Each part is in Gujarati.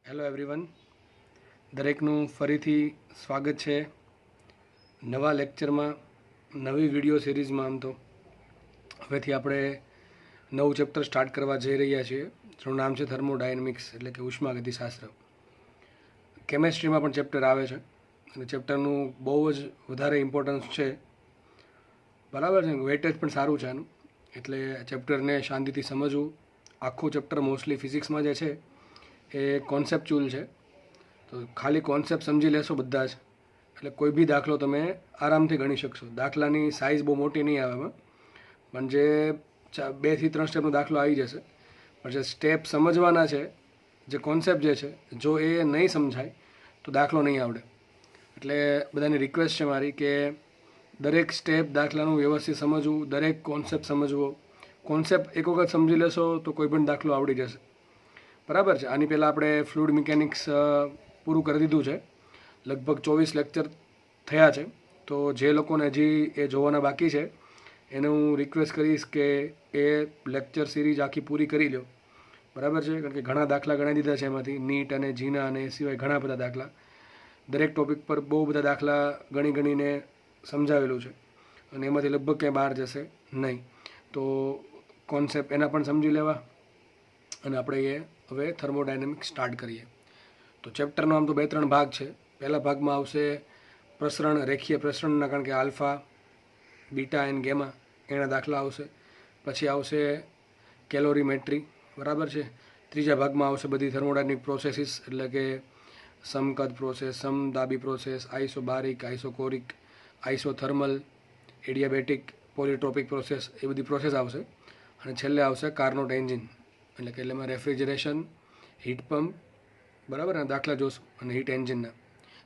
હેલો એવરીવન, દરેકનું ફરીથી સ્વાગત છે નવા લેક્ચરમાં, નવી વિડીયો સિરીઝમાં. આમ તો હવેથી આપણે નવું ચેપ્ટર સ્ટાર્ટ કરવા જઈ રહ્યા છીએ, જેનું નામ છે થર્મોડાયનેમિક્સ, એટલે કે ઉષ્માગતિશાસ્ત્ર. કેમેસ્ટ્રીમાં પણ ચેપ્ટર આવે છે અને ચેપ્ટરનું બહુ જ વધારે ઇમ્પોર્ટન્સ છે, બરાબર છે. વેટેજ પણ સારું છે આનું, એટલે ચેપ્ટરને શાંતિથી સમજવું. આખું ચેપ્ટર મોસ્ટલી ફિઝિક્સમાં જે છે એ કોન્સેપ્ચ્યુઅલ છે, તો ખાલી કોન્સેપ્ટ સમજી લેશો બધા જ, એટલે કોઈ બી દાખલો તમે આરામથી ગણી શકશો. દાખલાની સાઇઝ બહુ મોટી નહીં આવે એમાં, પણ જે 2 થી 3 સ્ટેપનો દાખલો આવી જશે. પણ જે સ્ટેપ સમજવાના છે, જે કોન્સેપ્ટ જે છે, જો એ નહીં સમજાય તો દાખલો નહીં આવડે. એટલે બધાની રિક્વેસ્ટ છે મારી કે દરેક સ્ટેપ દાખલાનું વ્યવસ્થિત સમજવું, દરેક કોન્સેપ્ટ સમજવો. કોન્સેપ્ટ એક વખત સમજી લેશો તો કોઈ પણ દાખલો આવડી જશે, બરાબર છે. આની પહેલાં આપણે ફ્લુઇડ મિકેનિક્સ પૂરું કરી દીધું છે, લગભગ 24 લેક્ચર થયા છે. તો જે લોકોને હજી એ જોવાના બાકી છે એને હું રિક્વેસ્ટ કરીશ કે એ લેક્ચર સિરીઝ આખી પૂરી કરી લો, બરાબર છે. કારણ કે ઘણા દાખલા ગણાવી દીધા છે એમાંથી, નીટ અને જીના અને એ સિવાય ઘણા બધા દાખલા. દરેક ટોપિક પર બહુ બધા દાખલા ગણીને સમજાવેલું છે અને એમાંથી લગભગ ક્યાંય બહાર જશે નહીં. તો કોન્સેપ્ટ એના પણ સમજી લેવા અને આપણે એ હવે થર્મોડાયનેમિક્સ સ્ટાર્ટ કરીએ. તો ચેપ્ટરનો આમ તો 2-3 ભાગ છે. પહેલા ભાગમાં આવશે પ્રસરણ, રેખીય પ્રસરણના, કારણ કે આલ્ફા, બીટા એન્ડ ગેમા એના દાખલા આવશે. પછી આવશે કેલોરીમેટ્રી, બરાબર છે. ત્રીજા ભાગમાં આવશે બધી થર્મોડાયનેમિક પ્રોસેસીસ, એટલે કે સમકદ પ્રોસેસ, સમદાબી process, isobaric, isochoric, isothermal, adiabatic, polytropic process, એ બધી પ્રોસેસ આવશે. અને છેલ્લે આવશે કાર્નોટ એન્જિન, એટલે કે એમાં રેફ્રિજરેશન, હીટ પંપ, બરાબર ને, દાખલા જોશું, અને હીટ એન્જિનના.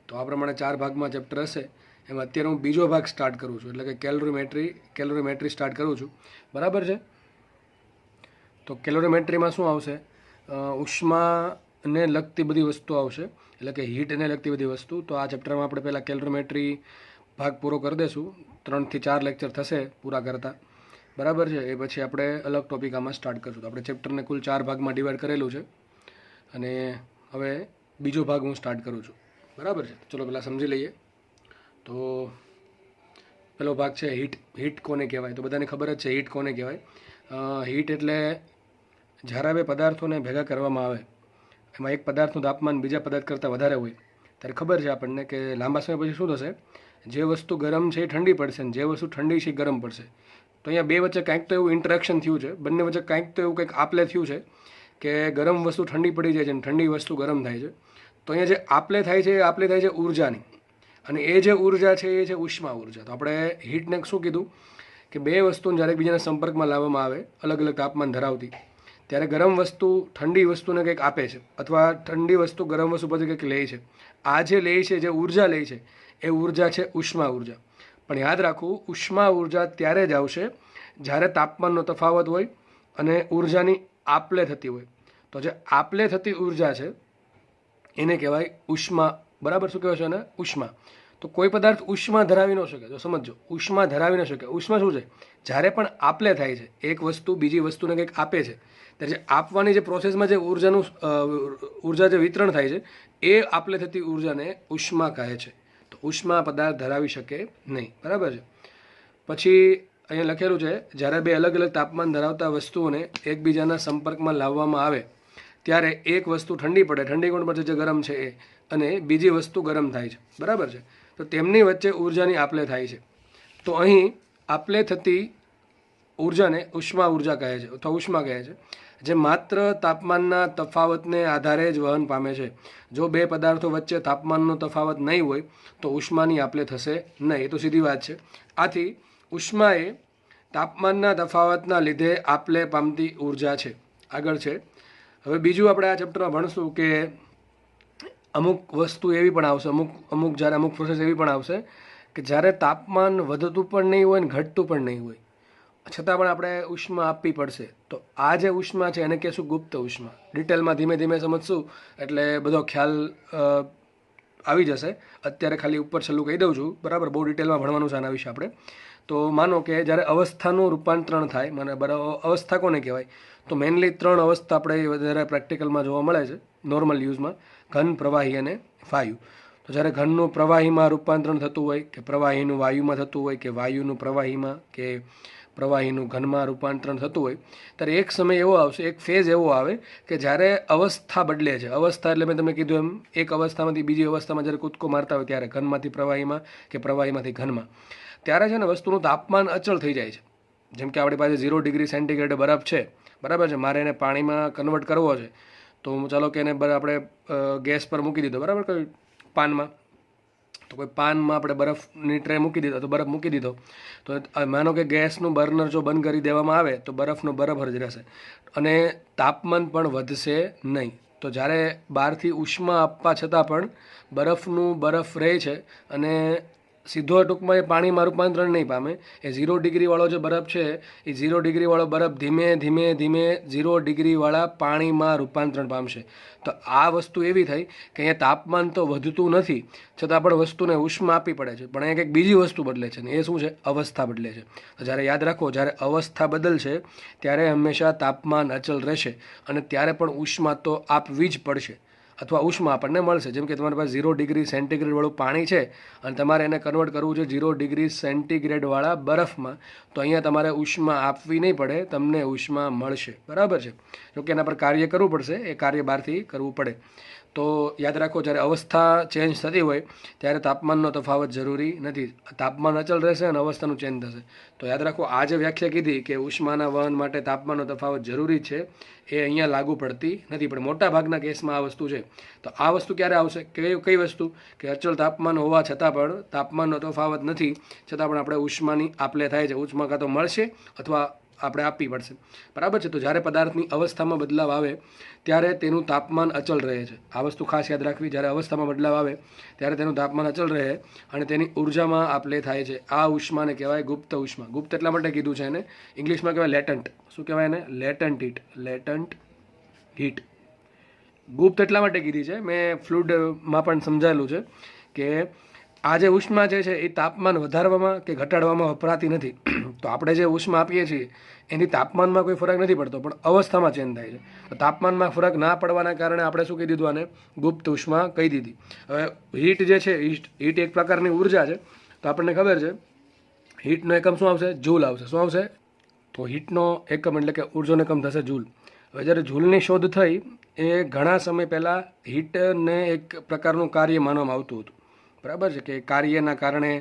તો આ પ્રમાણે 4 ભાગમાં ચેપ્ટર હશે. એમાં અત્યારે હું બીજો ભાગ સ્ટાર્ટ કરું છું, એટલે કે કેલોરીમેટ્રી સ્ટાર્ટ કરું છું, બરાબર છે. તો કેલોરીમેટ્રીમાં શું આવશે? ઉષ્માને લગતી બધી વસ્તુ આવશે, એટલે કે હીટને લગતી બધી વસ્તુ. તો આ ચેપ્ટરમાં આપણે પહેલાં કેલોરીમેટ્રી ભાગ પૂરો કરી દઈશું. 3 થી 4 લેક્ચર થશે પૂરા કરતાં, બરાબર છે. એ પછી આપણે અલગ ટોપિક આમાં સ્ટાર્ટ કરશું. તો આપણે ચેપ્ટરને કુલ 4 ભાગમાં ડિવાઈડ કરેલું છે અને હવે બીજો ભાગ હું સ્ટાર્ટ કરું છું, બરાબર છે. ચલો પહેલાં સમજી લઈએ. તો પહેલો ભાગ છે હીટ કોને કહેવાય? તો બધાને ખબર જ છે હીટ કોને કહેવાય. હીટ એટલે જ્યારે બે પદાર્થોને ભેગા કરવામાં આવે, એમાં એક પદાર્થનું તાપમાન બીજા પદાર્થ કરતાં વધારે હોય, ત્યારે ખબર છે આપણને કે લાંબા સમય પછી શું થશે? જે વસ્તુ ગરમ છે એ ઠંડી પડશે અને જે વસ્તુ ઠંડી છે એ ગરમ પડશે. તો અહીંયા બે વચ્ચે કાંઈક તો એવું ઇન્ટરેક્શન થયું છે, બંને વચ્ચે કાંઈક તો એવું કંઈક આપલે થયું છે કે ગરમ વસ્તુ ઠંડી પડી જાય છે અને ઠંડી વસ્તુ ગરમ થાય છે. તો અહીંયા જે આપલે થાય છે એ આપલે થાય છે ઉર્જાની, અને એ જે ઉર્જા છે એ છે ઉષ્મા ઉર્જા. તો આપણે હીટને શું કીધું કે બે વસ્તુને જ્યારે એકબીજાના સંપર્કમાં લાવવામાં આવે, અલગ અલગ તાપમાન ધરાવતી, ત્યારે ગરમ વસ્તુ ઠંડી વસ્તુને કંઈક આપે છે, અથવા ઠંડી વસ્તુ ગરમ વસ્તુ પછી કંઈક લે છે. આ જે લે છે, જે ઉર્જા લે છે, એ ઉર્જા છે ઉષ્મા ઉર્જા. પણ યાદ રાખવું, ઉષ્મા ઉર્જા ત્યારે જ આવશે જ્યારે તાપમાનનો તફાવત હોય અને ઉર્જાની આપલે થતી હોય. તો જે આપલે થતી ઉર્જા છે એને કહેવાય ઉષ્મા, બરાબર. શું કહેવાય છે એને? ઉષ્મા. તો કોઈ પદાર્થ ઉષ્મા ધરાવી ન શકે. તો સમજો, ઉષ્મા ધરાવી ન શકે. ઉષ્મા શું છે? જ્યારે પણ આપલે થાય છે, એક વસ્તુ બીજી વસ્તુને કંઈક આપે છે, ત્યારે જે આપવાની જે પ્રોસેસમાં જે ઉર્જા જે વિતરણ થાય છે, એ આપલે થતી ઉર્જાને ઉષ્મા કહે છે. તો ઉષ્મા પદાર્થ ધરાવી શકે નહીં, બરાબર છે. પછી અહીંયા લખેલું છે, જ્યારે બે અલગ અલગ તાપમાન ધરાવતા વસ્તુઓને એકબીજાના સંપર્કમાં લાવવામાં આવે ત્યારે એક વસ્તુ ઠંડી પડે, ઠંડી કોણ પડે? જે ગરમ છે એ, અને બીજી વસ્તુ ગરમ થાય છે, બરાબર છે. તો તેમની વચ્ચે ઉર્જાની આપલે થાય છે. તો અહીં આપલે થતી ઉર્જાને ઉષ્મા ઉર્જા કહે છે, અથવા ઉષ્મા કહે છે, જે માત્ર તાપમાનના તફાવતને આધારે જ વહન પામે છે. જો બે પદાર્થો વચ્ચે તાપમાનનો તફાવત નહીં હોય તો ઉષ્માની આપલે થશે નહીં. એ તો સીધી વાત છે. આથી ઉષ્મા એ તાપમાનના તફાવતના લીધે આપલે પામતી ઉર્જા છે. આગળ છે, હવે બીજું આપણે આ ચેપ્ટરમાં ભણશું કે અમુક વસ્તુ એવી પણ આવશે, જ્યારે અમુક પ્રોસેસ એવી પણ આવશે કે જ્યારે તાપમાન વધતું પણ નહીં હોય ને ઘટતું પણ નહીં હોય, છતાં પણ આપણે ઉષ્મા આપવી પડશે. તો આ જે ઉષ્મા છે એને કહેશું ગુપ્ત ઉષ્મા. ડિટેલમાં ધીમે ધીમે સમજશું એટલે બધો ખ્યાલ આવી જશે. અત્યારે ખાલી ઉપર છેલ્લું કહી દઉં છું, બરાબર. બહુ ડિટેલમાં ભણવાનું છે આના વિશે આપણે. તો માનો કે જ્યારે અવસ્થાનું રૂપાંતરણ થાય, મને બરાબર, અવસ્થા કોને કહેવાય? તો મેઇનલી 3 અવસ્થા આપણે વધારે પ્રેક્ટિકલમાં જોવા મળે છે નોર્મલ યુઝમાં: ઘન, પ્રવાહી અને વાયુ. તો જ્યારે ઘનનું પ્રવાહીમાં રૂપાંતરણ થતું હોય, કે પ્રવાહીનું વાયુમાં થતું હોય, કે વાયુનું પ્રવાહીમાં, કે પ્રવાહીનું ઘનમાં રૂપાંતરણ થતું હોય, ત્યારે એક સમય એવો આવશે, એક ફેઝ એવો આવે કે જ્યારે અવસ્થા બદલે છે. અવસ્થા એટલે મેં તમને કીધું એમ, એક અવસ્થામાંથી બીજી અવસ્થામાં જ્યારે કૂદકો મારતા હોય ત્યારે ઘનમાંથી પ્રવાહીમાં કે પ્રવાહીમાંથી ઘનમાં, ત્યારે છે ને વસ્તુનું તાપમાન અચળ થઈ જાય છે. જેમ કે આપણી પાસે 0 ડિગ્રી સેન્ટીગ્રેડ બરફ છે, બરાબર છે, મારે એને પાણીમાં કન્વર્ટ કરવો છે, તો ચાલો કે એને આપણે ગેસ પર મૂકી દીધો, બરાબર, કોઈ પાનમાં, તો કોઈ પાનમાં આપણે બરફની ટ્રે મૂકી દીધો, તો બરફ મૂકી દીધો, તો માનો કે ગેસનું બર્નર જો બંધ કરી દેવામાં આવે તો બરફનો બરફ જ રહેશે અને તાપમાન પણ વધશે નહીં. તો જ્યારે બહારથી ઉષ્મા આપવા છતાં પણ બરફનું બરફ રહે છે અને સીધો ટૂંકમાં એ પાણીમાં રૂપાંતરણ નહીં પામે. એ 0 ડિગ્રીવાળો જે બરફ છે એ 0 ડિગ્રીવાળો બરફ ધીમે ધીમે ધીમે 0 ડિગ્રીવાળા પાણીમાં રૂપાંતરણ પામશે. તો આ વસ્તુ એવી થઈ કે અહીંયા તાપમાન તો વધતું નથી, છતાં પણ વસ્તુને ઉષ્મા આપવી પડે છે, પણ અહીંયા કંઈક બીજી વસ્તુ બદલે છે, ને એ શું છે? અવસ્થા બદલે છે. તો જ્યારે યાદ રાખો, જ્યારે અવસ્થા બદલશે ત્યારે હંમેશા તાપમાન અચલ રહેશે અને ત્યારે પણ ઉષ્મા તો આપવી જ પડશે, અથવા ઉષ્મા આપણને મળશે. જેમ કે તમારી પાસે 0 ડિગ્રી સેન્ટીગ્રેડવાળું પાણી છે અને તમારે એને કન્વર્ટ કરવું છે 0 ડિગ્રી સેન્ટીગ્રેડવાળા બરફમાં, તો અહીંયા તમારે ઉષ્મા આપવી નહીં પડે, તમને ઉષ્મા મળશે, બરાબર છે. જોકે એના પર કાર્ય કરવું પડશે, એ કાર્ય બહારથી કરવું પડે. તો યાદ રાખો, જ્યારે અવસ્થા ચેન્જ થતી હોય ત્યારે તાપમાનનો તફાવત જરૂરી નથી, તાપમાન અચલ રહેશે અને અવસ્થાનું ચેન્જ થશે. તો યાદ રાખો, આ જે વ્યાખ્યા કીધી કે ઉષ્માના વહન માટે તાપમાનનો તફાવત જરૂરી છે, એ અહીંયા લાગુ પડતી નથી, પણ મોટા ભાગના કેસમાં આ વસ્તુ છે. તો આ વસ્તુ ક્યારે આવશે? કઈ વસ્તુ? કે અચળ તાપમાન હોવા છતાં પણ તાપમાનનો તફાવત નથી, છતાં પણ આપણે ઉષ્માની આપલે થાય છે, ઉષ્મા કાં તો મળશે અથવા આપણે આપવી પડશે, બરાબર છે. તો જ્યારે પદાર્થની અવસ્થામાં બદલાવ આવે ત્યારે તેનું તાપમાન અચલ રહે છે. આ વસ્તુ ખાસ યાદ રાખવી, જ્યારે અવસ્થામાં બદલાવ આવે ત્યારે તેનું તાપમાન અચલ રહે અને તેની ઉર્જામાં આપલે થાય છે. આ ઉષ્માને કહેવાય ગુપ્ત ઉષ્મા. ગુપ્ત એટલા માટે કીધું છે એને, ઇંગ્લિશમાં કહેવાય લેટન્ટ. શું કહેવાય એને? Latent heat. Latent heat. ગુપ્ત એટલા માટે કીધી છે, મેં ફ્લુઇડમાં પણ સમજાયેલું છે કે આ જે ઉષ્મા જે છે એ તાપમાન વધારવામાં કે ઘટાડવામાં વપરાતી નથી. તો આપણે જે ઉષ્મા આપીએ છીએ એની તાપમાનમાં કોઈ ફરક નથી પડતો, પણ અવસ્થામાં ચેન્જ થાય છે. તો તાપમાનમાં ફરક ના પડવાના કારણે આપણે શું કહી દીધું? આને ગુપ્ત ઉષ્મા કહી દીધી. હવે હીટ જે છે, હીટ એક પ્રકારની ઉર્જા છે. તો આપણને ખબર છે હીટનો એકમ શું આવશે? જૂલ આવશે. શું આવશે? તો હીટનો એકમ એટલે કે ઉર્જાનો એકમ થશે જૂલ. હવે જ્યારે જૂલની શોધ થઈ એ ઘણા સમય પહેલાં હીટને એક પ્રકારનું કાર્ય માનવામાં આવતું હતું, બરાબર છે, કે કાર્યના કારણે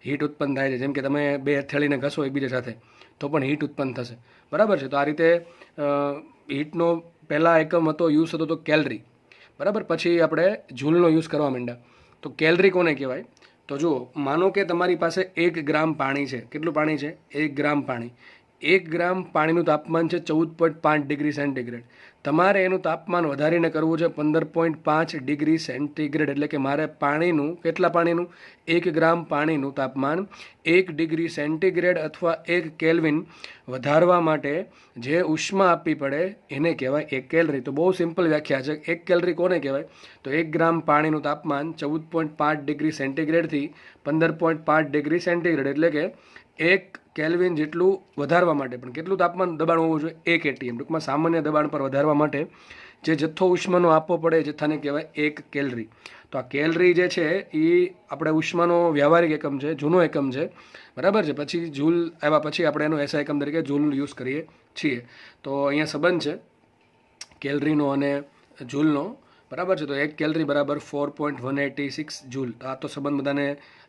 હીટ ઉત્પન્ન થાય છે. જેમ કે તમે 2 હથેળીને ઘસો એકબીજા સાથે તો પણ હીટ ઉત્પન્ન થશે, બરાબર છે. તો આ રીતે હીટનો પહેલાં એકમ હતો, યુઝ થતો હતો કેલરી, બરાબર. પછી આપણે જૂલનો યુઝ કરવા માંડ્યા. તો કેલરી કોને કહેવાય? તો જુઓ, માનો કે તમારી પાસે 1 ગ્રામ પાણી છે. કેટલું પાણી છે? 1 ગ્રામ પાણી. 1 ગ્રામ પાણીનું તાપમાન છે 14.5 ડિગ્રી સેન્ટીગ્રેડ. તમારે એનું તાપમાન વધારીને કરવું છે 15.5 ડિગ્રી સેન્ટીગ્રેડ. એટલે કે મારે પાણીનું, કેટલા પાણીનું? 1 ગ્રામ પાણીનું તાપમાન 1 ડિગ્રી સેન્ટીગ્રેડ અથવા 1 કેલ્વિન વધારવા માટે જે ઉષ્મા આપવી પડે એને કહેવાય 1 કેલરી. તો બહુ સિમ્પલ વ્યાખ્યા છે. 1 કેલરી કોને કહેવાય? તો 1 ગ્રામ પાણીનું તાપમાન 14.5 ડિગ્રી સેન્ટીગ્રેડથી 15.5 ડિગ્રી સેન્ટીગ્રેડ, એટલે કે 1 કેલ્વિન જેટલું વધારવા માટે, પણ કેટલું તાપમાન દબાણ હોવું જોઈએ? 1 atm. ટૂંકમાં સામાન્ય દબાણ પર વધારવા માટે જે જથ્થો ઉષ્માનો આપવો પડે એ જથ્થાને કહેવાય 1 કેલરી. તો આ કેલરી જે છે એ આપણે ઉષ્માનો વ્યવહારિક એકમ છે, જૂનો એકમ છે, બરાબર છે. પછી જૂલ આવ્યા પછી આપણે એનો એસઆઈ એકમ તરીકે જૂલ યુઝ કરીએ છીએ. તો અહીંયા સંબંધ છે કેલરીનો અને જૂલનો, બરાબર છે. તો 1 કેલરી બરાબર 4.186 જૂલ. આ તો સંબંધ બધાને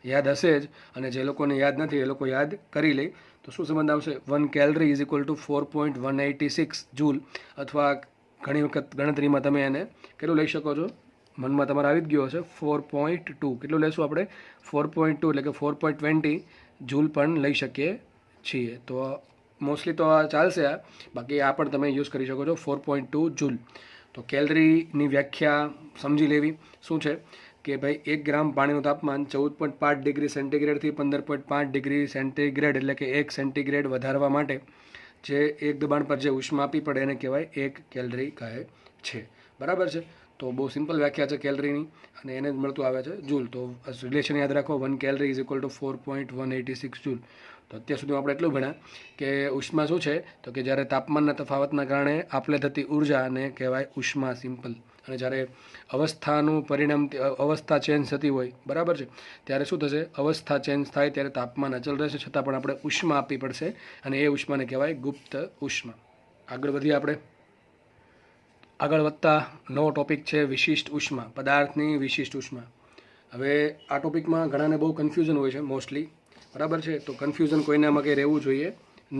યાદ હશે જ, અને જે લોકોને યાદ નથી એ લોકો યાદ કરી લે. તો શું સંબંધ આવશે? 1 calorie is equal two 4.186 joule. અથવા ઘણી વખત ગણતરીમાં તમે એને કેટલું લઈ શકો છો? મનમાં તમારે આવી જ ગયો હશે 4.2. કેટલું લેશું આપણે? 4.2 એટલે કે 4.20 જૂલ પણ લઈ શકીએ છીએ. તો મોસ્ટલી તો આ ચાલશે આ, બાકી આ પણ તમે યુઝ કરી શકો છો 4.2 જૂલ. તો કેલરીની વ્યાખ્યા સમજી લેવી. શું છે કે ભાઈ 1 ગ્રામ પાણીનું તાપમાન 14.5 ડિગ્રી સેન્ટીગ્રેડથી 15.5 ડિગ્રી સેન્ટીગ્રેડ, એટલે કે 1 સેન્ટીગ્રેડ વધારવા માટે જે એક દબાણ પર જે ઉષ્મા આપવી પડે એને કહેવાય 1 કેલરી કહે છે, બરાબર છે. તો બહુ સિમ્પલ વ્યાખ્યા છે કેલરીની અને એને જ મળતું આવે છે જૂલ. તો રિલેશન યાદ રાખો, 1 calorie is equal two 4.186 joule. તો અત્યાર સુધી આપણે એટલું ભણ્યા કે ઉષ્મા શું છે, તો કે જ્યારે તાપમાનના તફાવતના કારણે આપલે થતી ઉર્જાને કહેવાય ઉષ્મા, સિમ્પલ. અને જ્યારે અવસ્થાનું પરિણામ અવસ્થા ચેન્જ થતી હોય, બરાબર છે, ત્યારે શું થશે, અવસ્થા ચેન્જ થાય ત્યારે તાપમાન અચલ રહેશે, છતાં પણ આપણે ઉષ્મા આપવી પડશે અને એ ઉષ્માને કહેવાય ગુપ્ત ઉષ્મા. આગળ વધીએ આપણે. આગળ વધતા નવો ટોપિક છે વિશિષ્ટ ઉષ્મા, પદાર્થની વિશિષ્ટ ઉષ્મા. હવે આ ટોપિકમાં ઘણાને બહુ કન્ફ્યુઝન હોય છે મોસ્ટલી, બરાબર છે, તો કન્ફ્યુઝન કોઈનામાં કંઈ રહેવું જોઈએ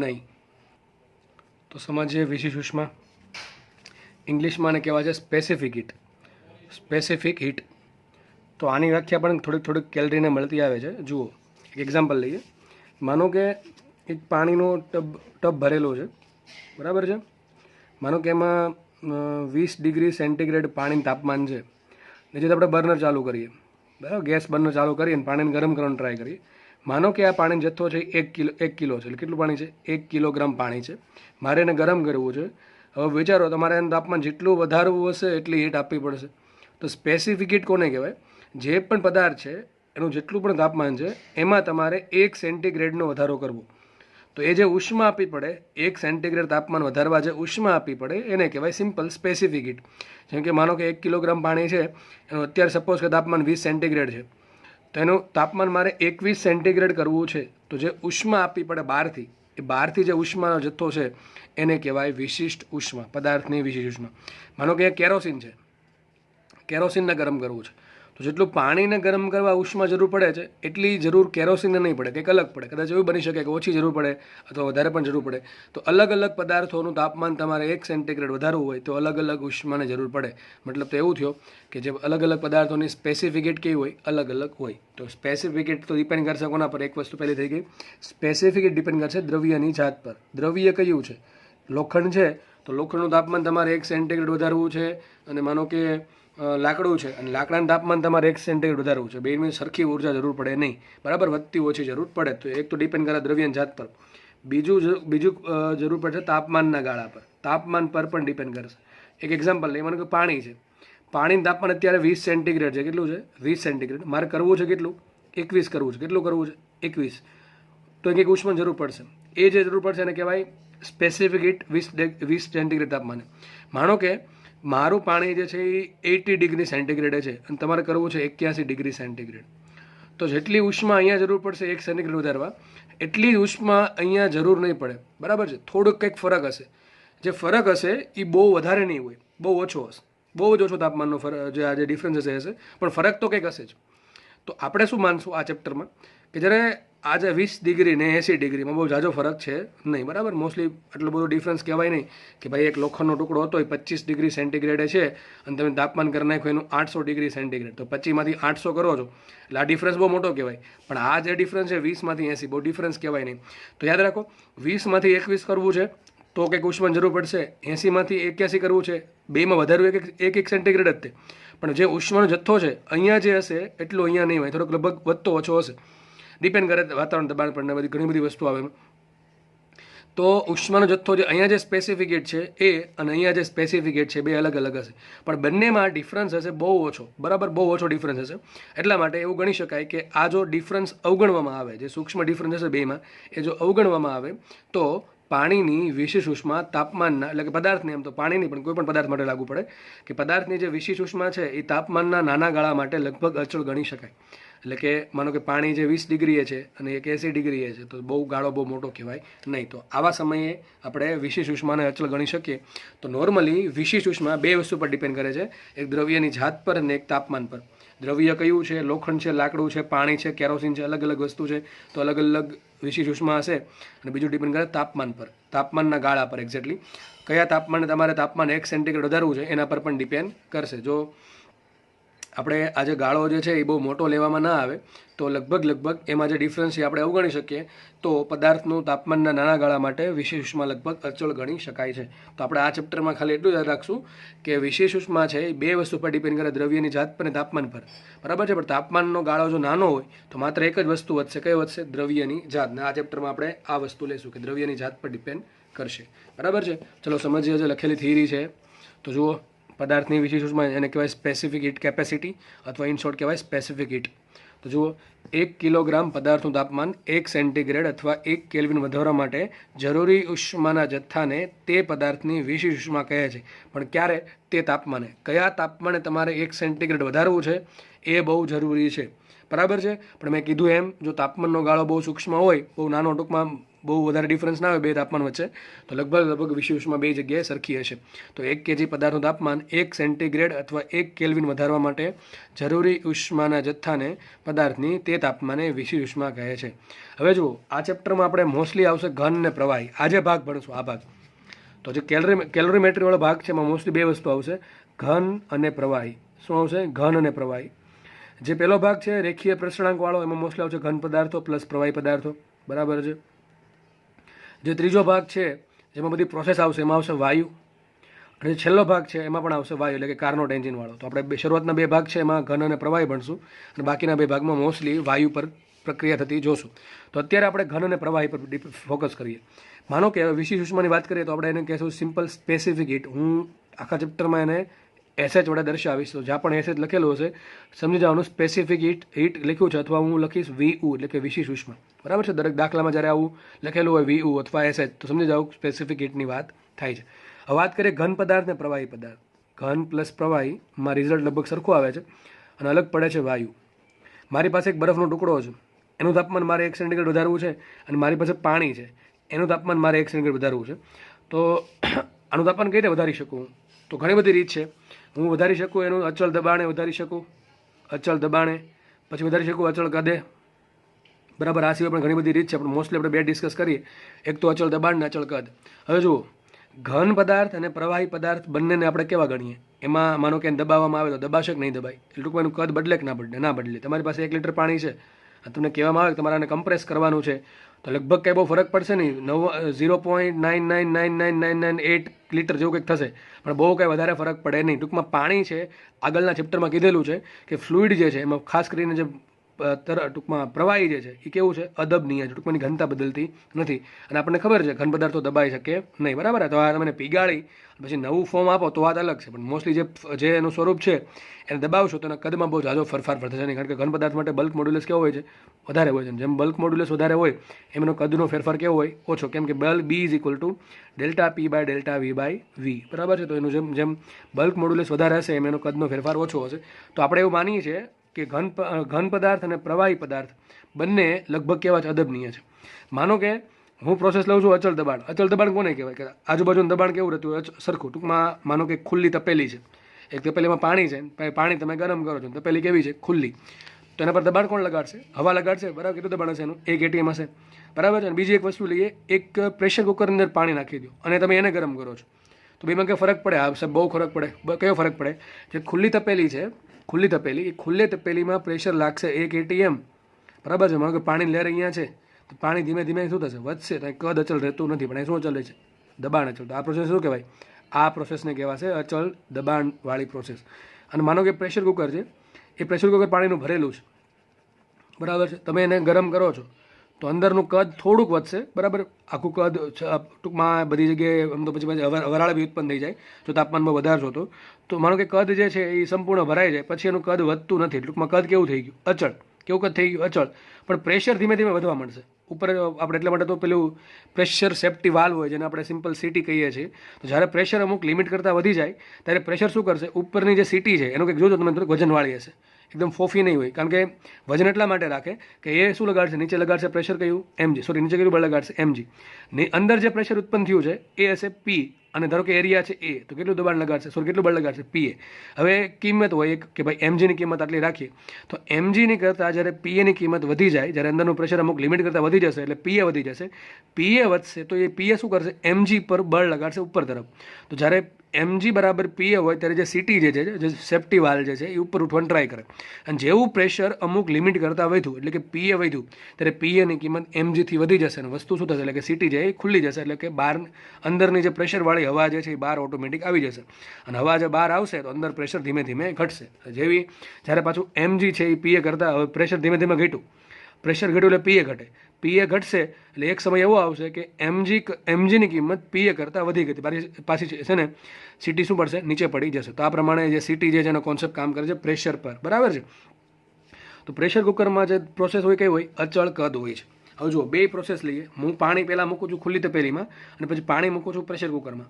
નહીં. તો સમજીએ વિશિષ્ટ ઉષ્મા. ઇંગ્લિશમાં આને કહેવાય છે સ્પેસિફિક હીટ. Specific heat. તો આની વ્યાખ્યા પણ થોડીક કેલરીને મળતી આવે છે. જુઓ, એક એક્ઝામ્પલ લઈએ. માનો કે એક પાણીનો ટબ ભરેલો છે, બરાબર છે. માનો કે એમાં 20 ડિગ્રી સેન્ટીગ્રેડ પાણીનું તાપમાન છે. ને જે આપણે બર્નર ચાલુ કરીએ, બરાબર, ગેસ બર્નર ચાલુ કરીએ અને પાણીને ગરમ કરવાનો ટ્રાય કરીએ. માનો કે આ પાણીનો જથ્થો છે 1 કિલો છે. એટલે કેટલું પાણી છે? 1 કિલોગ્રામ પાણી છે. મારે એને ગરમ કરવું છે. હવે વિચારો, તમારે એનું તાપમાન જેટલું વધારવું હશે એટલી હીટ આપવી પડશે. તો સ્પેસિફિક હીટ કોને કહેવાય? જે પણ પદાર્થ છે એનું જેટલું પણ તાપમાન છે એમાં તમારે 1 સેન્ટીગ્રેડનો વધારો કરવો. તો એ જે ઉષ્મા આપવી પડે, 1 સેન્ટીગ્રેડ તાપમાન વધારવા જે ઉષ્મા આપવી પડે એને કહેવાય સિમ્પલ સ્પેસિફિક હીટ. જેમ કે માનો કે 1 કિલોગ્રામ પાણી છે, એનું અત્યારે સપોઝ કે તાપમાન 20 સેન્ટીગ્રેડ છે, તો એનું તાપમાન મારે 21 સેન્ટીગ્રેડ કરવું છે. તો જે ઉષ્મા આપવી પડે બહારથી, એ બહારથી જે ઉષ્માનો જથ્થો છે એને કહેવાય વિશિષ્ટ ઉષ્મા, પદાર્થની વિશિષ્ટ ઉષ્મા. માનો કે કેરોસીન છે, કેરોસીનને ગરમ કરવું છે, તો જેટલું પાણીને ગરમ કરવા ઉષ્મા જરૂર પડે છે એટલી જરૂર કેરોસીનને નહીં પડે, કંઈક અલગ પડે. કદાચ એવું બની શકે કે ઓછી જરૂર પડે અથવા વધારે પણ જરૂર પડે. તો અલગ અલગ પદાર્થોનું તાપમાન તમારે 1 સેન્ટીગ્રેડ વધારવું હોય તો અલગ અલગ ઉષ્માની જરૂર પડે. મતલબ તો એવું થયો કે જે અલગ અલગ પદાર્થોની સ્પેસિફિક હીટ કેવી હોય, અલગ અલગ હોય. તો સ્પેસિફિક હીટ તો ડિપેન્ડ કરશે કોના પર? એક વસ્તુ પહેલી થઈ ગઈ, સ્પેસિફિક હીટ ડિપેન્ડ કરશે દ્રવ્યની જાત પર. દ્રવ્ય કયું છે? લોખંડ છે, તો લોખંડનું તાપમાન તમારે 1 સેન્ટીગ્રેડ વધારવું છે. અને માનો કે લાકડું છે અને લાકડાનું તાપમાન તમારે 1 સેન્ટીગ્રેડ વધારવું છે. બેની સરખી ઉર્જા જરૂર પડે નહીં, બરાબર, વધતી ઓછી જરૂર પડે. તો એક તો ડિપેન્ડ કરે દ્રવ્યની જાત પર. બીજું જરૂર પડશે તાપમાનના ગાળા પર. તાપમાન પર પણ ડિપેન્ડ કરશે. એક એક્ઝામ્પલ લઈએ, માનો કે પાણી છે. પાણીનું તાપમાન અત્યારે 20 સેન્ટીગ્રેડ છે. કેટલું છે? 20 સેન્ટીગ્રેડ. મારે કરવું છે કેટલું? 21 કરવું છે. કેટલું કરવું છે? 21. તો એક ઉષ્માની જરૂર પડશે. એ જે જરૂર પડશે એને કહેવાય સ્પેસિફિક હીટ, 20 સેન્ટીગ્રેડ તાપમાને. માનો કે મારું પાણી જે છે એ 80 ડિગ્રી સેન્ટીગ્રેડે છે અને તમારે કરવું છે 81 ડિગ્રી સેન્ટીગ્રેડ. તો જેટલી ઉષ્મા અહીંયા જરૂર પડશે 1 સેન્ટીગ્રેડ વધારવા, એટલી ઉષ્મા અહીંયા જરૂર નહીં પડે, બરાબર છે. થોડોક કંઈક ફરક હશે. જે ફરક હશે એ બહુ વધારે નહીં હોય, બહુ ઓછો હશે, બહુ જ ઓછો તાપમાનનો ફરક, જે આ જે ડિફરન્સ હશે, પણ ફરક તો કંઈક હશે જ. તો આપણે શું માનશું આ ચેપ્ટરમાં કે જ્યારે આજે 20 ડિગ્રી ને 80 ડિગ્રીમાં બહુ ઝાઝો ફરક છે નહીં, બરાબર. મોસ્ટલી આટલો બધો ડિફરન્સ કહેવાય નહીં કે ભાઈ એક લોખંડનો ટુકડો હતો એ 25 ડિગ્રી સેન્ટીગ્રેડે છે અને તમે તાપમાન કરી નાખો એનું 800 ડિગ્રી સેન્ટીગ્રેડ, તો 25માંથી 800 કરો છો એટલે આ ડિફરન્સ બહુ મોટો કહેવાય. પણ આ જે ડિફરન્સ છે 20માંથી 80, બહુ ડિફરન્સ કહેવાય નહીં. તો યાદ રાખો, 20માંથી 21 કરવું છે તો કંઈક ઉષ્માની જરૂર પડશે. 80માંથી 81 કરવું છે, બેમાં વધારવું એક સેન્ટીગ્રેડ જ તે. પણ જે ઉષ્માનો જથ્થો છે અહીંયા જે હશે એટલો અહીંયા નહીં હોય, થોડોક લગભગ વધતો ઓછો હશે. ડિપેન્ડ કરે વાતાવરણ, દબાણ પર, બધી ઘણી બધી વસ્તુ આવે એમાં. તો ઉષ્માનો જથ્થો જે અહીંયા જે સ્પેસિફિક હીટ છે એ અને અહીંયા જે સ્પેસિફિક હીટ છે બે અલગ અલગ હશે, પણ બંનેમાં ડિફરન્સ હશે બહુ ઓછો, બરાબર, બહુ ઓછો ડિફરન્સ હશે. એટલા માટે એવું ગણી શકાય કે આ જો ડિફરન્સ અવગણવામાં આવે, જે સૂક્ષ્મ ડિફરન્સ હશે બેમાં, એ જો અવગણવામાં આવે તો પાણીની વિશેષ ઉષ્મા તાપમાનના, એટલે કે પદાર્થની, એમ તો પાણીની પણ કોઈ પણ પદાર્થ માટે લાગુ પડે કે પદાર્થની જે વિશેષ ઉષ્મા છે એ તાપમાનના નાના ગાળા માટે લગભગ અચળ ગણી શકાય. એટલે કે માનો કે પાણી જે 20 ડિગ્રીએ છે અને એક 80 ડિગ્રીએ છે, તો બહુ ગાળો બહુ મોટો કહેવાય નહીં. તો આવા સમયે આપણે વિશેષ ઉષ્માને અચળ ગણી શકીએ. તો નોર્મલી વિશેષ ઉષ્મા બે વસ્તુ પર ડિપેન્ડ કરે છે, એક દ્રવ્યની જાત પર અને એક તાપમાન પર. દ્રવ્ય કયું છે? લોખંડ છે, લાકડું છે, પાણી છે, કેરોસીન છે, અલગ અલગ વસ્તુ છે, તો અલગ અલગ વિશેષ ઉષ્મા હશે. અને બીજું ડિપેન્ડ કરે તાપમાન પર, તાપમાનના ગાળા પર. એક્ઝેક્ટલી કયા તાપમાને તમારે તાપમાન 1 સેન્ટીગ્રેડ વધારવું છે એના પર પણ ડિપેન્ડ કરશે. જો આપણે આ જે ગાળો જે છે એ બહુ મોટો લેવામાં ના આવે તો લગભગ એમાં જે ડિફરન્સ છે આપણે અવગણી શકીએ, તો પદાર્થનું તાપમાનના નાના ગાળા માટે વિશેષ ઉષ્મા લગભગ અચળ ગણી શકાય છે. તો આપણે આ ચેપ્ટરમાં ખાલી એટલું યાદ રાખશું કે વિશેષ ઉષ્મા છે એ બે વસ્તુ પર ડિપેન્ડ કરે, દ્રવ્યની જાત પર અને તાપમાન પર, બરાબર છે. પણ તાપમાનનો ગાળો જો નાનો હોય તો માત્ર એક જ વસ્તુ વધશે, કઈ વધશે? દ્રવ્યની જાત. આ ચેપ્ટરમાં આપણે આ વસ્તુ લઈશું કે દ્રવ્યની જાત પર ડિપેન્ડ કરશે, બરાબર છે. ચલો સમજીએ જે લખેલી થિયરી છે. તો જુઓ, પદાર્થની વિશિષ્ટ ઉષ્મા એને કહેવાય સ્પેસિફિક હીટ કેપેસિટી અથવા ઇન શોર્ટ કહેવાય સ્પેસિફિક હીટ. તો જુઓ, 1 કિલોગ્રામ પદાર્થનું તાપમાન 1 સેન્ટીગ્રેડ અથવા 1 કેલ્વિન વધારવા માટે જરૂરી ઉષ્માના જથ્થાને તે પદાર્થની વિશિષ્ટ ઉષ્મા કહે છે. પણ ક્યારે? તે તાપમાને. કયા તાપમાને તમારે 1 સેન્ટીગ્રેડ વધારવું છે એ બહુ જરૂરી છે. બરાબર છે. પણ મેં કીધું એમ, જો તાપમાનનો ગાળો બહુ સૂક્ષ્મ હોય, બહુ નાનો, ટૂંકમાં બહુ વધારે ડિફરન્સ ના હોય બે તાપમાન વચ્ચે, તો લગભગ વિશિષ્ટ ઉષ્મા બે જગ્યાએ સરખી હશે. તો 1 કેજી પદાર્થનું તાપમાન 1 સેન્ટીગ્રેડ અથવા 1 કેલ્વિન વધારવા માટે જરૂરી ઉષ્માના જથ્થાને પદાર્થની તે તાપમાને વિશિષ્ટ ઉષ્મા કહે છે. હવે જુઓ, આ ચેપ્ટરમાં આપણે મોસ્ટલી આવશે ઘન અને પ્રવાહી. આજે ભાગ ભણશું, આ ભાગ. તો જે કેલરીમેટ્રીવાળો ભાગ છે એમાં મોસ્ટલી બે વસ્તુ આવશે, ઘન અને પ્રવાહી. શું આવશે? ઘન અને પ્રવાહી. જે પહેલો ભાગ છે રેખીય પ્રસરણાંકવાળો, એમાં મોસ્ટલી આવશે ઘન પદાર્થો પ્લસ પ્રવાહી પદાર્થો. બરાબર છે. જે ત્રીજો ભાગ છે જેમાં બધી પ્રોસેસ આવશે એમાં આવશે વાયુ. અને જે છેલ્લો ભાગ છે એમાં પણ આવશે વાયુ, એટલે કે કાર્નોટ એન્જિનવાળો. તો આપણે શરૂઆતના બે ભાગ છે એમાં ઘન અને પ્રવાહી ભણશું, અને બાકીના બે ભાગમાં મોસ્ટલી વાયુ પર પ્રક્રિયા થતી જોશું. તો અત્યારે આપણે ઘન અને પ્રવાહી પર ફોકસ કરીએ. માનો કે વિશિષ્ટ ઉષ્માની વાત કરીએ તો આપણે એને કહેશું સિમ્પલ સ્પેસિફિક હીટ. હું આખા ચેપ્ટરમાં એને એસએચ વડે દર્શાવીશ. તો જ્યાં પણ એસએચ લખેલું હશે સમજી જવાનું સ્પેસિફિક હીટ લખ્યું છે, અથવા હું લખીશ VU એટલે કે વિશિષ્ટ ઉષ્મા. બરાબર છે. દરેક દાખલામાં જ્યારે આવું લખેલું હોય VU અથવા એસએચ, તો સમજી જાઓ સ્પેસિફિક હીટની વાત થાય છે. હવે વાત કરીએ ઘન પદાર્થ ને પ્રવાહી પદાર્થ. ઘન પ્લસ પ્રવાહીમાં રિઝલ્ટ લગભગ સરખું આવે છે, અને અલગ પડે છે વાયુ. મારી પાસે એક બરફનો ટુકડો છે, એનું તાપમાન મારે 1 સેન્ટીગ્રેડ વધારવું છે, અને મારી પાસે પાણી છે, એનું તાપમાન મારે 1 સેન્ટીગ્રેડ વધારવું છે. તો આનું તાપમાન કઈ રીતે વધારી શકું? તો ઘણી બધી રીત છે. હું વધારી શકું એનું અચળ દબાણે વધારી શકું, અચળ દબાણે, પછી વધારી શકું અચળ કદે. બરાબર. આ સિવાય પણ ઘણી બધી રીત છે, પણ મોસ્ટલી આપણે બે ડિસ્કસ કરીએ. એક તો અચળ દબાણ ને અચળ કદ. હવે જુઓ, ઘન પદાર્થ અને પ્રવાહી પદાર્થ બંનેને આપણે કેવા ગણીએ? એમાં માનો કે દબાવવામાં આવે તો દબાશે કે નહીં દબાય? એટલે ટૂંકમાં એનું કદ બદલે કે ના બદલે? ના બદલે. તમારી પાસે 1 લીટર પાણી છે, તમને કહેવામાં આવે કે તમારે આને કમ્પ્રેસ કરવાનું છે, તો લગભગ કંઈ બહુ ફરક પડશે નહીં. 0.99999998 લીટર જેવું કંઈક થશે, પણ બહુ કંઈ વધારે ફરક પડે નહીં. ટૂંકમાં પાણી છે, આગળના ચેપ્ટરમાં કીધેલું છે કે ફ્લુઇડ જે છે એમાં ખાસ કરીને જે ટૂંકમાં પ્રવાહી જે છે એ કેવું છે? અદબનીય છે. ટૂંકમાં ઘનતા બદલતી નથી, અને આપણને ખબર છે ઘન પદાર્થો દબાઈ શકે નહીં. બરાબર. તો આ તમે પીગાળી પછી નવું ફોર્મ આપો તો વાત અલગ છે, પણ મોસ્ટલી જે એનું સ્વરૂપ છે એને દબાવશો તો એના કદમાં બહુ ઝાઝો ફેરફાર થશે નહીં. કારણ કે ઘન પદાર્થ માટે બલ્ક મોડ્યુલસ કેવો હોય છે? વધારે હોય છે. જેમ બલ્ક મોડ્યુલસ વધારે હોય એમ એનો કદનો ફેરફાર કેવો હોય? ઓછો. કેમ કે B = ΔP/ΔV/V. બરાબર છે. તો એનું જેમ બલ્ક મોડ્યુલસ વધારે હશે એમ એનો કદનો ફેરફાર ઓછો હશે. તો આપણે એવું માનીએ છીએ કે ઘન પદાર્થ અને પ્રવાહી પદાર્થ બંને લગભગ કેવા છે? અદબનીય છે. માનો કે હું પ્રોસેસ લઉં છું અચળ દબાણ. અચળ દબાણ કોને કહેવાય? કે આજુબાજુનું દબાણ કેવું રહેતું હોય? સરખું. ટૂંકમાં માનો કે ખુલ્લી તપેલી છે, એક તપેલીમાં પાણી છે, પાણી તમે ગરમ કરો છો, તપેલી કેવી છે? ખુલ્લી. તો એના પર દબાણ કોણ લગાડશે? હવા લગાડશે. બરાબર. કેટલું દબાણ હશે એનું? 1 ATM હશે. બરાબર છે. અને બીજી એક વસ્તુ લઈએ, એક પ્રેશર કુકરની અંદર પાણી નાખી દો અને તમે એને ગરમ કરો છો, તો બેમાં કંઈ ફરક પડે? આ સાહેબ બહુ ફરક પડે. કયો ફરક પડે? જે ખુલ્લી તપેલી છે, ખુલ્લી તપેલી, એ ખુલ્લી તપેલીમાં પ્રેશર લાગશે 1 ATM. બરાબર છે. માનો કે પાણી લેર અહીંયા છે, તો પાણી ધીમે ધીમે શું થશે? વધશે. તો કદ અચળ રહેતું નથી, પણ એ શું અચળ રહે છે? દબાણ અચળ. તો આ પ્રોસેસ શું કહેવાય? આ પ્રોસેસને કહેવાશે અચળ દબાણવાળી પ્રોસેસ. અને માનો કે પ્રેશર કુકર છે, એ પ્રેશર કુકર પાણીનું ભરેલું છે. બરાબર છે. તમે એને ગરમ કરો છો તો અંદરનું કદ થોડુંક વધશે. બરાબર. આખું કદ ટૂંકમાં બધી જગ્યાએ આમ તો પછી વરાળ બી ઉત્પન્ન થઈ જાય જો તાપમાનમાં વધારશો તો માનો કે કદ જે છે એ સંપૂર્ણ ભરાઈ જાય, પછી એનું કદ વધતું નથી. ટૂંકમાં કદ કેવું થઈ ગયું? અચળ. કેવું કદ થઈ ગયું? અચળ. પણ પ્રેશર ધીમે ધીમે વધવા માંડશે. ઉપર આપણે એટલા માટે તો પેલું પ્રેશર સેફ્ટી વાલ્વ હોય જેને આપણે સિમ્પલ CT કહીએ છીએ. તો જ્યારે પ્રેશર અમુક લિમિટ કરતાં વધી જાય ત્યારે પ્રેશર શું કરશે? ઉપરની જે CT છે એનું કંઈક જોજો તમે, થોડીક વજનવાળી હશે, એકદમ ફોફી નહીં હોય. કારણ કે વજન એટલા માટે રાખે કે એ શું લગાડશે? નીચે લગાડશે પ્રેશર કયું? mg. સોરી, નીચે કયું બળ લગાડશે? mg. અંદર જે પ્રેશર ઉત્પન્ન થયું છે એ હશે P, અને ધારો કે એરિયા છે A, તો કેટલું દબાણ લગાડશે? સોરી, કેટલું બળ લગાડશે? PA. હવે કિંમત હોય કે ભાઈ mgની કિંમત આટલી રાખીએ, તો mgની કરતાં જ્યારે PAની કિંમત વધી જાય, જ્યારે અંદરનું પ્રેશર અમુક લિમિટ કરતાં વધી જશે એટલે PA વધી જશે. PA વધશે તો એ PA શું કરશે? mg પર બળ લગાડશે ઉપર તરફ. તો જ્યારે mg બરાબર PA હોય ત્યારે જે CT જે છે, જે સેફ્ટી વાલ્વ જે છે એ ઉપર ઉઠવાનું ટ્રાય કરે, અને જેવું પ્રેશર અમુક લિમિટ કરતાં વધ્યું એટલે કે PA વધ્યું ત્યારે PAની કિંમત mgથી વધી જશે, અને વસ્તુ શું થશે? એટલે કે CT છે એ ખુલ્લી જશે. એટલે કે બહાર અંદરની જે પ્રેશરવાળી હવા જે છે એ બહાર ઓટોમેટિક આવી જશે, અને હવા જે બહાર આવશે તો અંદર પ્રેશર ધીમે ધીમે ઘટશે. જ્યારે પાછું mg છે એ PA કરતાં હવે પ્રેશર ધીમે ધીમે ઘટ્યું, પ્રેશર ઘટ્યું એટલે PA ઘટે. પીએ ઘટશે એટલે એક સમય એવો આવશે કે એમજીની કિંમત પીએ કરતાં વધી ગઈ પાછી છે ને સીટી શું પડશે, નીચે પડી જશે. તો આ પ્રમાણે જે સીટી જે છે એનો કોન્સેપ્ટ કામ કરે છે પ્રેશર પર, બરાબર છે. તો પ્રેશર કુકરમાં જે પ્રોસેસ હોય કઈ હોય, અચળ કદ હોય છે. હવે જુઓ બે પ્રોસેસ લઈએ. હું પાણી પહેલાં મૂકું છું ખુલ્લી તપેલીમાં અને પછી પાણી મૂકું છું પ્રેશર કુકરમાં.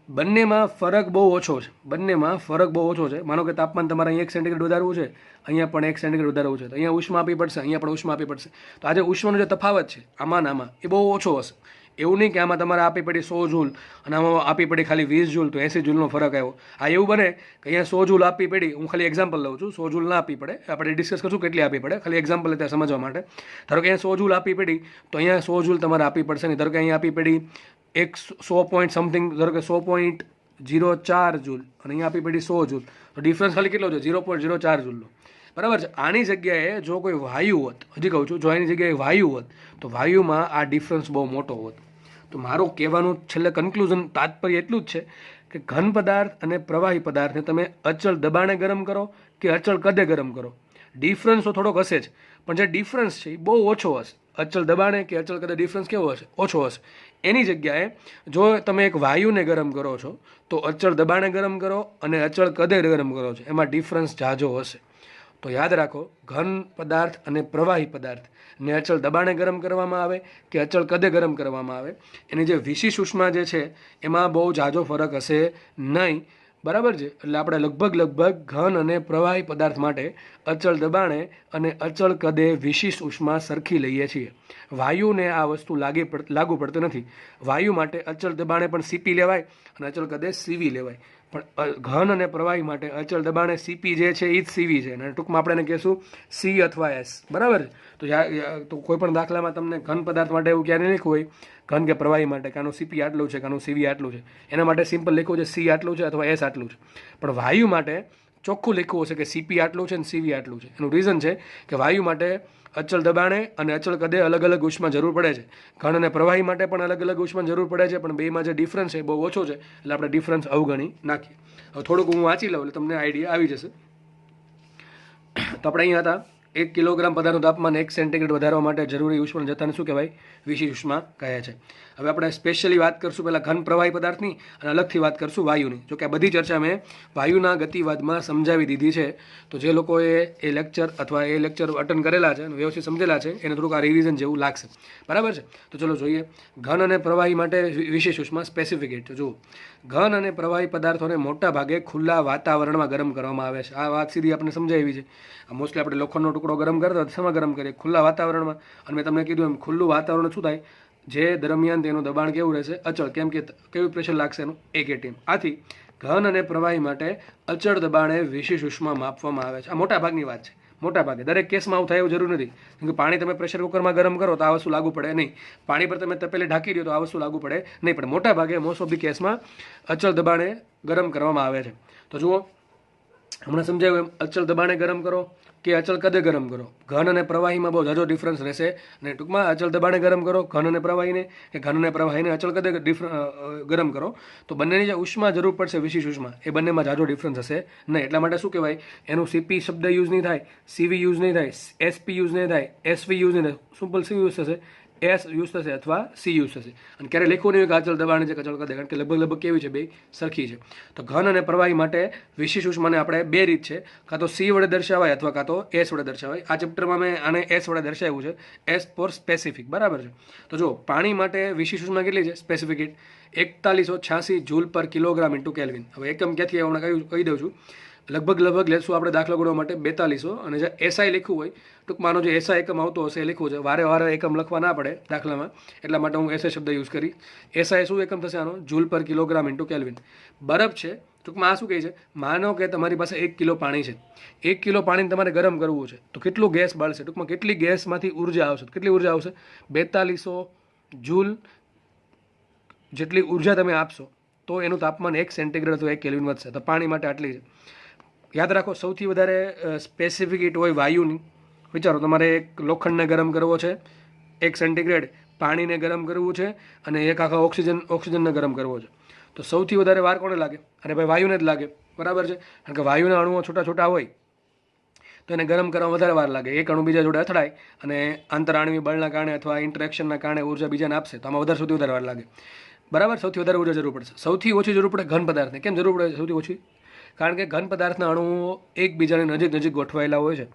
બંનેમાં ફરક બહુ ઓછો છે, માનો કે તાપમાન તમારે અહીં 1 સેન્ટીગ્રેડ વધારવું છે, અહીંયા પણ 1 સેન્ટીગ્રેડ વધારવું છે, તો અહીંયા ઉષ્મા આપવી પડશે, અહીંયા પણ ઉષ્મા આપવી પડશે. તો આજે ઉષ્માનો જે તફાવત છે આમાં એ બહુ ઓછો હશે. એવું નહીં કે આમાં તમારે આપી પડી 100 જૂલ અને આમાં આપી પડી ખાલી 20 જૂલ, તો 80 જૂલનો ફરક આવ્યો. આ એવું બને કે અહીંયા 100 જૂલ આપવી પડી, હું ખાલી એક્ઝામ્પલ લઉં છું, 100 જૂલ ના આપવી પડે, આપણે ડિસ્કસ કરશું કેટલી આપવી પડે, ખાલી એક્ઝામ્પલ ત્યાં સમજવા માટે. ધારો કે અહીંયા 100 જૂલ આપવી પડી, તો અહીંયા 100 જૂલ તમારે આપવી પડશે નહીં. ધારો કે અહીંયા આપી પડી 100 પોઈન્ટ સમથિંગ, ધારો કે 100.04 જૂલ અને અહીંયા આપી પડી 100 જૂલ, તો ડિફરન્સ ખાલી કેટલો છે, 0.04 જૂલનો, બરાબર છે. આની જગ્યાએ જો કોઈ વાયુ હોત, હજી કહું છું, જો આની જગ્યાએ વાયુ હોત તો વાયુમાં આ ડિફરન્સ બહુ મોટો હોત. તો મારું કહેવાનું છેલ્લે કન્ક્લુઝન તાત્પર્ય એટલું જ છે કે ઘન પદાર્થ અને પ્રવાહી પદાર્થને તમે અચળ દબાણે ગરમ કરો કે અચળ કદે ગરમ કરો, ડિફરન્સ તો થોડોક હશે જ, પણ જે ડિફરન્સ છે એ બહુ ઓછો હશે. અચળ દબાણે કે અચળ કદે ડિફરન્સ કેવો હશે, ઓછો હશે. એની જગ્યાએ જો તમે એક વાયુને ગરમ કરો છો તો અચળ દબાણે ગરમ કરો અને અચળ કદે ગરમ કરો છો, એમાં ડિફરન્સ ઝાઝો હશે. તો યાદ રાખો, ઘન પદાર્થ અને પ્રવાહી પદાર્થ ને અચળ દબાણે ગરમ કરવામાં આવે કે અચળ કદે ગરમ કરવામાં આવે, એની જે વિશિષ્ટ ઉષ્મા જે છે એમાં બહુ ઝાઝો ફરક હશે નહીં, બરાબર છે. એટલે આપણે લગભગ ઘન અને પ્રવાહી પદાર્થ માટે અચળ દબાણે અને અચળ કદે વિશિષ્ટ ઉષ્મા સરખી લઈએ છીએ. વાયુને આ વસ્તુ લાગુ પડતી નથી. વાયુ માટે અચળ દબાણે પણ સીપી લેવાય અને અચળ કદે સીવી લેવાય, પણ ઘન અને પ્રવાહી માટે અચળ દબાણે સીપી જે છે એ જ સીવી છે, અને ટૂંકમાં આપણે એને કહેશું સી અથવા એસ, બરાબર છે. તો કોઈ પણ દાખલામાં તમને ઘન પદાર્થ માટે એવું ક્યારે લખ્યું હોય, ઘન કે પ્રવાહી માટે કે આનું સીપી આટલું છે કે આનું સીવી આટલું છે, એના માટે સિમ્પલ લખ્યું છે સી આટલું છે અથવા એસ આટલું છે. પણ વાયુ માટે ચોખ્ખું લખ્યું હશે કે સીપી આટલું છે અને સીવી આટલું છે. એનું રીઝન છે કે વાયુ માટે અચળ દબાણે અને અચળ કદે અલગ અલગ ઉષ્મા જરૂર પડે છે. ઘન અને પ્રવાહી માટે પણ અલગ અલગ ઉષ્મા જરૂર પડે છે, પણ બેમાં જે ડિફરન્સ છે બહુ ઓછો છે, એટલે આપણે ડિફરન્સ અવગણી નાખીએ. હવે થોડુંક હું વાંચી લઉં એટલે તમને આઈડિયા આવી જશે. તો આપણે અહીંયા હતા 1 કિલોગ્રામ પદાર્થનું તાપમાન 1 સેન્ટીગ્રેડ વધારવા માટે જરૂરી ઉષ્મા જથ્થાને શું કહેવાય, વિશિષ્ટ ઉષ્મા કહે છે. હવે આપણે સ્પેશિયલી વાત કરશું પહેલાં ઘન પ્રવાહી પદાર્થની અને અલગથી વાત કરશું વાયુની. જો કે આ બધી ચર્ચા મેં વાયુના ગતિવાદમાં સમજાવી દીધી છે, તો જે લોકોએ એ લેક્ચર અટેન્ડ કરેલા છે અને વ્યવસ્થિત સમજેલા છે એને થોડુંક આ રિવિઝન જેવું લાગશે, બરાબર છે. તો ચલો જોઈએ ઘન અને પ્રવાહી માટે વિશિષ્ટ ઉષ્મા સ્પેસિફિકેટ. જુઓ, ઘન અને પ્રવાહી પદાર્થોને મોટા ભાગે ખુલ્લા વાતાવરણમાં ગરમ કરવામાં આવે છે. આ વાત સીધી આપણે સમજાવી છે. મોસ્ટલી આપણે લોખંડનો ટુકડો ગરમ કરતા શેમાં ગરમ કરીએ, ખુલ્લા વાતાવરણમાં. અને મેં તમને કીધું એમ ખુલ્લું વાતાવરણ શું થાય, જે દરમિયાન તેનું દબાણ કેવું રહેશે, અચળ, કેમ કે કેવું પ્રેશર લાગશે એનું, 1 atm. આથી ઘન અને પ્રવાહી માટે અચળ દબાણે વિશિષ્ટ ઉષ્મા માપવામાં આવે છે. આ મોટા ભાગની વાત છે, મોટા ભાગે. દરેક કેસમાં આવું થાય એવું જરૂર નથી. કેમ કે પાણી તમે પ્રેશર કુકરમાં ગરમ કરો તો આ વસ્તુ લાગુ પડે નહીં, પાણી પર તમે તપેલી ઢાંકી દો તો આ વસ્તુ લાગુ પડે નહીં, પણ મોટા ભાગે મોસ્ટ ઓફ ધી કેસમાં અચળ દબાણે ગરમ કરવામાં આવે છે. તો જુઓ, હમણાં સમજાવ્યું એમ, અચળ દબાણે ગરમ કરો કે અચળ કદે ગરમ કરો, ઘન અને પ્રવાહીમાં બહુ ઝાઝો ડિફરન્સ રહેશે. અને ટૂંકમાં અચળ દબાણે ગરમ કરો ઘન અને પ્રવાહીને, કે ઘન અને પ્રવાહીને અચળ કદે ગરમ કરો, તો બંનેની જે ઉષ્મા જરૂર પડશે, વિશિષ્ટ ઉષ્મા, એ બંનેમાં ઝાઝો ડિફરન્સ હશે નહીં. એટલા માટે શું કહેવાય, એનું સીપી શબ્દ યુઝ નહીં થાય, સીવી યુઝ નહીં થાય, એસપી યુઝ નહીં થાય, એસવી યુઝ નહીં થાય, સિમ્પલ સી યુઝ થશે, એસ યુઝ થશે અથવા સી યુઝ થશે. અને ક્યારે લખવું નહીં કે અચળ દબાણ છે કે અચળ કદે, કારણ કે લગભગ કેવી છે, બે સરખી છે. તો ઘન અને પ્રવાહી માટે વિશિષ્ટ ઉષ્માને આપણે બે રીત છે, કાં તો સી વડે દર્શાવાય અથવા કાં તો એસ વડે દર્શાવાય. આ ચેપ્ટરમાં મેં આને એસ વડે દર્શાવ્યું છે, એસ ફોર સ્પેસિફિક, બરાબર છે. તો જો પાણી માટે વિશિષ્ટ ઉષ્મા કેટલી છે, સ્પેસિફિકેટ 4186 જૂલ પર કિલોગ્રામ ઇન્ટુ કેલ્વિન. હવે એકમ ક્યાંથી હમણાં કહી દઉં છું, લગભગ લેશું આપણે દાખલા ગણવા માટે 4200, અને જે એસઆઈ લખ્યું હોય, ટૂંકમાં જે એસઆઈ એકમ આવતો હશે એ લખવું છે, વારે એકમ લખવા ના પડે દાખલામાં, એટલા માટે હું એસઆઈ શબ્દ યુઝ કરી. એસઆઈ શું એકમ થશે આનો, જૂલ પર કિલોગ્રામ ઇન્ટુ કેલ્વિન. બરફ છે, ટૂંકમાં આ શું કહે છે, માનો કે તમારી પાસે 1 કિલો પાણી છે, 1 કિલો પાણીને તમારે ગરમ કરવું છે, તો કેટલું ગેસ બળશે, ટૂંકમાં કેટલી ગેસમાંથી ઉર્જા આવશે, કેટલી ઉર્જા આવશે, 4200 જૂલ જેટલી ઉર્જા તમે આપશો તો એનું તાપમાન 1 સેન્ટીગ્રેડ અથવા 1 કેલ્વિન વધશે. તો પાણી માટે આટલી છે. યાદ રાખો, સૌથી વધારે સ્પેસિફિક હીટ હોય વાયુની. વિચારો, તમારે એક લોખંડને ગરમ કરવો છે 1 સેન્ટીગ્રેડ, પાણીને ગરમ કરવું છે, અને એક આખા ઓક્સિજનને ગરમ કરવો છે, તો સૌથી વધારે વાર કોને લાગે, અને ભાઈ વાયુને જ લાગે, બરાબર છે. કારણ કે વાયુના અણુઓ છોટા હોય, તો એને ગરમ કરવામાં વધારે વાર લાગે. એક અણુ બીજા જોડે અથડાય અને આંતરાણવી બળના કારણે અથવા ઇન્ટરેક્શનના કારણે ઉર્જા બીજાને આપશે તો આમાં સૌથી વધારે વાર લાગે. બરાબર, સૌથી વધારે ઉર્જા જરૂર પડશે. સૌથી ઓછી જરૂર પડે ઘન પદાર્થને. કેમ જરૂર પડે સૌથી ઓછી? કારણ કે ઘન પદાર્થના અણુઓ એકબીજાની નજીક ગોઠવાયેલા હોય છે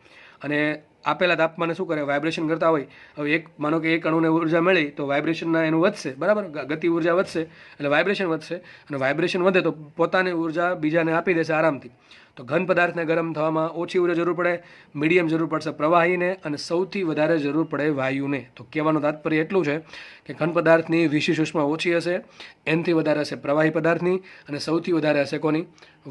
અને આપેલા તાપમાને શું કરે, વાઇબ્રેશન કરતા હોય. હવે એક માનો કે એક અણુને ઉર્જા મળી તો વાઇબ્રેશનના એનું વધશે, બરાબર, ગતિ ઉર્જા વધશે એટલે વાઇબ્રેશન વધશે અને વાઇબ્રેશન વધે તો પોતાની ઉર્જા બીજાને આપી દેશે આરામથી. તો ઘન પદાર્થને ગરમ થવામાં ઓછી ઉર્જા જરૂર પડે, મીડિયમ જરૂર પડશે પ્રવાહીને અને સૌથી વધારે જરૂર પડે વાયુને. તો કહેવાનું તાત્પર્ય એટલું છે કે ઘન પદાર્થની વિશિષ્ટ ઉષ્મા ઓછી હશે, એનથી વધારે હશે પ્રવાહી પદાર્થની અને સૌથી વધારે હશે કોની?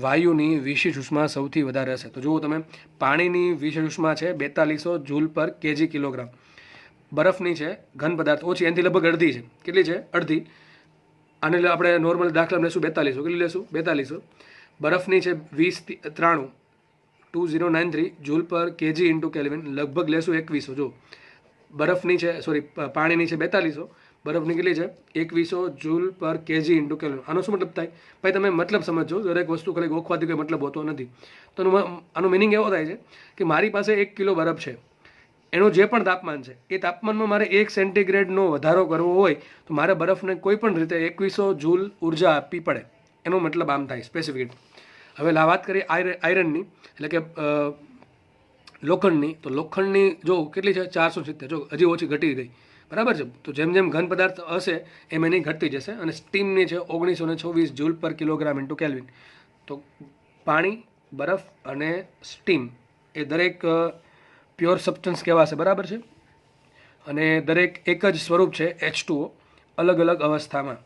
વાયુની વિશિષ્ટ ઉષ્મા સૌથી વધારે હશે. તો જુઓ તમે, પાણીની વિશિષ્ટ ઉષ્મા છે 4200 જૂલ પર કેજી કિલોગ્રામ. બરફની છે ઘન પદાર્થ ઓછી, એનાથી લગભગ અડધી છે. કેટલી છે? અડધી. આને આપણે નોર્મલ દાખલા લેશું 4200. કેટલી લેશું? 4200. બરફની છે 2093 જૂલ પર કેજી ઇન્ટુ કેલ્વિન, લગભગ લેશું 2100. જો બરફની છે, પાણીની છે 4200, બરફની કેટલી છે? 2100 જૂલ પર કેજી ઇન્ટુ કેલ્વિન. આનો શું મતલબ થાય? ભાઈ તમે મતલબ સમજો, દરેક વસ્તુ ખાલી ગોખવાથી કોઈ મતલબ હોતો નથી. તો આનો મિનિંગ એવો થાય છે કે મારી પાસે 1 કિલો બરફ છે, એનું જે પણ તાપમાન છે એ તાપમાનમાં મારે 1 સેન્ટીગ્રેડનો વધારો કરવો હોય તો મારે બરફને કોઈ પણ રીતે 2100 જૂલ ઉર્જા આપવી પડે. એનો મતલબ આમ થાય સ્પેસિફિક. હવે વાત કરીએ આયરનની, એટલે કે લોખંડની. તો લોખંડની જો કેટલી છે? 470. જો હજી ઓછી ઘટી ગઈ, બરાબર છે. તો જેમ જેમ ઘન પદાર્થ હશે એમ એની ઘટતી જશે. અને સ્ટીમની છે 1924 જૂલ પર કિલોગ્રામ ઇન્ટુ કેલ્વિન. તો પાણી, બરફ અને સ્ટીમ એ દરેક પ્યોર સબસ્ટન્સ કહેવાશે, બરાબર છે. અને દરેક એક જ સ્વરૂપ છે H2O, અલગ અલગ અવસ્થામાં.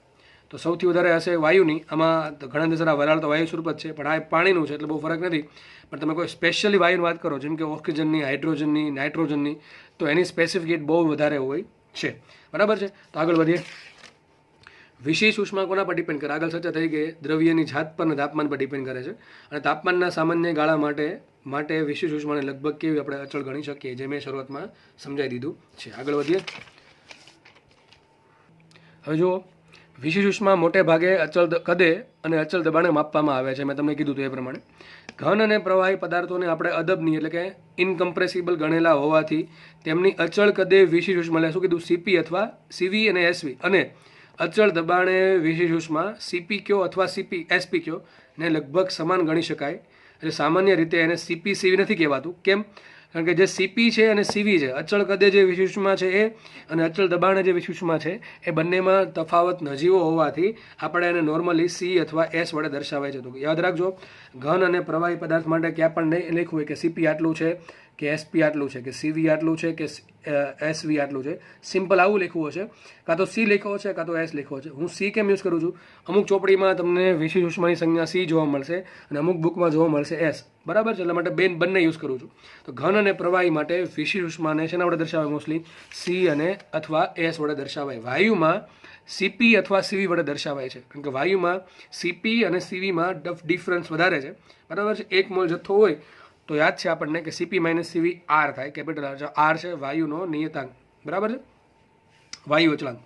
તો સૌથી વધારે હશે વાયુની. આમાં ઘણા દેશના વરાળ તો વાયુ સ્વરૂપ જ છે, પણ આ પાણીનું છે એટલે બહુ ફરક નથી. પણ તમે કોઈ સ્પેશિયલી વાયુની વાત કરો, જેમ કે ઓક્સિજનની, હાઇડ્રોજનની, નાઇટ્રોજનની, તો એની સ્પેસિફિક બહુ વધારે હોય છે, બરાબર છે. તો આગળ વધીએ. વિશેષ ઉષ્મા કોના પર ડિપેન્ડ કરે? આગળ ચર્ચા થઈ ગઈ. દ્રવ્યની જાત પર અને તાપમાન પર ડિપેન્ડ કરે છે. અને તાપમાનના સામાન્ય ગાળા માટે વિશેષ ઉષ્માને લગભગ કેવી આપણે અચળ ગણી શકીએ, જે મેં શરૂઆતમાં સમજાવી દીધું છે. આગળ વધીએ. હવે જુઓ, વિશેષ ઉષ્મા મોટે ભાગે અચળ કદે અને અચળ દબાણે માપવામાં આવે છે. મેં તમને કીધું હતું એ પ્રમાણે. ઘન અને પ્રવાહી પદાર્થોને આપણે અદબની એટલે કે ઇનકમ્પ્રેસિબલ ગણેલા હોવાથી તેમની અચળ કદે વિશેષ ઉષ્મા, એટલે શું કીધું? સીપી અથવા સીવી અને એસવી. અને અચળ દબાણે વિશેષ ઉષ્મા સીપી કયો અથવા સીપી એસપી કયો ને લગભગ સમાન ગણી શકાય. એટલે સામાન્ય રીતે એને સીપી સીવી નથી કહેવાતું. કેમ? કારણ કે જે સીપી છે અને સીવી છે, અચળ કદે જે વિશેષ ઉષ્મા છે એ અને અચળ દબાણે જે વિશેષ ઉષ્મા છે એ બંનેમાં તફાવત નજીવો હોવાથી આપણે એને નોર્મલી સી અથવા એસ વડે દર્શાવાય છે. તો યાદ રાખજો, ઘન અને પ્રવાહી પદાર્થ માટે ક્યાં પણ નહીં લખવું હોય કે સીપી આટલું છે કે એસપી આટલું છે કે સીવી આટલું છે કે એસવી આટલું છે. સિમ્પલ આવું લખવું હશે, કાં તો સી લખ્યો છે કાં તો એસ લખ્યો છે. હું સી કેમ યુઝ કરું છું? અમુક ચોપડીમાં તમને વિશેષ ઉષ્માની સંજ્ઞા સી જોવા મળશે અને અમુક બુકમાં જોવા મળશે એસ, બરાબર છે. એટલા માટે બંને યુઝ કરું છું. તો ઘન અને પ્રવાહી માટે વિશેષ ઉષ્માને શેના વડે દર્શાવાય? મોસ્ટલી સી અને અથવા એસ વડે દર્શાવાય. વાયુમાં સીપી અથવા સીવી વડે દર્શાવાય છે, કારણ કે વાયુમાં સીપી અને સીવીમાં ડિફરન્સ વધારે છે, બરાબર છે. 1 મોલ જથ્થો હોય તો યાદ છે આપણને કે સીપી માઇનસ સીવી આર થાય, કેપિટલ આર છે વાયુનો નિયતાંક, બરાબર છે. વાયુ અચળાંક,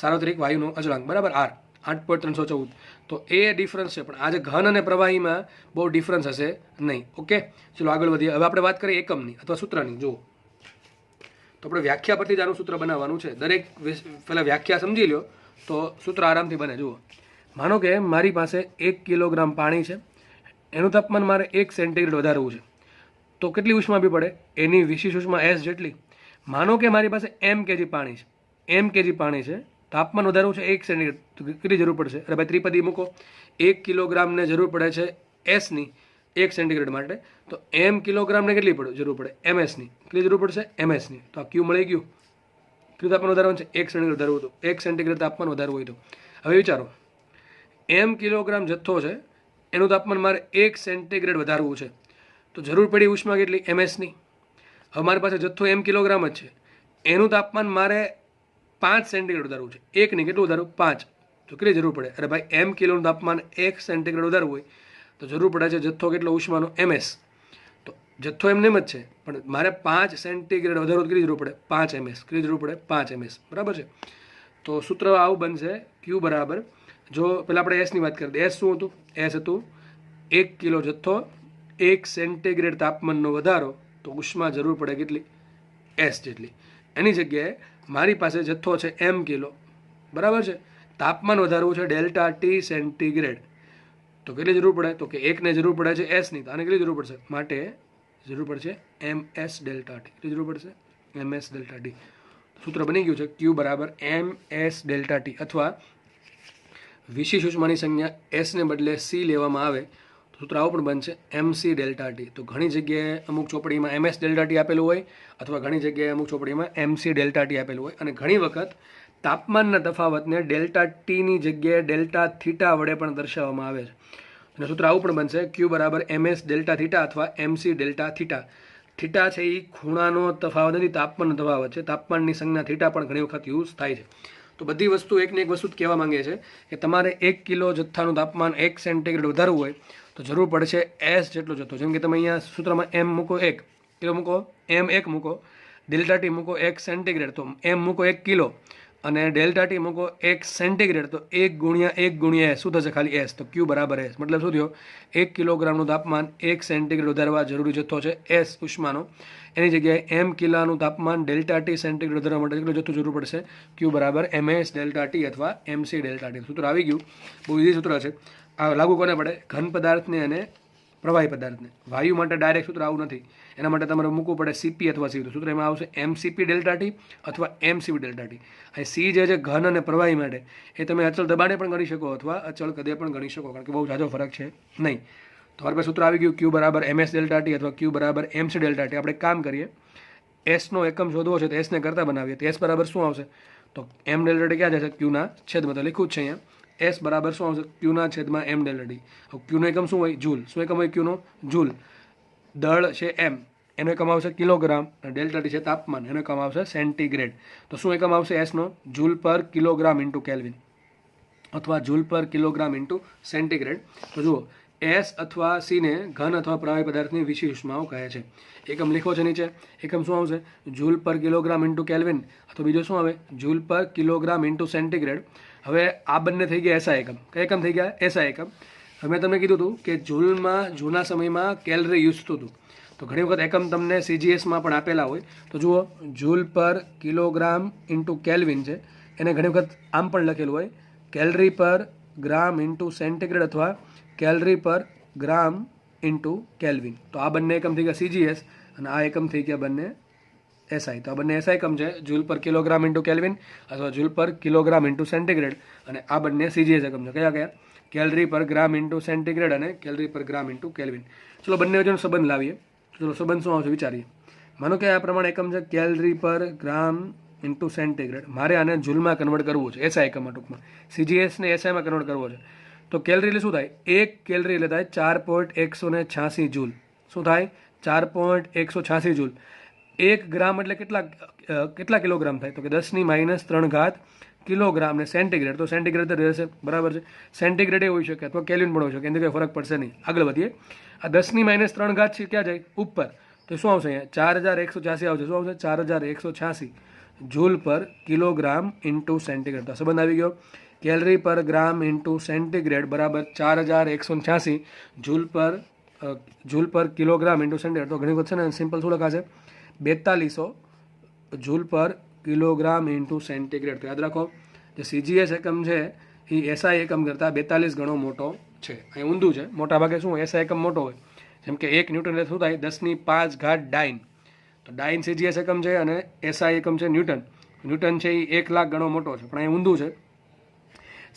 સાર્વત્રિક વાયુનો અચળાંક, બરાબર, આર 8.314. તો એ ડિફરન્સ છે. પણ આજે ઘન અને પ્રવાહીમાં બહુ ડિફરન્સ હશે નહીં. ઓકે, ચલો આગળ વધીએ. હવે આપણે વાત કરીએ એકમની અથવા સૂત્રની. જુઓ, તો આપણે વ્યાખ્યા પરથી જ આનું સૂત્ર બનાવવાનું છે. દરેક પહેલાં વ્યાખ્યા સમજી લો તો સૂત્ર આરામથી બને. જુઓ, માનો કે મારી પાસે 1 કિલોગ્રામ પાણી છે, એનું તાપમાન મારે 1 સેન્ટીગ્રેડ વધારવું છે, તો કેટલી ઉષ્મા આપવી પડે? એની વિશેષ ઉષ્મા એસ જેટલી. માનો કે મારી પાસે એમ કેજી પાણી છે, તાપમાન વધારવું છે 1 સેન્ટીગ્રેડ, તો કેટલી જરૂર પડશે? અરે ભાઈ ત્રિપદી મૂકો. 1 કિલોગ્રામને જરૂર પડે છે એસની 1 સેન્ટીગ્રેડ માટે, તો એમ કિલોગ્રામને કેટલી જરૂર પડે? એમએસની. કેટલી જરૂર પડશે? એમએસની. તો આ ક્યુ મળી ગયું. કેટલું તાપમાન વધારવાનું છે? 1 સેન્ટીગ્રેડ વધારવું. તો 1 સેન્ટીગ્રેડ તાપમાન વધારવું હોય તો હવે વિચારો, એમ કિલોગ્રામ જથ્થો છે, એનું તાપમાન મારે 1 સેન્ટીગ્રેડ વધારવું છે, તો જરૂર પડી ઉષ્મા કેટલી? એમએસની. હવે મારી પાસે જથ્થો એમ કિલોગ્રામ જ છે, એનું તાપમાન મારે 5 સેન્ટીગ્રેડ વધારવું છે. 1 નહીં, કેટલું વધારવું? 5. તો કેટલી જરૂર પડે? અરે ભાઈ એમ કિલોનું તાપમાન 1 સેન્ટીગ્રેડ વધારવું હોય તો જરૂર પડે છે જથ્થો કેટલો ઉષ્માનો? એમએસ. તો જથ્થો એમને જ છે, પણ મારે 5 સેન્ટીગ્રેડ વધારવું કેટલી જરૂર પડે? 5 એમએસ. કેટલી જરૂર પડે? 5 એમએસ, બરાબર છે. તો સૂત્ર આવું બનશે, ક્યુ બરાબર, જો પહેલાં આપણે એસની વાત કરીએ. એસ શું હતું? એસ હતું 1 કિલો જથ્થો 1 સેન્ટીગ્રેડ તાપમાનનો વધારો તો ઉષ્મા જરૂર પડે કેટલી? એસ જેટલી. એની જગ્યાએ મારી પાસે જથ્થો છે એમ કિલો, બરાબર છે, તાપમાન વધારવું છે ડેલ્ટા ટી સેન્ટીગ્રેડ, તો કેટલી જરૂર પડે? તો કે એકને જરૂર પડે છે એસની, તો આને કેટલી જરૂર પડશે? માટે જરૂર પડશે એમ એસ ડેલ્ટા ટી. કેટલી જરૂર પડશે? M S delta T. સૂત્ર બની ગયું છે ક્યુ બરાબર એમ એસ ડેલ્ટા ટી. અથવા વિશિષ્ટ ઉષ્માની સંજ્ઞા એસને બદલે સી લેવામાં આવે તો સૂત્ર આવું પણ બનશે એમસી ડેલ્ટા ટી. તો ઘણી જગ્યાએ અમુક ચોપડીમાં એમએસ ડેલ્ટા ટી આપેલું હોય, અથવા ઘણી જગ્યાએ અમુક ચોપડીમાં એમસી ડેલ્ટા ટી આપેલું હોય, અને ઘણી વખત તાપમાનના તફાવતને ડેલ્ટા ટીની જગ્યાએ ડેલ્ટા થીટા વડે પણ દર્શાવવામાં આવે છે. અને સૂત્ર આવું પણ બનશે ક્યુ બરાબર એમએસ ડેલ્ટા થીટા અથવા એમસી ડેલ્ટા થીટા. થીટા છે એ ખૂણાનો તફાવત નથી, તાપમાનનો તફાવત છે. તાપમાનની સંજ્ઞા થીટા પણ ઘણી વખત યુઝ થાય છે. તો બધી વસ્તુ એકને એક વસ્તુ કહેવા માંગે છે કે તમારે 1 કિલો જથ્થાનું તાપમાન 1 સેન્ટીગ્રેડ વધારવું હોય તો જરૂર પડશે એસ જેટલો જથ્થો. જેમ કે તમે અહીંયા સૂત્રમાં એમ મૂકો 1 કિલો મૂકો, એમ 1 મૂકો, ડેલ્ટા ટી મૂકો 1 સેન્ટીગ્રેડ, તો એમ મૂકો 1 કિલો અને ડેલ્ટા ટી મૂકો 1 સેન્ટીગ્રેડ, તો 1 ગુણ્યા 1 ગુણ્યા શું થશે? ખાલી એસ. તો ક્યુ બરાબર એસ. મતલબ શું થયો? 1 કિલોગ્રામનું તાપમાન 1 સેન્ટીગ્રેડ વધારવા જરૂરી જથ્થો છે એસ ઉષ્માનો, એની જગ્યાએ એમ કિલાનું તાપમાન ડેલ્ટા ટી સેન્ટીગ્રેડ વધારવા માટે કેટલું જથ્થું જરૂર પડશે? ક્યુ બરાબર એમએસ ડેલ્ટા ટી અથવા એમસી ડેલ્ટા ટી. સૂત્ર આવી ગયું. બહુ ઇઝી સૂત્ર છે. આ લાગુ કોને પડે? ઘન પદાર્થને અને પ્રવાહી પદાર્થને. વાયુ માટે ડાયરેક્ટ સૂત્ર આવું નથી, એના માટે તમારે મૂકવું પડે સીપી અથવા સીપી. સૂત્ર એમાં આવશે એમસીપી ડેલ્ટા ટી અથવા એમસીપી ડેલ્ટા ટી. અહીં સી જે છે ઘન અને પ્રવાહી માટે, એ તમે અચળ દબાણે પણ ગણી શકો અથવા અચળ કદે પણ ગણી શકો, કારણ કે બહુ ઝાઝો ફરક છે નહીં. તમારી પાસે સૂત્ર આવી ગયું ક્યુ બરાબર એમએસ ડેલ્ટા ટી અથવા ક્યુ બરાબર એમસી ડેલ્ટા ટી. આપણે કામ કરીએ, એસનો એકમ શોધવો છે તો એસને કરતા બનાવીએ. તો એસ બરાબર શું આવશે? તો એમ ડેલ્ટા ટી ક્યાં જશે? ક્યુના છેદમાં. તો લખ્યું જ છે અહીંયા એસ બરાબર શું આવશે? ક્યુના છેદમાં એમ ડેલ્ટા ટી. ક્યુનો એકમ શું હોય? જૂલ. શું એકમ હોય ક્યુનો? જૂલ. દળ છે એમ, એનો એકમ આવશે કિલોગ્રામ, અને ડેલ્ટા ટી છે તાપમાન, એનો એકમ આવશે સેન્ટીગ્રેડ. તો શું એકમ આવશે એસનો? જૂલ પર કિલોગ્રામ ઇન્ટુ કેલ્વિન અથવા જૂલ પર કિલોગ્રામ ઇન્ટુ સેન્ટીગ્રેડ. તો જુઓ, એસ અથવા સીને ઘન અથવા પ્રવાહી પદાર્થની વિશિષ્ટ ઉષ્માઓ કહે છે. એકમ લીખો છે નીચે. એકમ શું આવશે? જૂલ પર કિલોગ્રામ ઇન્ટુ કેલ્વિન, અથવા બીજો શું આવે? જૂલ પર કિલોગ્રામ ઇન્ટુ સેન્ટીગ્રેડ. હવે આ બંને થઈ ગયા એસઆઈ એકમ. કયા એકમ થઈ ગયા? એસઆઈ એકમ. હવે મેં તમને કીધું હતું કે જૂલમાં જૂના સમયમાં કેલરી યુઝ થતું હતું, તો ઘણી વખત એકમ તમને સીજીએસમાં પણ આપેલા હોય. તો જુઓ, જૂલ પર કિલોગ્રામ ઇન્ટુ કેલ્વિન છે, એને ઘણી વખત આમ પણ લખેલું હોય કેલરી પર ગ્રામ ઇન્ટુ સેન્ટીગ્રેડ અથવા કેલરી પર ગ્રામ ઇન્ટુ કેલ્વિન. તો આ બંને એકમ થઈ ગયા સીજીએસ, અને આ એકમ થઈ ગયા બંને એસઆઈ. તો આ બંને એસઆઈ એકમ છે, જૂલ પર કિલોગ્રામ ઇન્ટુ કેલ્વિન અથવા જૂલ પર કિલોગ્રામ ઇન્ટુ સેન્ટીગ્રેડ, અને આ બંને સીજીએસ એકમ છે. કયા કયા? કેલરી પર ગ્રામ ઇન્ટુ સેન્ટીગ્રેડ અને કેલરી પર ગ્રામ ઇન્ટુ કેલ્વિન. ચલો બંને વચ્ચેનો સંબંધ લાવીએ. ચલો સંબંધ શું આવશે વિચારીએ. માનો કે આ પ્રમાણે એકમ છે કેલરી પર ગ્રામ ઇન્ટુ સેન્ટીગ્રેડ. મારે આને જૂલમાં કન્વર્ટ કરવું છે, એસઆઈ એકમમાં ટૂંકમાં. સીજીએસને એસઆઈમાં કન્વર્ટ કરવો છે. તો કેલરી એટલે શું થાય? 1 કેલરી એટલે થાય 4.186 જૂલ. શું થાય? 4.186 જૂલ. 1 ગ્રામ એટલે કેટલા કિલોગ્રામ થાય? તો કે 10⁻³ કિલોગ્રામ. ને સેન્ટીગ્રેડ, તો સેન્ટીગ્રેડ તો રહેશે, બરાબર છે. સેન્ટીગ્રેડ એ હોઈ શકે અથવા કેલ્વિન પણ હોઈ શકે, એનાથી કંઈ ફરક પડશે નહીં. આગળ વધીએ. આ 10⁻³ છે ક્યાં જાય? ઉપર. તો શું આવશે અહીંયા? 4186 આવશે. શું આવશે? 4186 જૂલ પર કિલોગ્રામ ઇન્ટુ સેન્ટીગ્રેડ. તો સંબંધ આવી ગયો. કેલરી પર ગ્રામ ઇન્ટુ સેન્ટીગ્રેડ બરાબર 4186 જૂલ પર કિલોગ્રામ ઇન્ટુ સેન્ટીગ્રેડ. તો ઘણી વખત છે ને સિમ્પલ શું લખાશે? 4200 જૂલ પર કિલોગ્રામ ઇન્ટુ સેન્ટીગ્રેડ. તો યાદ રાખો, જે સીજીએસ એકમ છે એ એસઆઈ એકમ કરતાં 42 ગણો મોટો છે. અહીં ઊંધું છે. મોટા ભાગે શું હોય? એસઆઈ એકમ મોટો હોય. જેમ કે 1 ન્યૂટન એટલે શું થાય? 10⁵ ડાઇન. તો ડાઇન સીજીએસ એકમ છે અને એસઆઈ એકમ છે ન્યૂટન. ન્યૂટન છે એ 1 લાખ ગણો મોટો છે, પણ અહીં ઊંધું છે.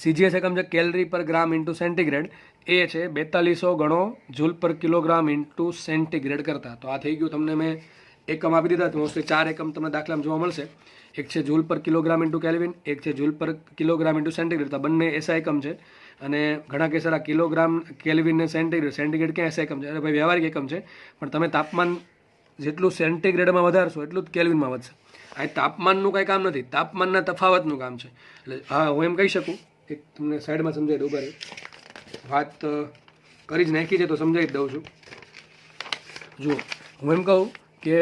સીજીએસ એકમ છે કેલરી પર ગ્રામ ઇન્ટુ સેન્ટીગ્રેડ, એ છે 4200 ગણો જૂલ પર કિલોગ્રામ ઇન્ટુ સેન્ટીગ્રેડ કરતાં. તો આ થઈ ગયું. તમને મેં એકમ આપી દીધા. મોસ્ટલી 4 એકમ તમને દાખલામાં જોવા મળશે. એક છે જૂલ પર કિલોગ્રામ ઇન્ટુ કેલ્વિન, એક છે જૂલ પર કિલોગ્રામ ઇન્ટુ સેન્ટીગ્રેડ. તો બંને એસઆઈ એકમ છે. અને ઘણા કેસર આ કિલોગ્રામ કેલ્વિન ને સેન્ટીગ્રેડ ક્યાં એસઆઈ એકમ છે? અરે ભાઈ વ્યવહારિક એકમ છે, પણ તમે તાપમાન જેટલું સેન્ટીગ્રેડમાં વધારશો એટલું જ કેલ્વિનમાં વધશે. આ તાપમાનનું કાંઈ કામ નથી, તાપમાનના તફાવતનું કામ છે. એટલે હા, હું એમ કહી શકું, એક તમને સાઈડમાં સમજાવી દઉં. બરાબર, વાત કરી જ નાખી છે તો સમજાવી જ દઉં છું. જુઓ, હું એમ કહું કે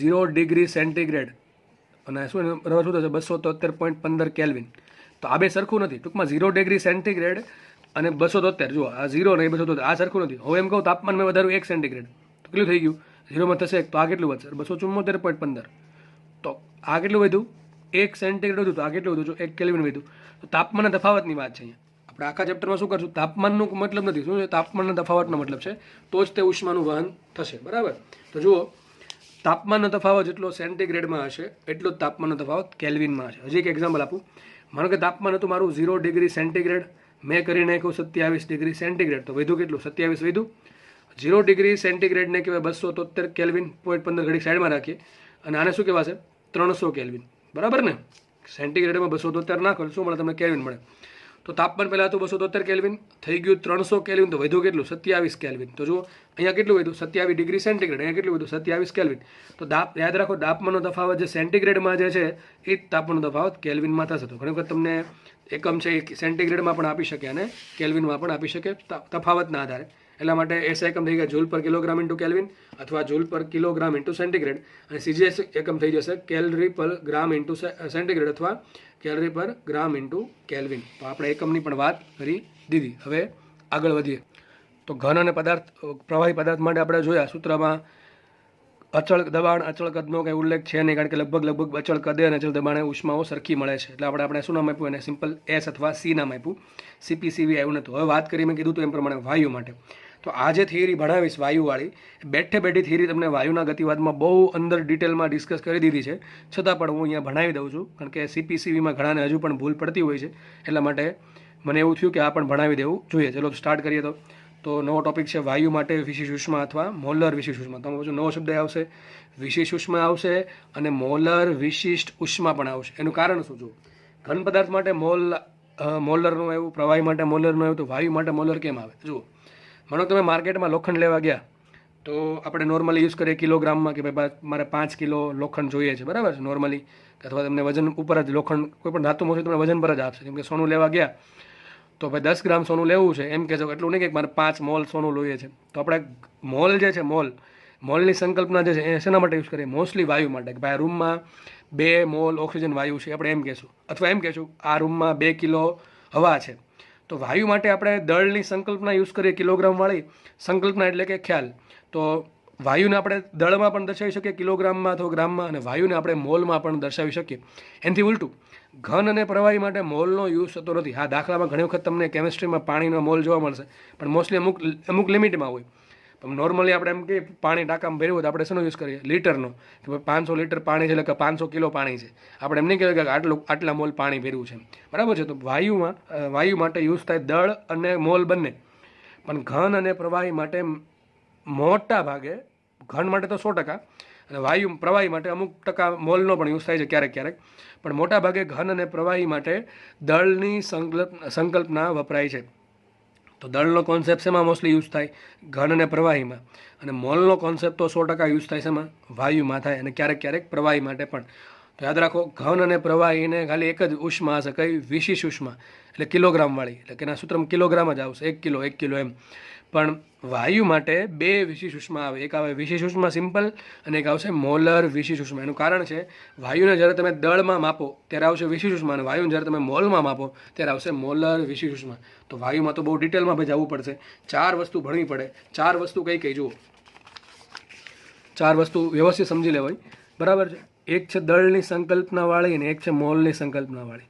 0 ડિગ્રી સેન્ટીગ્રેડ અને શું બરાબર શું થશે? 273.15 કેલ્વિન. તો આ બે સરખું નથી. ટૂંકમાં 0 ડિગ્રી સેન્ટીગ્રેડ અને 273. જુઓ, આ 0 નહીં 273, આ સરખું નથી. હવે એમ કહું તાપમાન મેં વધાર્યું 1 સેન્ટીગ્રેડ, તો કેટલું થઈ ગયું? 0માં થશે તો આ કેટલું વધશે? 274.15. તો આ કેટલું વધ્યું? 1 સેન્ટીગ્રેડ વધ્યું. તો આ કેટલું વધ્યું? 1 કેલ્વિન વધ્યું. તો તાપમાનના તફાવતની વાત છે અહીંયા. આપણે આખા ચેપ્ટરમાં શું કરશું? તાપમાનનો મતલબ નથી. શું છે? તાપમાનના તફાવતનો મતલબ છે. તો જ તે ઉષ્માનું વહન થશે. બરાબર? તો જુઓ, તાપમાનનો તફાવત જેટલો સેન્ટીગ્રેડમાં હશે એટલો જ તાપમાનનો તફાવત કેલ્વિનમાં હશે. હજી એક એક્ઝામ્પલ આપું. માનો કે તાપમાન હતું મારું 0 ડિગ્રી સેન્ટીગ્રેડ, મેં કરી નાખ્યું 27 ડિગ્રી સેન્ટીગ્રેડ. તો વધ્યું કેટલું? 27 વધ્યું. 0 ડિગ્રી સેન્ટીગ્રેડને કહેવાય 273 કેલ્વિન. 0.15 ઘડી સાઈડમાં રાખીએ અને આને શું કહેવાશે? 300 કેલ્વિન. બરાબર ને? સેન્ટીગ્રેડમાં 273 નાખો શું મળે તમને? કેલ્વિન મળે. તો તાપમાન પહેલાં હતું 273 કેલ્વિન, થઈ ગયું 300 કેલ્વિન. તો વધ્યું કેટલું? 27 કેલ્વિન. તો જુઓ અહીંયા કેટલું વધ્યું? 27 ડિગ્રી સેન્ટીગ્રેડ. અહીંયા કેટલું વધ્યું? 27 કેલ્વિન. તો યાદ રાખો, તાપમાનનો તફાવત જે સેન્ટીગ્રેડમાં જે છે એ જ તાપમાનનો તફાવત કેલ્વિનમાં થશે. તો ઘણી વખત તમને એકમ છે એ સેન્ટીગ્રેડમાં પણ આપી શકે અને કેલ્વિનમાં પણ આપી શકે તફાવતના આધારે. એટલા માટે એસ એકમ થઈ ગયા જૂલ પર કિલોગ્રામ ઇન્ટુ કેલ્વિન અથવા જૂલ પર કિલોગ્રામ ઇન્ટુ સેન્ટીગ્રેડ, અને સીજીએસ એકમ થઈ જશે કેલરી પર ગ્રામ ઇન્ટુ સેન્ટીગ્રેડ અથવા કેલરી પર ગ્રામ ઇન્ટુ કેલ્વિન. તો આપણે એકમની પણ વાત કરી દીધી. હવે આગળ વધીએ. તો ઘન અને પ્રવાહી પદાર્થ માટે આપણે જોયા સૂત્રમાં અચળ દબાણ, અચળ કદનો કંઈ ઉલ્લેખ છે નહીં, કારણ કે લગભગ અચળ કદે અને અચળ દબાણે ઉષ્માઓ સરખી મળે છે. એટલે આપણે શું નામ આપ્યું? એને સિમ્પલ એસ અથવા સી નામ આપ્યું. CPCV આવ્યું નહોતું. હવે વાત કરી, મેં કીધું તો એમ પ્રમાણે વાયુ માટે. તો આ જે થિયરી ભણાવીશ વાયુવાળી, બેઠી થિયરી તમને વાયુના ગતિવાદમાં બહુ અંદર ડિટેલમાં ડિસ્કસ કરી દીધી છે. છતાં પણ હું અહીંયા ભણાવી દઉં છું, કારણ કે CPCVમાં ઘણાને હજુ પણ ભૂલ પડતી હોય છે. એટલા માટે મને એવું થયું કે આ પણ ભણાવી દેવું જોઈએ. ચલો સ્ટાર્ટ કરીએ. તો નવો ટોપિક છે વાયુ માટે વિશિષ્ટ ઉષ્મા અથવા મોલર વિશિષ્ટ ઉષ્મા. તમે પૂછો નવો શબ્દ આવશે, વિશિષ્ટ ઉષ્મા આવશે અને મોલર વિશિષ્ટ ઉષ્મા પણ આવશે. એનું કારણ શું? જો ઘન પદાર્થ માટે મોલરનું આવ્યું, પ્રવાહી માટે મોલરનું આવ્યું, તો વાયુ માટે મોલર કેમ આવે? જુઓ, માનો તમે માર્કેટમાં લોખંડ લેવા ગયા તો આપણે નોર્મલી યુઝ કરીએ કિલોગ્રામમાં કે ભાઈ મારે 5 કિલો લોખંડ જોઈએ છે. બરાબર છે? નોર્મલી અથવા તમને વજન ઉપર જ લોખંડ કોઈ પણ ધાતુ મોટી તમને વજન પર જ આપશે. જેમ કે સોનું લેવા ગયા તો ભાઈ 10 ગ્રામ સોનું લેવું છે એમ કહેશો, એટલું નહીં કે મારે 5 મોલ સોનું જોઈએ છે. તો આપણે મોલ જે છે, મોલની સંકલ્પના જે છે એ શેના માટે યુઝ કરીએ? મોસ્ટલી વાયુ માટે. કે ભાઈ આ રૂમમાં 2 મોલ ઓક્સિજન વાયુ છે, આપણે એમ કહેશું. અથવા એમ કહેશું આ રૂમમાં 2 કિલો હવા છે. તો વાયુ માટે આપણે દળની સંકલ્પના યુઝ કરીએ, કિલોગ્રામવાળી સંકલ્પના, એટલે કે ખ્યાલ. તો વાયુને આપણે દળમાં પણ દર્શાવી શકીએ, કિલોગ્રામમાં અથવા ગ્રામમાં, અને વાયુને આપણે મોલમાં પણ દર્શાવી શકીએ. એનાથી ઉલટું ઘન અને પ્રવાહી માટે મોલનો યુઝ થતો નથી. હા, દાખલામાં ઘણી વખત તમને કેમિસ્ટ્રીમાં પાણીનો મોલ જોવા મળશે, પણ મોસ્ટલી અમુક લિમિટમાં હોય. પણ નોર્મલી આપણે એમ કે પાણી ટાંકામાં ભર્યું હોય તો આપણે શેનો યુઝ કરીએ? લીટરનો. કે ભાઈ 500 લીટર પાણી છે એટલે કે 500 કિલો પાણી છે. આપણે એમ નહીં કહેવાય કે આટલા મોલ પાણી ભર્યું છે. બરાબર છે? તો વાયુ માટે યુઝ થાય દળ અને મોલ બંને. પણ ઘન અને પ્રવાહી માટે મોટા ભાગે, ઘન માટે તો 100%, અને પ્રવાહી માટે અમુક ટકા મોલનો પણ યુઝ થાય છે ક્યારેક. પણ મોટા ભાગે ઘન અને પ્રવાહી માટે દળની સંકલ્પના વપરાય છે. તો દળનો કોન્સેપ્ટ શેમાં મોસ્ટલી યુઝ થાય? ઘન અને પ્રવાહીમાં. અને મોલનો કોન્સેપ્ટ તો 100% યુઝ થાય શેમાં? વાયુમાં થાય, અને ક્યારેક પ્રવાહી માટે પણ. તો યાદ રાખો, ઘન અને પ્રવાહીને ખાલી એક જ ઉષ્મા હશે. કઈ? વિશિષ્ટ ઉષ્મા, એટલે કિલોગ્રામવાળી. એટલે કે એના સૂત્રમાં કિલોગ્રામ જ આવશે. 1 કિલો એમ. પણ વાયુ માટે 2 વિશિષ્ટ ઉષ્મા આવે. એક આવે વિશિષ્ટ ઉષ્મા સિમ્પલ, અને એક આવશે મોલર વિશિષ્ટ ઉષ્મા. એનું કારણ છે, વાયુને જ્યારે તમે દળમાં માપો ત્યારે આવશે વિશિષ્ટ ઉષ્મા, અને વાયુને જ્યારે તમે મોલમાં માપો ત્યારે આવશે મોલર વિશિષ્ટ ઉષ્મા. તો વાયુમાં તો બહુ ડિટેલમાં ભાઈ જવું પડશે. 4 વસ્તુ ભણવી પડે. 4 વસ્તુ કઈ જુઓ, 4 વસ્તુ વ્યવસ્થિત સમજી લેવાય. બરાબર છે? એક છે દળની સંકલ્પનાવાળી અને એક છે મોલની સંકલ્પનાવાળી.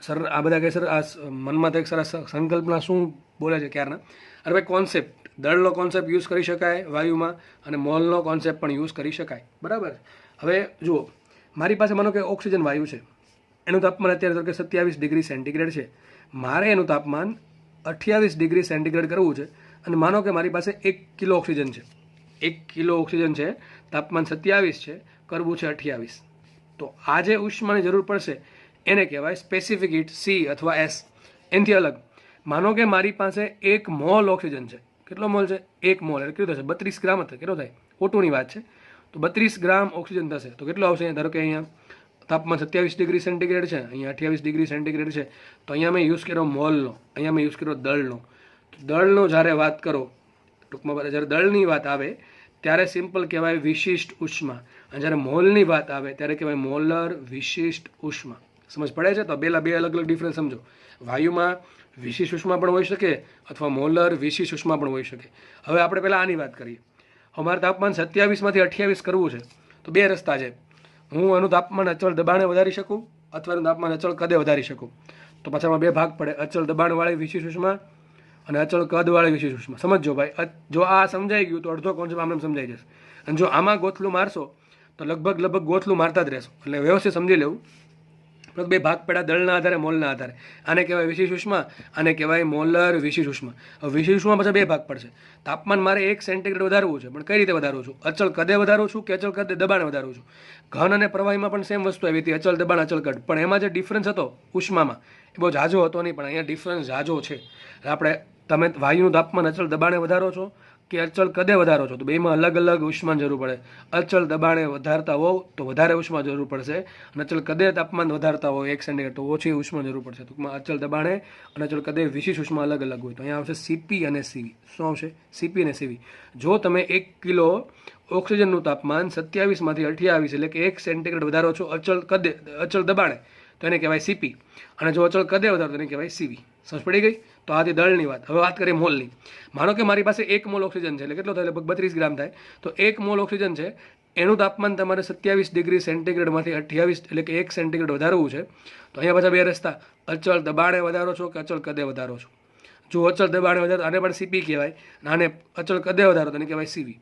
સર આ બધા કહે સર આ મનમાં તો એક સરસ સંકલ્પના શું બોલે છે ક્યારના? અરે ભાઈ, કોન્સેપ્ટ, દળનો કોન્સેપ્ટ યુઝ કરી શકાય વાયુમાં, અને મોલનો કોન્સેપ્ટ પણ યુઝ કરી શકાય. બરાબર? હવે જુઓ, મારી પાસે માનો કે ઓક્સિજન વાયુ છે, એનું તાપમાન અત્યારે તો કે 27 ડિગ્રી સેન્ટીગ્રેડ છે. મારે એનું તાપમાન 28 ડિગ્રી સેન્ટીગ્રેડ કરવું છે, અને માનો કે મારી પાસે 1 કિલો ઓક્સિજન છે. 1 કિલો ઓક્સિજન છે, તાપમાન 27 છે, કરવું છે 28. તો આ જે ઉષ્માની જરૂર પડશે એને કહેવાય સ્પેસિફિક હીટ, સી અથવા એસ. એનાથી અલગ માનો કે મારી પાસે 1 મોલ ઓક્સિજન છે. કેટલો મોલ છે? 1 મોલ. એટલે કેટલું થશે? 32 ગ્રામ થશે. કેટલો થાય? O2ની વાત છે. તો 32 ગ્રામ ઓક્સિજન થશે. તો કેટલો આવશે? ધારો કે અહીંયા તાપમાન 27 ડિગ્રી સેન્ટીગ્રેડ છે, અહીંયા 28 ડિગ્રી સેન્ટીગ્રેડ છે. તો અહીંયા મેં યુઝ કર્યો મોલનો, અહીંયા મેં યુઝ કર્યો દળનો. દળનો જ્યારે વાત કરો, ટૂંકમાં જ્યારે દળની વાત આવે ત્યારે સિમ્પલ કહેવાય વિશિષ્ટ ઉષ્મા, અને જ્યારે મોલની વાત આવે ત્યારે કહેવાય મોલર વિશિષ્ટ ઉષ્મા. સમજ પડે છે? તો બે અલગ ડિફરન્સ સમજો. વાયુમાં વિશિષ્ટ ઉષ્મા પણ હોઈ શકે અથવા મોલર વિશિષ્ટ ઉષ્મા પણ હોઈ શકે. હવે આપણે પહેલાં આની વાત કરીએ. અમારે તાપમાન 27માંથી 28 કરવું છે તો બે રસ્તા છે. હું આનું તાપમાન અચળ દબાણે વધારી શકું અથવા એનું તાપમાન અચળ કદે વધારી શકું. તો પાછામાં બે ભાગ પડે, અચળ દબાણવાળી વિશિષ્ટ ઉષ્મા અને અચળ કદવાળી વિશિષ્ટ ઉષ્મા. સમજો ભાઈ, જો આ સમજાઈ ગયું તો અડધો કોન્સેપ્ટ આમ સમજાઈ જશે. અને જો આમાં ગોથલું મારશો તો લગભગ ગોથલું મારતા જ રહેશો. એટલે વ્યવસ્થિત સમજી લેવું. બે ભાગ પડ્યા દળના આધારે, મોલના આધારે. આને કહેવાય વિશિષ્ટ ઉષ્મા, આને કહેવાય મોલર વિશિષ્ટ ઉષ્મા. હવે વિશિષ્ટ ઉષ્મા પાછા બે ભાગ પડશે. તાપમાન મારે 1 સેન્ટીગ્રેડ વધારવું છે, પણ કઈ રીતે વધારું છું? અચળ કદે વધારું છું કે અચળ કદે દબાણે વધારું છું? ઘન અને પ્રવાહીમાં પણ સેમ વસ્તુ આવી હતી, અચળ દબાણ અચળ કદ. પણ એમાં જે ડિફરન્સ હતો ઉષ્મામાં એ બહુ ઝાઝો હતો નહીં, પણ અહીંયા ડિફરન્સ ઝાઝો છે. તમે વાયુનું તાપમાન અચળ દબાણે વધારો છો કે અચળ કદે વધારો છો, તો બેમાં અલગ અલગ ઉષ્માની જરૂર પડે. અચળ દબાણે વધારતા હોવ તો વધારે ઉષ્મા જરૂર પડશે, અને અચળ કદે તાપમાન વધારતા હોય 1 સેન્ટીગ્રેડ તો ઓછી ઉષ્મા જરૂર પડશે. ટૂંકમાં અચળ દબાણે અને અચળ કદે વિશિષ્ટ ઉષ્મા અલગ અલગ હોય. તો અહીંયા આવશે સીપી અને સીવી. શું આવશે? સીપી અને સીવી. જો તમે 1 કિલો ઓક્સિજનનું તાપમાન 27માંથી 28 એટલે કે 1 સેન્ટીગ્રેડ વધારો છો અચળ દબાણે, તો એને કહેવાય સીપી. અને જો અચળ કદે વધારો તો એને કહેવાય સીવી. સમજ પડી ગઈ? તો આ હતી દળની વાત. હવે વાત કરીએ મોલની. માનો કે મારી પાસે 1 મોલ ઓક્સિજન છે, એટલે કેટલો થાય? લગભગ 32 ગ્રામ થાય. તો 1 મોલ ઓક્સિજન છે, એનું તાપમાન તમારે 27 ડિગ્રી સેન્ટીગ્રેડમાંથી 28 એટલે કે 1 સેન્ટીગ્રેડ વધારવું છે. તો અહીંયા પાછા બે રસ્તા, અચળ દબાણે વધારો છો કે અચળ કદે વધારો છો. જો અચળ દબાણે વધારો, આને પણ સીપી કહેવાય, આને અચળ કદે વધારો તો એને કહેવાય સીવી.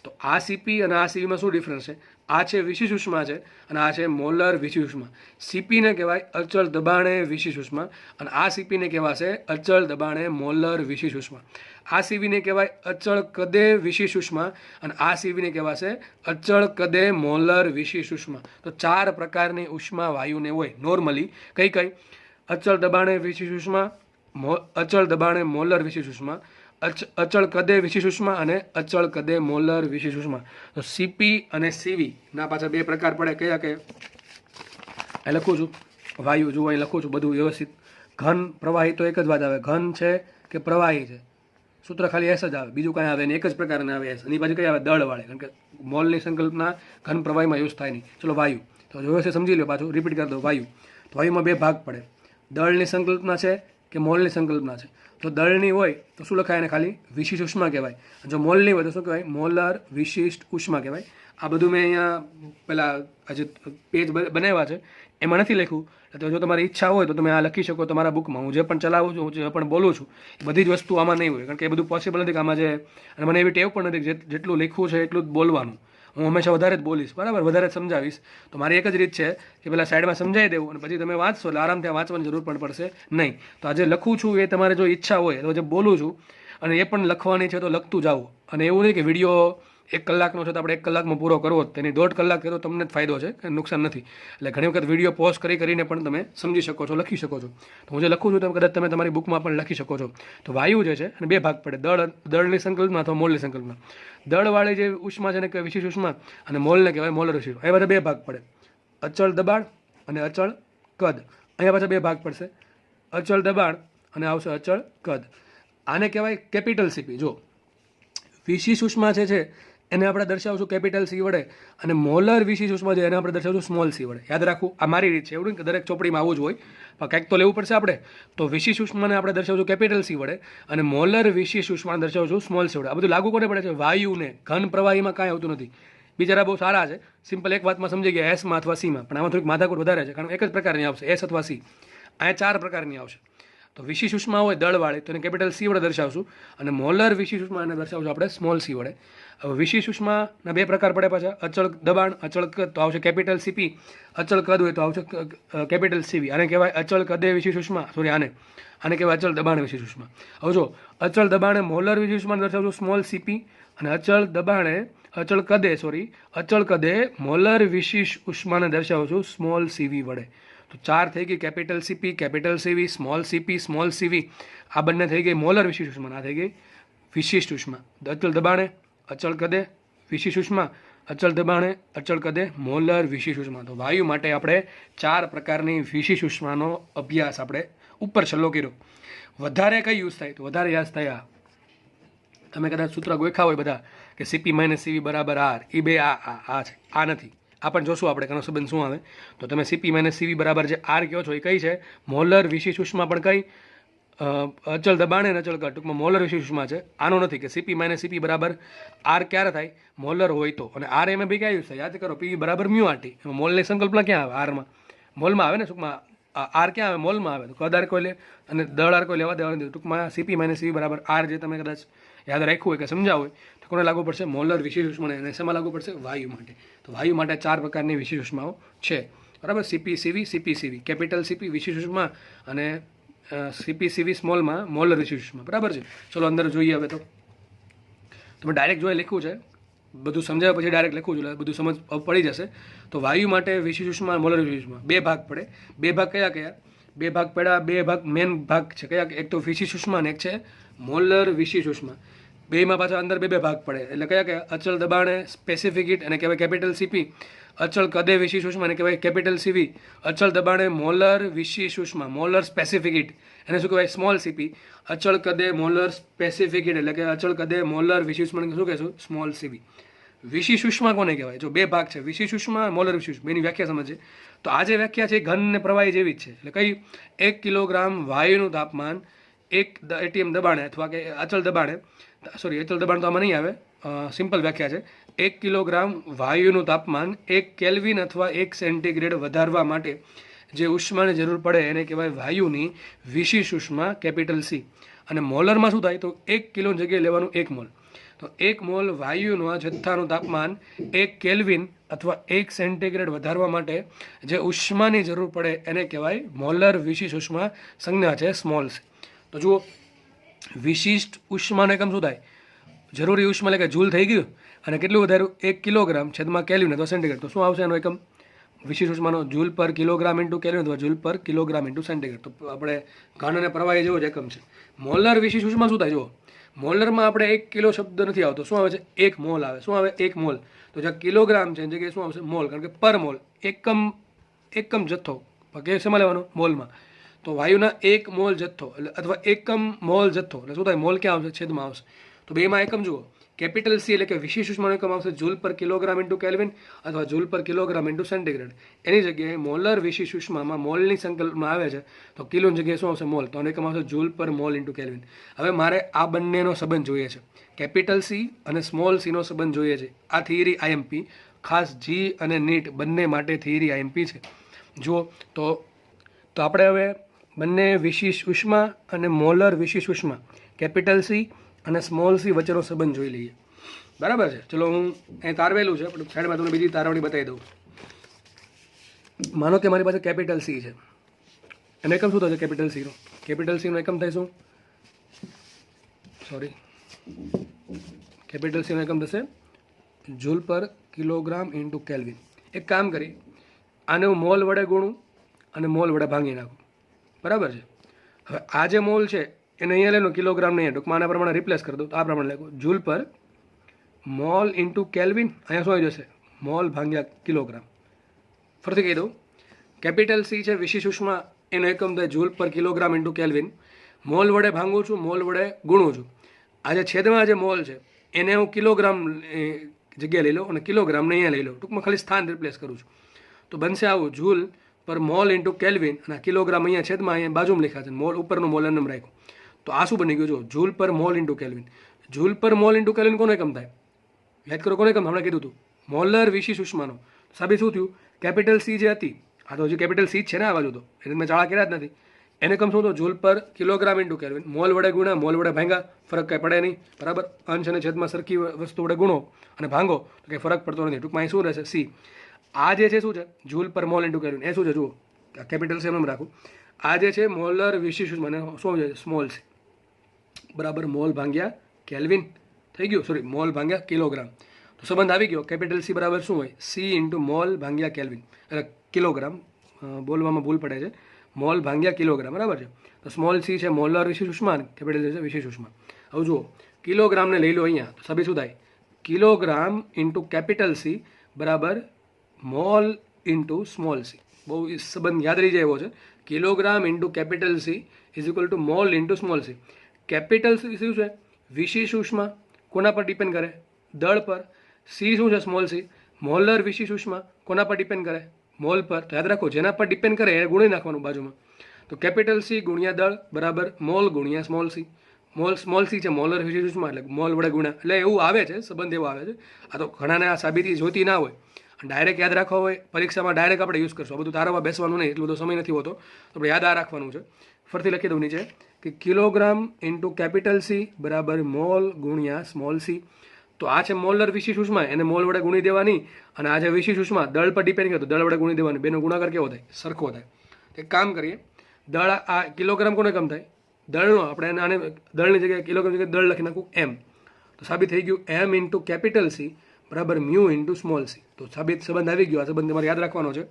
તો આ સીપી અને આ સીવીમાં શું ડિફરન્સ છે? આ છે વિશિષ્ટ ઉષ્મા છે અને આ છે મોલર વિશિષ્ટ ઉષ્મા. સીપીને કહેવાય અચળ દબાણે વિશિષ્ટ ઉષ્મા અને આ સીપીને કહેવાશે અચળ દબાણે મોલર વિશિષ્ટ ઉષ્મા. આ સીવીને કહેવાય અચળ કદે વિશિષ્ટ ઉષ્મા અને આ સીવીને કહેવાશે અચળ કદે મોલર વિશિષ્ટ ઉષ્મા. તો 4 પ્રકારની ઉષ્મા વાયુને હોય નોર્મલી. કઈ? અચળ દબાણે વિશિષ્ટ ઉષ્મા, અચળ દબાણે મોલર વિશિષ્ટ ઉષ્મા, અચળ કદે વિશિષ્ટ ઉષ્મા અને અચળ કદે મોલર વિશિષ્ટ ઉષ્મા. તો સીપી અને સીવી ના પાછા બે પ્રકાર પડે. કયા? અહીં લખું છું વાયુ, જુઓ અહીં લખું છું બધું વ્યવસ્થિત. ઘન પ્રવાહી તો એક જ વાત આવે, ઘન છે કે પ્રવાહી છે, સૂત્ર ખાલી એસ જ આવે, બીજું કાંઈ આવે નહીં, એક જ પ્રકારના આવે એસ. એની પાછી કઈ આવે? દળવાળી, કારણ કે મોલની સંકલ્પના ઘન પ્રવાહીમાં યુઝ થાય નહીં. ચલો વાયુ, તો વ્યવસ્થિત સમજી લો. પાછું રિપીટ કરી દો. વાયુ, તો વાયુમાં બે ભાગ પડે, દળની સંકલ્પના છે કે મોલની સંકલ્પના છે. જો દળની હોય તો શું લખાય? એને ખાલી વિશિષ્ટ ઉષ્મા કહેવાય. જો મોલની હોય તો શું કહેવાય? મોલર વિશિષ્ટ ઉષ્મા કહેવાય. આ બધું મેં અહીંયા પેલા આજે પેજ બનાવ્યા છે એમાં નથી લખ્યું. તો જો તમારી ઈચ્છા હોય તો તમે આ લખી શકો તમારા બુકમાં. હું જે પણ ચલાવું છું, જે પણ બોલું છું, એ બધી જ વસ્તુ આમાં નહીં હોય, કારણ કે એ બધું પોસિબલ નથી કે આમાં જે, અને મને એવી ટેવ પણ નથી કે જેટલું લખ્યું છે એટલું જ બોલવાનું. હું હંમેશા વધારે જ બોલીશ, બરાબર, વધારે જ સમજાવીશ. તો મારી એક જ રીત છે કે પહેલાં સાઈડમાં સમજાવી દેવું અને પછી તમે વાંચશો એટલે આરામથી વાંચવાની જરૂર પણ પડશે નહીં. તો આજે લખું છું એ તમારે જો ઈચ્છા હોય તો જે બોલું છું અને એ પણ લખવાની છે તો લખતું જાવું. અને એવું નહીં કે વિડીયો 1 કલાકનો છે તો આપણે 1 કલાકમાં પૂરો કરવો જ, તેની 1.5 કલાક તો તમને જ ફાયદો છે, કંઈ નુકસાન નથી. એટલે ઘણી વખત વિડીયો પોઝ કરીને પણ તમે સમજી શકો છો, લખી શકો છો. તો હું જે લખું છું તમે કદાચ તમે તમારી બુકમાં પણ લખી શકો છો. તો વાયુ જે છે અને બે ભાગ પડે, દળની સંકલ્પના અથવા મોલની સંકલ્પના. દળવાળી જે ઉષ્મા છે એને કહેવાય વિશિષ્ટ ઉષ્મા અને મોલને કહેવાય મોલર વિશિષ્ટ. એ બધા બે ભાગ પડે, અચળ દબાણ અને અચળ કદ. અહીંયા પાછા બે ભાગ પડશે, અચળ દબાણ અને આવશે અચળ કદ. આને કહેવાય કેપિટલ સીપી. જો વિશિષ્ટ ઉષ્મા છે એને આપણે દર્શાવશું કેપિટલ સી વડે, અને મોલર વિશિષ્ટ ઉષ્મા છે એને આપણે દર્શાવશું સ્મોલ સી વડે. યાદ રાખવું, આ મારી રીત છે, એવું નહીં કે દરેક ચોપડીમાં આવું જ હોય, પણ કંઈક તો લેવું પડશે આપણે. તો વિશિષ્ટ ઉષ્માને આપણે દર્શાવશું કેપિટલ સી વડે અને મોલર વિશિષ્ટ ઉષ્માને દર્શાવશું સ્મોલ સી વડે. આ બધું લાગુ કોને પડે છે? વાયુને. ઘન પ્રવાહીમાં કાંઈ આવતું નથી. બિચારા બહુ સારા છે, સિમ્પલ એક વાતમાં સમજી ગયા, એસમાં અથવા સીમાં. પણ આમાં થોડીક માથાકૂટ વધારે છે, કારણ એક જ પ્રકારની આવશે, એસ અથવા સી. અહીંયા 4 પ્રકારની આવશે. તો વિશિષ્ટ ઉષ્મા હોય દળવાળી તો એને કેપિટલ સી વડે દર્શાવશું, અને મોલર વિશિષ્ટ ઉષ્મા એને દર્શાવશું આપણે સ્મોલ સી વડે. હવે વિશિષ્ટ ઉષ્માના બે પ્રકાર પડે પાછા, અચળ દબાણ અચળ કદ તો આવશે કેપિટલ સીપી, અચળ કદ હોય તો આવશે કેપિટલ સીવી. આને કહેવાય અચળ કદે વિશિષ્ટ ઉષ્મા, સોરી આને કહેવાય અચળ દબાણ વિશિષ્ટ ઉષ્મા. હવે જો અચળ દબાણે મોલર વિશિષ્ટ ઉષ્માને દર્શાવશું સ્મોલ સીપી, અને અચળ કદે મોલર વિશિષ્ટ ઉષ્માને દર્શાવશું સ્મોલ સીવી વડે. તો 4 થઈ ગઈ, કેપિટલ સીપી, કેપિટલ સીવી, સ્મોલ સીપી, સ્મોલ સીવી. આ બંને થઈ ગઈ મોલર વિશિષ્ટ ઉષ્મા, આ થઈ ગઈ વિશિષ્ટ ઉષ્મા. અચળ દબાણે અચળ કદે વિશિષ્ટ ઉષ્મા, અચળ દબાણે અચળ કદે મોલર વિશિષ્ટ ઉષ્મા. તો વાયુ માટે આપણે 4 પ્રકારની વિશિષ્ટ ઉષ્માનો અભ્યાસ આપણે ઉપર છેલ્લો કર્યો. વધારે કઈ યુઝ થાય? તો વધારે યાદ થયા તમે કદાચ સૂત્ર ગોખ્યા હોય બધા કે સીપી માઇનસ સીવી બરાબર આર. એ બે આ છે, આ નથી. આ પણ જોશું આપણે કનો સંબંધ શું આવે. તો તમે સીપી માઇનસ સીવી બરાબર જે આર કહો છો એ કઈ છે? મોલર વિશિષ્ટ ઉષ્મા. પણ કઈ? અચળ દબાણ અને અચળ કદ ટૂંકમાં મોલર વિશિષ્ટ ઉષ્મા છે. આનો નથી કે સીપી માઇનસ સીપી બરાબર આર ક્યારે થાય મોલર હોય તો, અને આર એમ બી ક્યાં યુઝ થાય યાદ કરો, પી બરાબર મ્યુ આરટી. એમાં મોલની સંકલ્પના ક્યાં આવે આરમાં, મોલમાં આવે ને ટૂંકમાં. આર ક્યાં આવે મોલમાં આવે, તો કદ આર કોઈ લે અને દળ આર કોઈ લેવા દેવા નથી. ટૂંકમાં સીપી માઇનસ સીપી બરાબર આર જે તમે કદાચ યાદ રાખ્યું હોય કે સમજાવું હોય તો કોને લાગુ પડશે, મોલર વિશિષ્ટ ઉષ્માને. અને શેમાં લાગુ પડશે, વાયુ માટે. તો વાયુ માટે 4 પ્રકારની વિશિષ્ટ ઉષ્માઓ છે, બરાબર. સીપી સીવી, સીપી સીવી કેપિટલ સીપી વિશિષ્ટ ઉષ્મા, અને સીપી સીવી સ્મોલમાં મોલર વિશિષ્ટ ઉષ્મા, બરાબર છે. ચલો અંદર જોઈએ. હવે તો તમે ડાયરેક્ટ જોઈ લખ્યું છે, બધું સમજાવ્યા પછી ડાયરેક્ટ લખવું જોઈએ, બધું સમજ પડી જશે. તો વાયુ માટે વિશિષ્ટ ઉષ્મા મોલર વિશિષ્ટ ઉષ્મા 2 ભાગ પડે. 2 ભાગ કયા કયા, 2 ભાગ પડ્યા, 2 ભાગ મેન ભાગ છે કયા, એક તો વિશિષ્ટ ઉષ્મા અને એક છે મોલર વિશિષ્ટ ઉષ્મા. બેમાં પાછા અંદર 2 ભાગ પડે. એટલે કયા કયા, અચળ દબાણે સ્પેસિફિક હીટ અને કહેવાય કેપિટલ સીપી, અચળ કદે વિશિષ્ટ ઉષ્મા અને કહેવાય કેપિટલ સીવી, અચળ દબાણે મોલર વિશિષ્ટ ઉષ્મા મોલર સ્પેસિફિક હીટ એને શું કહેવાય સ્મોલ સીપી, અચળ કદે મોલર સ્પેસિફિક હીટ એટલે કે અચળ કદે મોલર વિશિષ્ટ ઉષ્માને શું કહેશું, સ્મોલ સીવી. વિશિષ્ટ ઉષ્મા કોને કહેવાય, જો 2 ભાગ છે, વિશિષ્ટ ઉષ્મા મોલર વિશિષ્ટ. બેની વ્યાખ્યા સમજે તો આ જે વ્યાખ્યા છે ઘન અને પ્રવાહી જેવી જ છે. એટલે કઈ, 1 કિલોગ્રામ વાયુનું તાપમાન 1 એટીએમ દબાણે અથવા કે અચળ દબાણે, સોરી અચળ દબાણ તો આમાં નહીં આવે, સિમ્પલ વ્યાખ્યા છે. 1 કિલોગ્રામ વાયુનું તાપમાન 1 કેલ્વિન અથવા 1 સેન્ટીગ્રેડ વધારવા માટે જે ઉષ્માની જરૂર પડે એને કહેવાય વાયુની વિશિષ્ટ ઉષ્મા કેપિટલ સી. અને મોલરમાં શું થાય તો 1 કિલોની જગ્યાએ લેવાનું 1 મોલ. તો 1 મોલ વાયુનું આ જથ્થાનું તાપમાન 1 કેલ્વિન અથવા 1 સેન્ટીગ્રેડ વધારવા માટે જે ઉષ્માની જરૂર પડે એને કહેવાય મોલર વિશિષ્ટ ઉષ્મા, સંજ્ઞા છે સ્મોલ સી. તો જુઓ, વિશિષ્ટ ઉષ્માનો એકમ શું થાય, જરૂરી ઉષ્મા એટલે કે જૂલ થઈ ગયું, અને કેટલું વધાર્યું 1 કિલોગ્રામ છેદમાં કેલ્વિન અથવા સેન્ટીગ્રેડ. તો શું આવશે એનો એકમ વિશિષ્ટ ઉષ્માનો, જૂલ પર કિલોગ્રામ ઇન્ટુ કેલ્વિન અથવા જૂલ પર કિલોગ્રામ ઇન્ટુ સેન્ટીગ્રેડ. તો આપણે ઘન અને પ્રવાહી જેવો જ એકમ છે. મોલર વિશિષ્ટ ઉષ્મા શું થાય, જુઓ મોલરમાં આપણે 1 કિલો શબ્દ નથી આવતો, શું આવે છે 1 મોલ આવે. શું આવે 1 મોલ. તો જ્યાં કિલોગ્રામ છે જગ્યાએ શું આવશે મોલ, કારણ કે પર મોલ એકમ જથ્થો કે શેમાં લેવાનો, મોલમાં. તો વાયુના 1 મોલ જથ્થો એટલે અથવા એકમ મોલ જથ્થો એટલે શું થાય, મોલ ક્યાં આવશે, છેદમાં આવશે. તો બેમાં એકમ જુઓ, કેપિટલ સી એટલે કે વિશિષ્ટ ઉષ્માનો એકમ આવશે જૂલ પર કિલોગ્રામ ઇન્ટુ કેલ્વિન અથવા જૂલ પર કિલોગ્રામ ઇન્ટુ સેન્ટીગ્રેડ. એની જગ્યાએ મોલર વિશિષ્ટ ઉષ્મામાં મોલની સંકલ્પમાં આવે છે તો કિલોની જગ્યાએ શું આવશે મોલ, તો આનો એકમ આવશે જૂલ પર મોલ ઇન્ટુ કેલ્વિન. હવે મારે આ બંનેનો સંબંધ જોઈએ છે, કેપિટલ સી અને સ્મોલ સીનો સંબંધ જોઈએ છે. આ થિયરી આઈએમપી ખાસ જી અને નીટ બંને માટે થિયરી આઈએમપી છે. જુઓ તો આપણે હવે બંને વિશિષ્ટ ઉષ્મા અને મોલર વિશિષ્ટ ઉષ્મા કેપિટલ સી અને સ્મોલ સી વચ્ચેનો સંબંધ જોઈ લઈએ, બરાબર છે. ચલો હું અહીં તારવેલું છે પણ સાઈડમાં તમને બીજી તારવણી બતાવી દઉં. માનો કે મારી પાસે કેપિટલ સી છે, એનો એકમ શું થશે કેપિટલ સીનો, કેપિટલ સીનો એકમ થાય શું, સોરી કેપિટલ સીનો એકમ થશે જૂલ પર કિલોગ્રામ ઇન્ટુ કેલ્વિન. એક કામ કરી, આને હું મોલ વડે ગુણું અને મોલ વડે ભાંગી નાખું, બરાબર છે. હવે આ જે મોલ છે એને અહીંયા લેનો, કિલોગ્રામ નહીં, ટૂંકમાં આના પ્રમાણે રિપ્લેસ કરી દઉં તો આ પ્રમાણે લખું જૂલ પર મોલ ઇન્ટુ કેલ્વિન. અહીંયા શું આવી જશે મોલ ભાગ્યા કિલોગ્રામ. ફરીથી કહી દઉં, કેપિટલ સી છે વિશિષ્ટ ઉષ્મા, એનો એકમ થાય જૂલ પર કિલોગ્રામ ઇન્ટુ કેલ્વિન. મોલ વડે ભાંગું છું, મોલ વડે ગુણું છું. આ જે છેદમાં જે મોલ છે એને હું કિલોગ્રામ જગ્યાએ લઈ લઉં અને કિલોગ્રામને અહીંયા લઈ લઉં, ટૂંકમાં ખાલી સ્થાન રિપ્લેસ કરું છું. તો બનશે આવું જૂલ પર મોલ ઇન્ટુ કેલ્વિન અને કિલોગ્રામ અહીંયા છેદમાં અહીંયા બાજુમાં લખ્યા છે, મોલ ઉપરનું મોલ એમ રાખ્યું. તો આ શું બની ગયું, જો જૂલ પર મોલ ઇન્ટુ કેલ્વિન. જૂલ પર મોલ ઇન્ટુ કેલ્વિન કોનો એકમ થાય, યાદ કરો કોનો એકમ, હમણાં કીધું હતું મોલર વિશિષ્ટ ઉષ્માનો. સાબિત શું થયું, કેપિટલ સી જે હતી, આ તો હજી કેપિટલ સી જ છે ને આ બાજુ, તો એને મેં ચાળા કર્યા જ નથી. એને એકમ શું હતો જૂલ પર કિલોગ્રામ ઇન્ટુ કેલ્વિન. મોલ વડે ગુણ્યા મોલ વડે ભાંગા, ફરક કાંઈ પડે નહીં, બરાબર. અંશ અને છેદમાં સરખી વસ્તુ વડે ગુણો અને ભાંગો તો કંઈ ફરક પડતો નથી. ટૂંકમાં અહીં શું રહેશે સી. આ જે છે શું છે જૂલ પર મોલ ઇન્ટુ કેલ્વિન, એ શું છે જુઓ કેપિટલ સી એમ રાખું. આ જે છે મોલર વિશિષ્ટ ઉષ્મા શું છે સ્મોલ સી, બરાબર. મોલ ભાંગ્યા કેલ્વિન થઈ ગયું, સોરી મોલ ભાંગ્યા કિલોગ્રામ. તો સંબંધ આવી ગયો, કેપિટલ સી બરાબર શું હોય સી ઇન્ટુ મોલ ભાંગ્યા કેલ્વિન, એટલે કિલોગ્રામ, બોલવામાં ભૂલ પડે છે, મોલ ભાંગ્યા કિલોગ્રામ, બરાબર છે. તો સ્મોલ સી છે મોલર વિશિષ્ટ ઉષ્મા, કેપિટલ સી છે વિશિષ્ટ ઉષ્મા. હવે જુઓ કિલોગ્રામને લઈ લો અહીંયા, તો સાબિત શું થાય કિલોગ્રામ ઇન્ટુ કેપિટલ સી બરાબર મોલ ઇન્ટુ સ્મોલ સી. બહુ સંબંધ યાદ રહી જાય એવો છે, kilogram into capital C is equal to mole into small C. Capital C શું છે વિશિષ્ટ ઉષ્મા, કોના પર ડિપેન્ડ કરે દળ પર. સી શું છે સ્મોલ સી મોલર વિશિષ્ટ ઉષ્મા, કોના પર ડિપેન્ડ કરે મોલ પર. તો યાદ રાખો જેના પર ડિપેન્ડ કરે એ ગુણી નાખવાનું બાજુમાં. તો કેપિટલ સી ગુણ્યા દળ બરાબર મોલ ગુણ્યા સ્મોલ સી. સ્મોલ સી છે મોલર વિશેષ ઉષ્મા, એટલે મોલ વડે ગુણ્યા, એટલે એવું આવે છે, સંબંધ એવો આવે છે. આ તો ઘણાને આ સાબિતી જોતી ના હોય, ડાયરેક્ટ યાદ રાખવા હોય પરીક્ષામાં ડાયરેક્ટ આપણે યુઝ કરશું. આ બધું તારવા બેસવાનું નહીં, એટલો બધો સમય નથી હોતો, તો આપણે યાદ આ રાખવાનું છે. ફરીથી લખી દઉં નીચે કે કિલોગ્રામ ઇન્ટુ કેપિટલ સી બરાબર મોલ ગુણ્યા સ્મોલ સી. તો આ છે મોલર વિશેષ ઉષ્મા, એને મોલ વડે ગુણી દેવાની, અને આ જે વિશેષ ઉષ્મા દળ પર ડિપેન્ડ કરે તો દળ વડે ગુણી દેવાની. બેનો ગુણાકાર કેવો થાય? સરખો થાય. એક કામ કરીએ, દળ આ કિલોગ્રામ કોને કમ થાય? દળનો. આપણે આને દળની જગ્યાએ કિલોગ્રામ જગ્યાએ દળ લખી નાખું એમ, તો સાબિત થઈ ગયું એમ ઇન્ટુ કેપિટલ સી બરાબર મ્યુ ઇન્ટુ સ્મોલ સી. તો સાબિત સંબંધ આવી ગયો. આ સંબંધ તમારે યાદ રાખવાનો છે.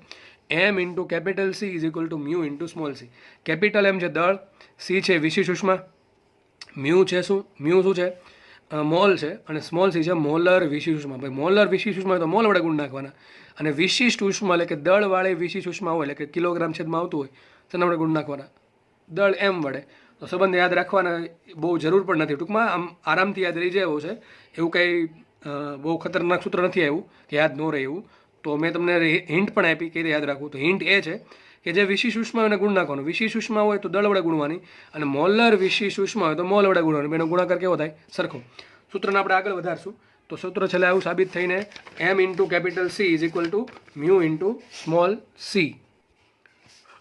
M into capital C is equal to mu into small C. Capital M છે દળ, સી છે વિશેષ ઉષ્મા, મ્યુ છે શું? મ્યુ શું છે? મોલ છે, અને સ્મોલ સી છે મોલર વિશેષ ઉષ્મા. ભાઈ મોલર વિશેષ ઉષ્મા તો મોલ વડે ગુણ નાખવાના, અને વિશિષ્ટ ઉષ્મા એટલે કે દળવાળી વિશેષ ઉષ્મા હોય, એટલે કે કિલોગ્રામ છેદમાં આવતું હોય તેના વડે ગુણ નાખવાના, દળ એમ વડે. તો સંબંધ યાદ રાખવાના બહુ જરૂર પણ નથી. ટૂંકમાં આમ આરામથી યાદ રહી જાય એવું છે. એવું કંઈ બહુ ખતરનાક સૂત્ર નથી આવ્યું કે યાદ ન રહે એવું. તો મેં તમને હિન્ટ પણ આપી કઈ રીતે યાદ રાખવું. તો હિન્ટ એ છે કે જે વિશેષ ઉષ્મા એને ગુણ નાખવાનું. વિશેષ ઉષ્મા હોય તો દળ વડે ગુણવાની, અને મોલર વિશેષ ઉષ્મા હોય તો મોલ વડે ગુણવાની. બેનો ગુણાકાર કેવો થાય? સરખો. સૂત્રને આપણે આગળ વધારશું. તો સૂત્ર છેલ્લે આવું સાબિત થઈને M into capital C is equal to mu into small C.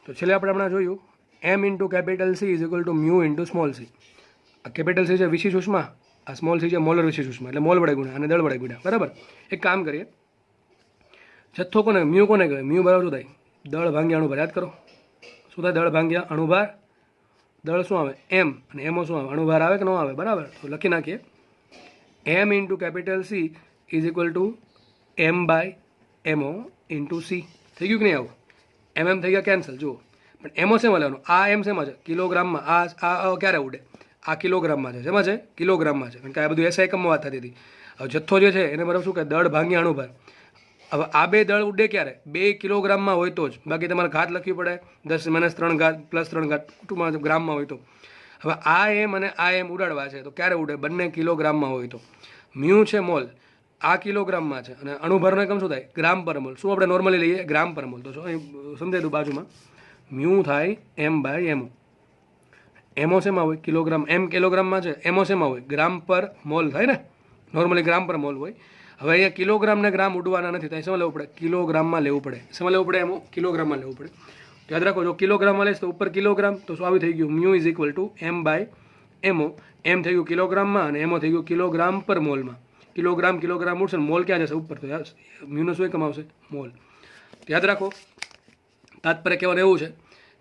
તો છેલ્લે આપણે હમણાં જોયું M into capital C is equal to mu into small C. આ કેપિટલ સી છે વિશેષ ઉષ્મા, આ સ્મોલ સી છે મોલર વિશેષ ઉષ્મા, એટલે મોલ વડે ગુણ્યા અને દળ વડે ગુણ્યા. બરાબર. એક કામ કરીએ, જથ્થો કોને મ્યુ કોને કહેવાય? મ્યુ બરાબર શું થાય? દળ ભાંગ્યા અણુભાર. યાદ કરો શું થાય? દળ ભાંગ્યા અણુભાર. દળ શું આવે? એમ, અને એમો શું આવે? અણુભાર આવે કે ન આવે? બરાબર. તો લખી નાખીએ M into capital C is equal to M by M O into C. થઈ ગયું કે નહીં? આવું એમ થઈ ગયા કેન્સલ. જુઓ, પણ એમઓ શેમાં લેવાનું? આ એમ શેમાં છે? કિલોગ્રામમાં. આ ક્યારે ઉડે? આ કિલોગ્રામમાં છે. શેમાં છે? કિલોગ્રામમાં છે. કારણ કે આ બધું એસઆઈ એકમમાં વાત થતી હતી. હવે જથ્થો જે છે એને બરાબર શું કહે? દળ ભાંગ્યા અણુભાર. હવે આ બે દળ ઉડે ક્યારે? 2 કિલોગ્રામમાં હોય તો જ. બાકી તમારે ઘાત લખવી પડે, 10 - 3 ઘાત પ્લસ 3 ઘાત ટૂંકમાં ગ્રામમાં હોય તો. હવે આ એમ અને આ એમ ઉડાડવા છે તો ક્યારે ઉડે? બંને કિલોગ્રામમાં હોય તો. મ્યુ છે મોલ, આ કિલોગ્રામમાં છે, અને અણુભારનો એકમ શું થાય? ગ્રામ પર મોલ. શું આપણે નોર્મલી લઈએ? ગ્રામ પર મોલ. તો સમજાય દઉં બાજુમાં. મ્યુ થાય એમ બાય એમઓ. એમઓ શેમાં હોય? કિલોગ્રામ. એમ કિલોગ્રામમાં છે, એમઓ શેમાં હોય? ગ્રામ પર મોલ થાય ને, નોર્મલી ગ્રામ પર મોલ હોય. હવે અહીંયા કિલોગ્રામ ને ગ્રામ ઉડવાના નથી, તો શેમાં લેવું પડે? કિલોગ્રામમાં લેવું પડે. શેમાં લેવું પડે? એમો કિલોગ્રામમાં લેવું પડે. યાદ રાખો, જો કિલોગ્રામમાં લેશ તો ઉપર કિલોગ્રામ, તો શું આવી થઈ ગયું? Mu is equal to M by M O. M થઈ ગયું કિલોગ્રામમાં, અને એમો થઈ ગયું કિલોગ્રામ પર મોલમાં. કિલોગ્રામ ઉડશે ને મોલ ક્યાં જશે? ઉપર. તો મ્યુનો શું એકમ આવશે? મોલ. યાદ રાખો, તાત્પર્ય કહેવાનું એવું છે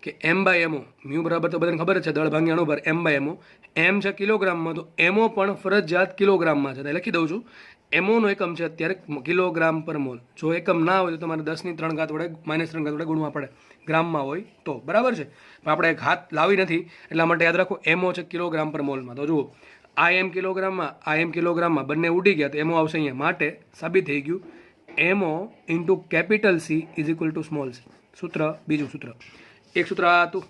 કે એમ બાય એમઓ. મ્યુ બરાબર તો બધાને ખબર જ છે, દળ ભાંગ્યા અણુભાર. એમ બાય એમઓ. એમ છે કિલોગ્રામમાં, તો એમઓ પણ ફરજિયાત કિલોગ્રામમાં છે. લખી દઉં છું, એમઓનો એકમ છે અત્યારે કિલોગ્રામ પર મોલ. જો એકમ ના હોય તો તમારે 10 - 3 ઘાત વડે -3 ઘાત વડે ગુણવા પડે, ગ્રામમાં હોય તો. બરાબર છે. પણ આપણે ઘાત લાવી નથી, એટલા માટે યાદ રાખો એમઓ છે કિલોગ્રામ પર મોલમાં. તો જુઓ, આ એમ કિલોગ્રામમાં, આ એમ કિલોગ્રામમાં, બંને ઉડી ગયા તો એમઓ આવશે અહીંયા. માટે સાબિત થઈ ગયું MO into capital C is equal to small C. સૂત્ર, બીજું સૂત્ર. એક સૂત્ર આ હતું,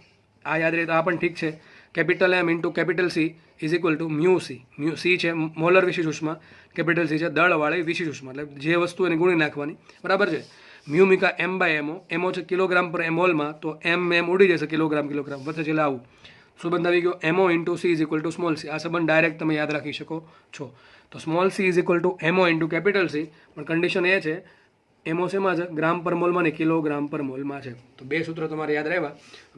આ યાદ રહે તો આ પણ ઠીક છે. Capital M into capital C is equal to mu C. Mu C છે મોલર વિશેષ ઉષ્મા, કેપિટલ સી છે દળવાળી વિશેષ ઉષ્મા, એટલે જે વસ્તુ એને ગુણી નાખવાની. બરાબર છે. મ્યુ મીકા એમ બાય એમઓ. એમઓ છે કિલોગ્રામ પર મોલમાં, તો એમ ઉડી જશે કિલોગ્રામ વચ્ચે છેલ્લે આવું સંબંધ આવી ગયો. MO into C is equal to small C. આ સંબંધ ડાયરેક્ટ તમે યાદ રાખી શકો છો. તો small C is equal to MO into capital C, પણ કન્ડિશન એ છે એમઓ શેમાં છે? ગ્રામ પર મોલમાં, ને કિલોગ્રામ પર મોલમાં છે. તો બે સૂત્ર તમારે યાદ રહેવા.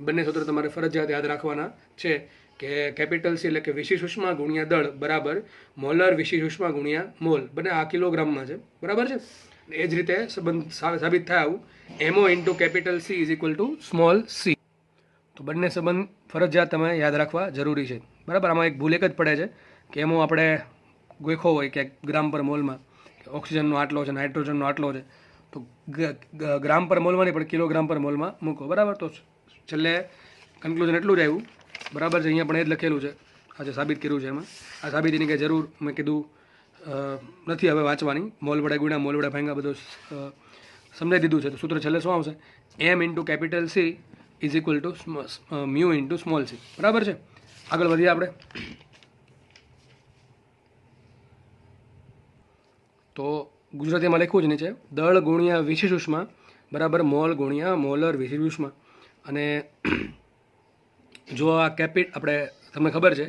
બંને સૂત્ર તમારે ફરજિયાત યાદ રાખવાના છે કે કેપિટલ સી એટલે કે વિશેષ ઉષ્મા ગુણ્યા દળ બરાબર મોલર વિશેષ ઉષ્મા ગુણ્યા મોલ. બંને આ કિલોગ્રામમાં છે. બરાબર છે. એ જ રીતે સંબંધ સાબિત થાય આવું MO into capital C is equal to small C. તો બંને સંબંધ ફરજિયાત તમે યાદ રાખવા જરૂરી છે. બરાબર. આમાં એક ભૂલ એક જ પડે છે કે એમો આપણે ગોખો હોય કે ગ્રામ પર મોલમાં, કે ઓક્સિજનનો આટલો છે, નાઇટ્રોજનનો આટલો છે, તો ગ્રામ પર મોલમાં નહીં પણ કિલોગ્રામ પર મોલમાં મૂકો. બરાબર. તો છેલ્લે કન્ક્લુઝન એટલું જ આવ્યું. બરાબર છે. અહીંયા પણ એ જ લખેલું છે, આજે સાબિત કર્યું છે. એમાં આ સાબિતીની કંઈ જરૂર મેં કીધું નથી હવે વાંચવાની. મોલ વડે ગુણ્યા, મોલ વડે ભાંગ્યા બધું સમજાવી દીધું છે. તો સૂત્ર છેલ્લે શું આવશે? M into capital C is equal to mu into small C. બરાબર છે. આગળ વધીએ આપણે. તો ગુજરાતીમાં લખ્યું જ નીચે દળ ગુણ્યા વિશેષ ઉષ્મા બરાબર મોલ ગુણ્યા મોલર વિશેષ ઉષ્મા. અને જો આ આપણે તમને ખબર છે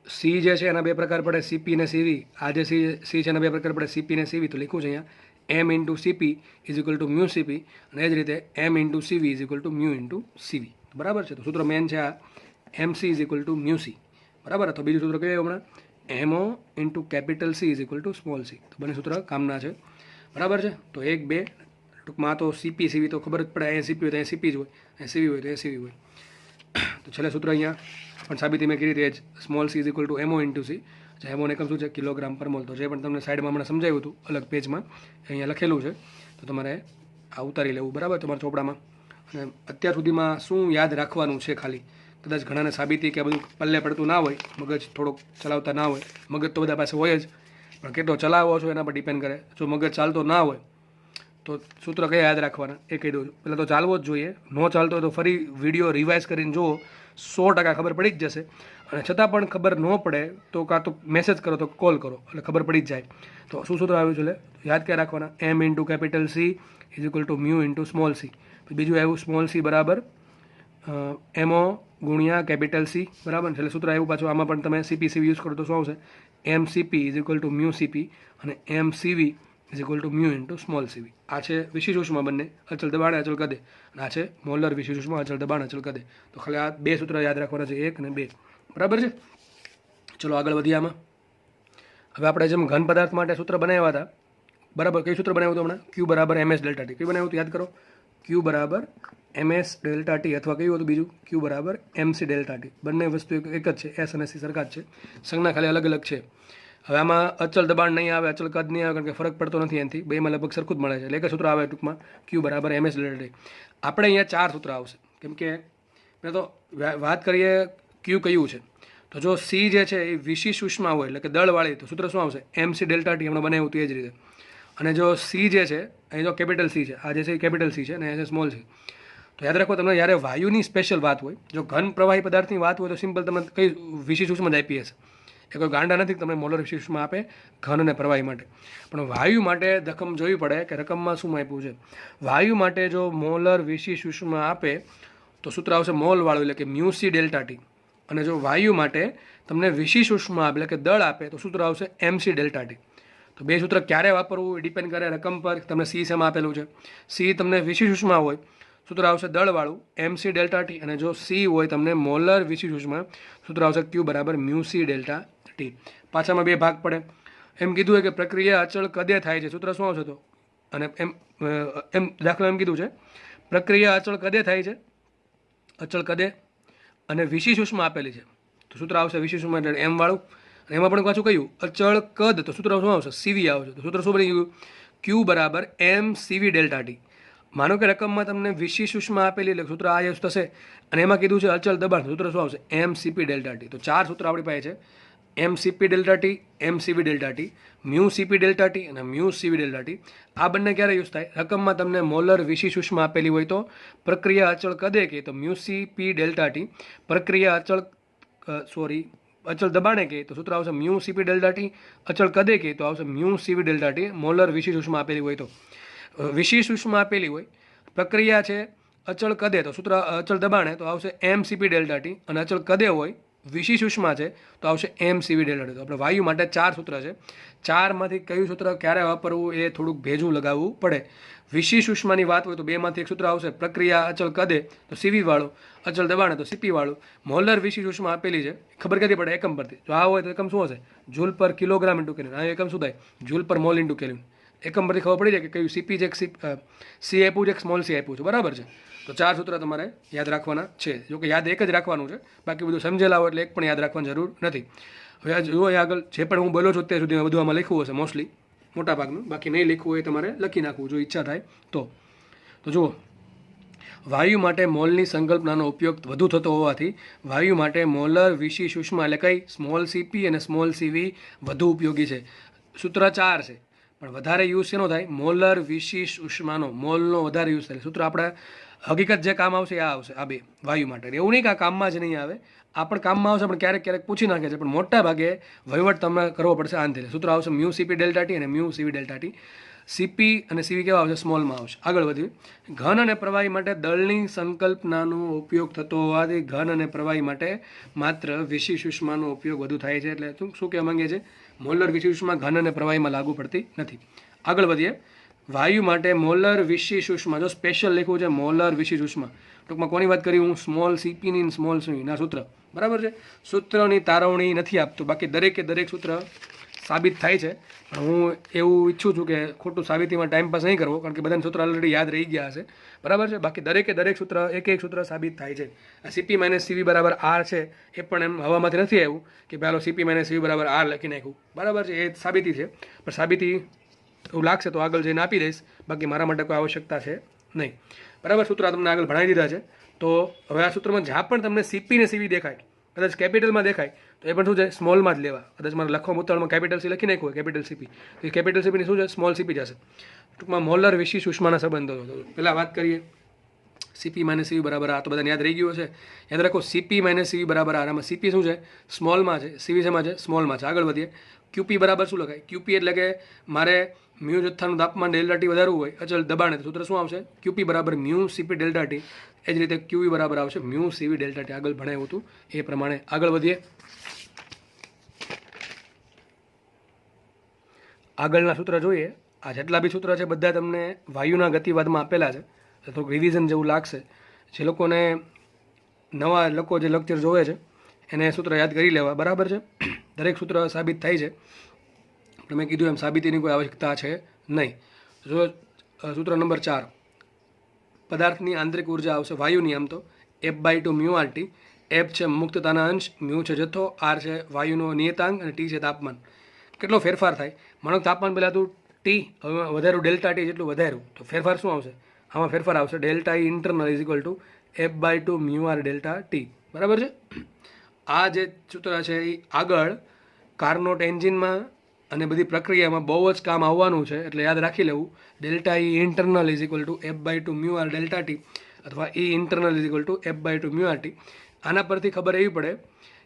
સી જે છે એના બે પ્રકાર પડે, સીપી ને સીવી. આ જે સી છે એના બે પ્રકાર પડે, સીપી ને સીવી. તો લખ્યું છે અહીંયા M into CP is equal to mu CP, અને એ જ રીતે M into CV is equal to mu into CV. બરાબર છે. તો સૂત્ર મેન છે આ M C is equal to mu C. બરાબર. તો બીજું સૂત્ર કયું હમણાં MO into capital C is equal to small C. તો બંને સૂત્ર કામના છે. બરાબર છે. તો 1 2 ટૂંકમાં તો સીપી સીવી તો ખબર જ પડે, અહીંયા સીપી હોય તો અહીંયા સીપી જ હોય, અહીંયા સીવી હોય તો અહીંયા સીવી હોય. તો છેલ્લે સૂત્ર અહીંયા પણ સાબિતી મેં કરી હતી જ, small C is equal to MO into C. એમોને એકમ શું છે કિલોગ્રામ પર મોલ. તો જે પણ તમને સાઈડમાં હમણાં સમજાવ્યું હતું અલગ પેજમાં અહીંયા લખેલું છે, તો તમારે આ ઉતારી લેવું. બરાબર તમારા ચોપડામાં. અને અત્યાર સુધીમાં શું યાદ રાખવાનું છે ખાલી, કદાચ ઘણાને સાબિતી કે બધું પલ્લે પડતું ના હોય, મગજ થોડોક ચલાવતા ના હોય. મગજ તો બધા પાસે હોય જ, પણ કેટલો ચલાવો છો એના પર ડિપેન્ડ કરે. જો મગજ ચાલતો ના હોય તો સૂત્ર કયા યાદ રાખવાના એ કહી દઉં છું. પહેલાં તો ચાલવો જ જોઈએ. ન ચાલતો હોય તો ફરી વિડીયો રિવાઇઝ કરીને જુઓ, 100% ખબર પડી જ જશે. અને છતાં પણ ખબર ન પડે તો કાં તો મેસેજ કરો તો કોલ કરો, એટલે ખબર પડી જ જાય. તો શું સૂત્ર આવ્યું છે એટલે યાદ ક્યાં રાખવાના, M into capital C is equal to mu into small C. બીજું આવ્યું સ્મોલ સી બરાબર એમઓ ગુણ્યા કેપિટલ સી. બરાબર. એટલે સૂત્ર આવ્યું પાછું આમાં પણ તમે સીપી સીવી યુઝ કરો તો શું આવશે, M CP is equal to mu CP, અને M CV is equal to mu into small CV. આ છે વિશિષ્ટ ઉષ્મા બંને, અચલ દબાણ અચલ કદે, અને આ છે મોલર વિશિષ્ટ ઉષ્મા અચલ દબાણ અચલ કદે. તો ખાલી આ બે સૂત્ર યાદ રાખવાના છે, 1 અને 2. બરાબર છે. ચલો આગળ વધીએ આમાં. હવે આપણે જેમ ઘન પદાર્થ માટે સૂત્ર બનાવ્યા હતા, બરાબર. કયું સૂત્ર બનાવ્યું હતું હમણાં, ક્યુ બરાબર એમએસ ડેલ્ટા ટી. કયું બનાવ્યું હતું યાદ કરો, ક્યુ બરાબર એમએસ ડેલ્ટા ટી, અથવા કયું હતું બીજું ક્યુ બરાબર એમસી ડેલ્ટા ટી. બંને વસ્તુ એક જ છે, એસ અને સી સરખા જ છે, સંજ્ઞા ખાલી અલગ અલગ છે. હવે આમાં અચલ દબાણ નહીં આવે, અચલ કદ નહીં આવે, કારણ કે ફરક પડતો નથી એનાથી, બેમાં લગભગ સરખું જ મળે છે. એટલે એક સૂત્ર આવે ટૂંકમાં ક્યુ બરાબર એમએસ ડેલ્ટા ટી. આપણે અહીંયા 4 સૂત્ર આવશે, કેમ કે મેં તો વાત કરીએ ક્યુ કયું છે. તો જો સી જે છે એ વિશિષ્ટ ઉષ્મા હોય, એટલે કે દળવાળી, તો સૂત્ર શું આવશે એમસી ડેલ્ટા ટી. હમણાં બનાવ્યું હતું એ જ રીતે. અને જો સી જે છે અહીં જો કેપિટલ સી છે, આ જે છે એ કેપિટલ સી છે અને એ છે સ્મોલ સી. તો યાદ રાખો, તમને જ્યારે વાયુની સ્પેશિયલ વાત હોય, જો ઘન પ્રવાહી પદાર્થની વાત હોય તો સિમ્પલ તમને કઈ વિશિષ્ટ ઉષ્મા જ આપી હશે. એ કોઈ ગાંડા નથી તમને મોલર વિશિષ્ટ ઉષ્મા આપે ઘન અને પ્રવાહી માટે. પણ વાયુ માટે રકમ જોવી પડે કે રકમમાં શું આપ્યું છે. વાયુ માટે જો મોલર વિશિષ્ટ ઉષ્મા આપે તો સૂત્ર આવશે મોલવાળું, એટલે કે મ્યુ સી ડેલ્ટા ટી. અને જો વાયુ માટે તમને વિશિષ્ટ ઉષ્મા આપે, એટલે કે દળ આપે, તો સૂત્ર આવશે એમસી ડેલ્ટા ટી. તો બે સૂત્ર ક્યારે વાપરવું એ ડિપેન્ડ કરે રકમ પર. તમને સી શેમાં આપેલું છે, સી તમને વિશિષ્ટ ઉષ્મા હોય, સૂત્ર આવશે દળવાળું એમસી ડેલ્ટા ટી. અને જો સી હોય તમને મોલર વિશિષ્ટ ઉષ્મા, સૂત્ર આવશે ક્યુ બરાબર મ્યુ સી ડેલ્ટા ટી. પાછામાં બે ભાગ પડે. એમ કીધું હોય કે પ્રક્રિયા અચળ કદે થાય છે, સૂત્ર શું આવશે તો, અને એમ દાખલો એમ કીધું છે પ્રક્રિયા અચળ કદે થાય છે, અચળ કદે, અને વિશિષ્ટ ઉષ્મા આપેલી છે, તો સૂત્ર આવશે વિશિષ્ટ ઉષ્મા એટલે એમ વાળું. એમાં પણ પાછું કયું અચળ કદ, તો સૂત્ર શું આવશે સીવી આવશે. તો સૂત્ર શું બની ગયું ક્યુ બરાબર એમ સીવી ડેલ્ટા ટી. માનો કે રકમમાં તમને વિશિષ્ટ ઉષ્મા આપેલી, એટલે સૂત્ર આ યુઝ થશે. અને એમાં કીધું છે અચળ દબાણ, સૂત્ર શું આવશે એમ સીપી ડેલ્ટા ટી. તો 4 સૂત્ર આપણી પાસે છે, M CP delta T, M CV delta T, mu CP delta T અને મ્યુ સીવી ડેલ્ટા ટી. આ બંને ક્યારે યુઝ થાય, રકમમાં તમને મોલર વિશિષ્ટ ઉષ્મા આપેલી હોય તો, પ્રક્રિયા અચળ કદે કે તો મ્યુ સીપી ડેલ્ટા ટી, પ્રક્રિયા અચળ દબાણે કે તો સૂત્ર આવશે મ્યુ સીપી ડેલ્ટા ટી, અચળ કદે કે તો આવશે mu CV delta T. Molar વિશિષ્ટ ઉષ્મા આપેલી હોય તો, વિશિષ્ટ ઉષ્મા આપેલી હોય, પ્રક્રિયા છે અચળ કદે, તો સૂત્ર અચળ દબાણે તો આવશે એમ સીપી ડેલ્ટા ટી, અને અચળ કદે હોય વિશિષ્ટ ઉષ્મા છે તો આવશે એમ સીવી ડેલ્ટા ટી. તો આપણે વાયુ માટે 4 સૂત્ર છે. 4માંથી કયું સૂત્ર ક્યારે વાપરવું એ થોડુંક ભેજું લગાવવું પડે. વિશિષ્ટ ઉષ્માની વાત હોય તો 2માંથી એક સૂત્ર આવશે, પ્રક્રિયા અચળ કદે તો સીવી વાળું, અચળ દબાણે તો સીપી વાળું. મોલર વિશિષ્ટ ઉષ્મા આપેલી છે, ખબર ક્યાંથી પડે એકમ પરથી. જો આ હોય તો એકમ શું હશે જૂલ પર કિલોગ્રામ ઇન્ટુ કેલ્વિન. આ એકમ શું થાય જૂલ પર મોલ ઇન્ટુ કેલ્વિન. એકમ પરથી ખબર પડી જાય કે કયું સીપી છે, સી આપ્યું છે કે સ્મોલ સી આપ્યું છે. બરાબર છે. તો 4 સૂત્ર તમારે યાદ રાખવાના છે. જો કે યાદ એક જ રાખવાનું છે, બાકી બધું સમજેલા હોય એટલે એક પણ યાદ રાખવાની જરૂર નથી. હવે આ જુઓ આગળ જે પણ હું બોલ્યો છું અત્યાર સુધી બધું આમાં લખ્યું હશે મોસ્ટલી, મોટા ભાગનું. બાકી નહીં લખવું હોય તમારે લખી નાખવું જો ઈચ્છા થાય તો. જુઓ, વાયુ માટે મોલની સંકલ્પનાનો ઉપયોગ વધુ થતો હોવાથી વાયુ માટે મોલર વિશિષ્ટ ઉષ્મા એટલે કઈ સ્મોલ સીપી અને સ્મોલ સીવી વધુ ઉપયોગી છે. સૂત્ર 4 છે, પણ વધારે યુઝ શેનો થાય મોલર વિશિષ્ટ ઉષ્માનો, મોલનો વધારે યુઝ થાય. સૂત્ર આપણે હકીકત જે કામ આવશે આ આવશે, આ બે વાયુ માટે. એવું નહીં કે આ કામમાં જ નહીં આવે, આ પણ કામમાં આવશે, પણ ક્યારેક ક્યારેક પૂછી નાખે છે, પણ મોટા ભાગે વહીવટ તમને કરવો પડશે આનથી. સૂત્ર આવશે મ્યુ સીપી ડેલ્ટા ટી અને mu CV delta T. CP અને સીવી કેવા આવશે? સ્મોલમાં આવશે. આગળ વધીએ. ઘન અને પ્રવાહી માટે દળની સંકલ્પનાનો ઉપયોગ થતો હોવાથી ઘન અને પ્રવાહી માટે માત્ર વિશિષ્ટ ઉષ્માનો ઉપયોગ વધુ થાય છે. એટલે શું કહેવા માંગીએ છીએ? મોલર વિશિષ્ટ ઉષ્મા ઘન અને પ્રવાહીમાં લાગુ પડતી નથી. આગળ વધીએ. વાયુ માટે મોલર વિશિષ્ટ ઉષ્મા, જો સ્પેશિયલ લખ્યું છે મોલર વિશિષ્ટ ઉષ્મા, ટૂંકમાં કોની વાત કરી હું? સ્મોલ સીપીની સ્મોલ સીના સૂત્ર, બરાબર છે. સૂત્રની તારવણી નથી આપતું, બાકી દરેકે દરેક સૂત્ર સાબિત થાય છે. પણ હું એવું ઈચ્છું છું કે ખોટું સાબિતીમાં ટાઈમ પાસ નહીં કરવો, કારણ કે બધાને સૂત્ર ઓલરેડી યાદ રહી ગયા હશે, બરાબર છે. બાકી દરેકે દરેક સૂત્ર એક એક સૂત્ર સાબિત થાય છે. આ સીપી માઇનસ સીવી બરાબર આર છે, એ પણ એમ હવામાંથી નથી આવ્યું કે પહેલો સીપી માઇનસ સીવી બરાબર આર લખી નાખ્યું, બરાબર છે. એ સાબિતી છે, પણ સાબિતી એવું લાગશે તો આગળ જઈને આપી દઈશ, બાકી મારા માટે કોઈ આવશ્યકતા છે નહીં, બરાબર. સૂત્ર તમને આગળ ભણાવી દીધા છે. તો હવે આ સૂત્રમાં જ્યાં પણ તમને સીપી ને સીવી દેખાય, કદાચ કેપિટલમાં દેખાય તો એ પણ શું છે? સ્મોલમાં જ લેવા. કદાચ મારે લખવા ઉતાવળમાં કેપિટલ સી લખી નાખ્યું હોય, કેપિટલ સીપી, તો એ કેપિટલ સીપીની શું છે? સ્મોલ સીપી જશે. ટૂંકમાં મોલર વિશિષ્ટ ઉષ્માના સંબંધો. પહેલાં વાત કરીએ સીપી માઇનસ સીવી બરાબર આ, તો બધાને યાદ રહી ગયું છે. યાદ રાખો સીપી માઇનસ સીવી બરાબર આર. આમાં સીપી શું છે? સ્મોલમાં છે. સીવી શેમાં છે? સ્મોલમાં છે. આગળ વધીએ. ક્યુપી બરાબર શું લખાય? ક્યુપી એટલે કે મારે મ્યુ જથ્થાનું તાપમાન ડેલ્ટા ટી વધારવું હોય અચલ દબાણે, સૂત્ર શું આવશે? ક્યુપી બરાબર મ્યુ સીપી ડેલ્ટા ટી. એ જ રીતે ક્યુવી બરાબર આવશે મ્યુ સીવી ડેલ્ટા ટી. આગળ ભણાવ્યું હતું એ પ્રમાણે. આગળ વધીએ. આગળના સૂત્ર જોઈએ. આ જેટલા બી સૂત્ર છે બધા તમને વાયુના ગતિવાદમાં આપેલા છે. થોડુંક રિવિઝન જેવું લાગશે. જે લોકોને નવા લોકો જે લેક્ચર જોવે છે એને સૂત્ર યાદ કરી લેવા, બરાબર છે. દરેક સૂત્ર સાબિત થાય છે, પણ મેં કીધું એમ સાબિતીની કોઈ આવશ્યકતા છે નહીં. જો સૂત્ર નંબર 4, પદાર્થની આંતરિક ઉર્જા આવશે વાયુની, આમ તો F/2 mu R T. F છે મુક્તતાના અંશ, મ્યુ છે જથ્થો, આર છે વાયુનો નિયતાંક અને ટી છે તાપમાન. કેટલો ફેરફાર થાય? માનો તાપમાન પહેલાં હતું ટી, હવે વધાર્યું ડેલ્ટા ટી જેટલું વધાર્યું, તો ફેરફાર શું આવશે? આમાં ફેરફાર આવશે delta E internal is equal to F/2 mu R delta T, બરાબર છે. આ જે સૂત્ર છે એ આગળ કાર્નોટ એન્જિનમાં અને બધી પ્રક્રિયામાં બહુ જ કામ આવવાનું છે, એટલે યાદ રાખી લેવું. Delta E internal is equal to F/2 mu R delta T, અથવા E internal is equal to F/2 mu R T. આના પરથી ખબર એવી પડે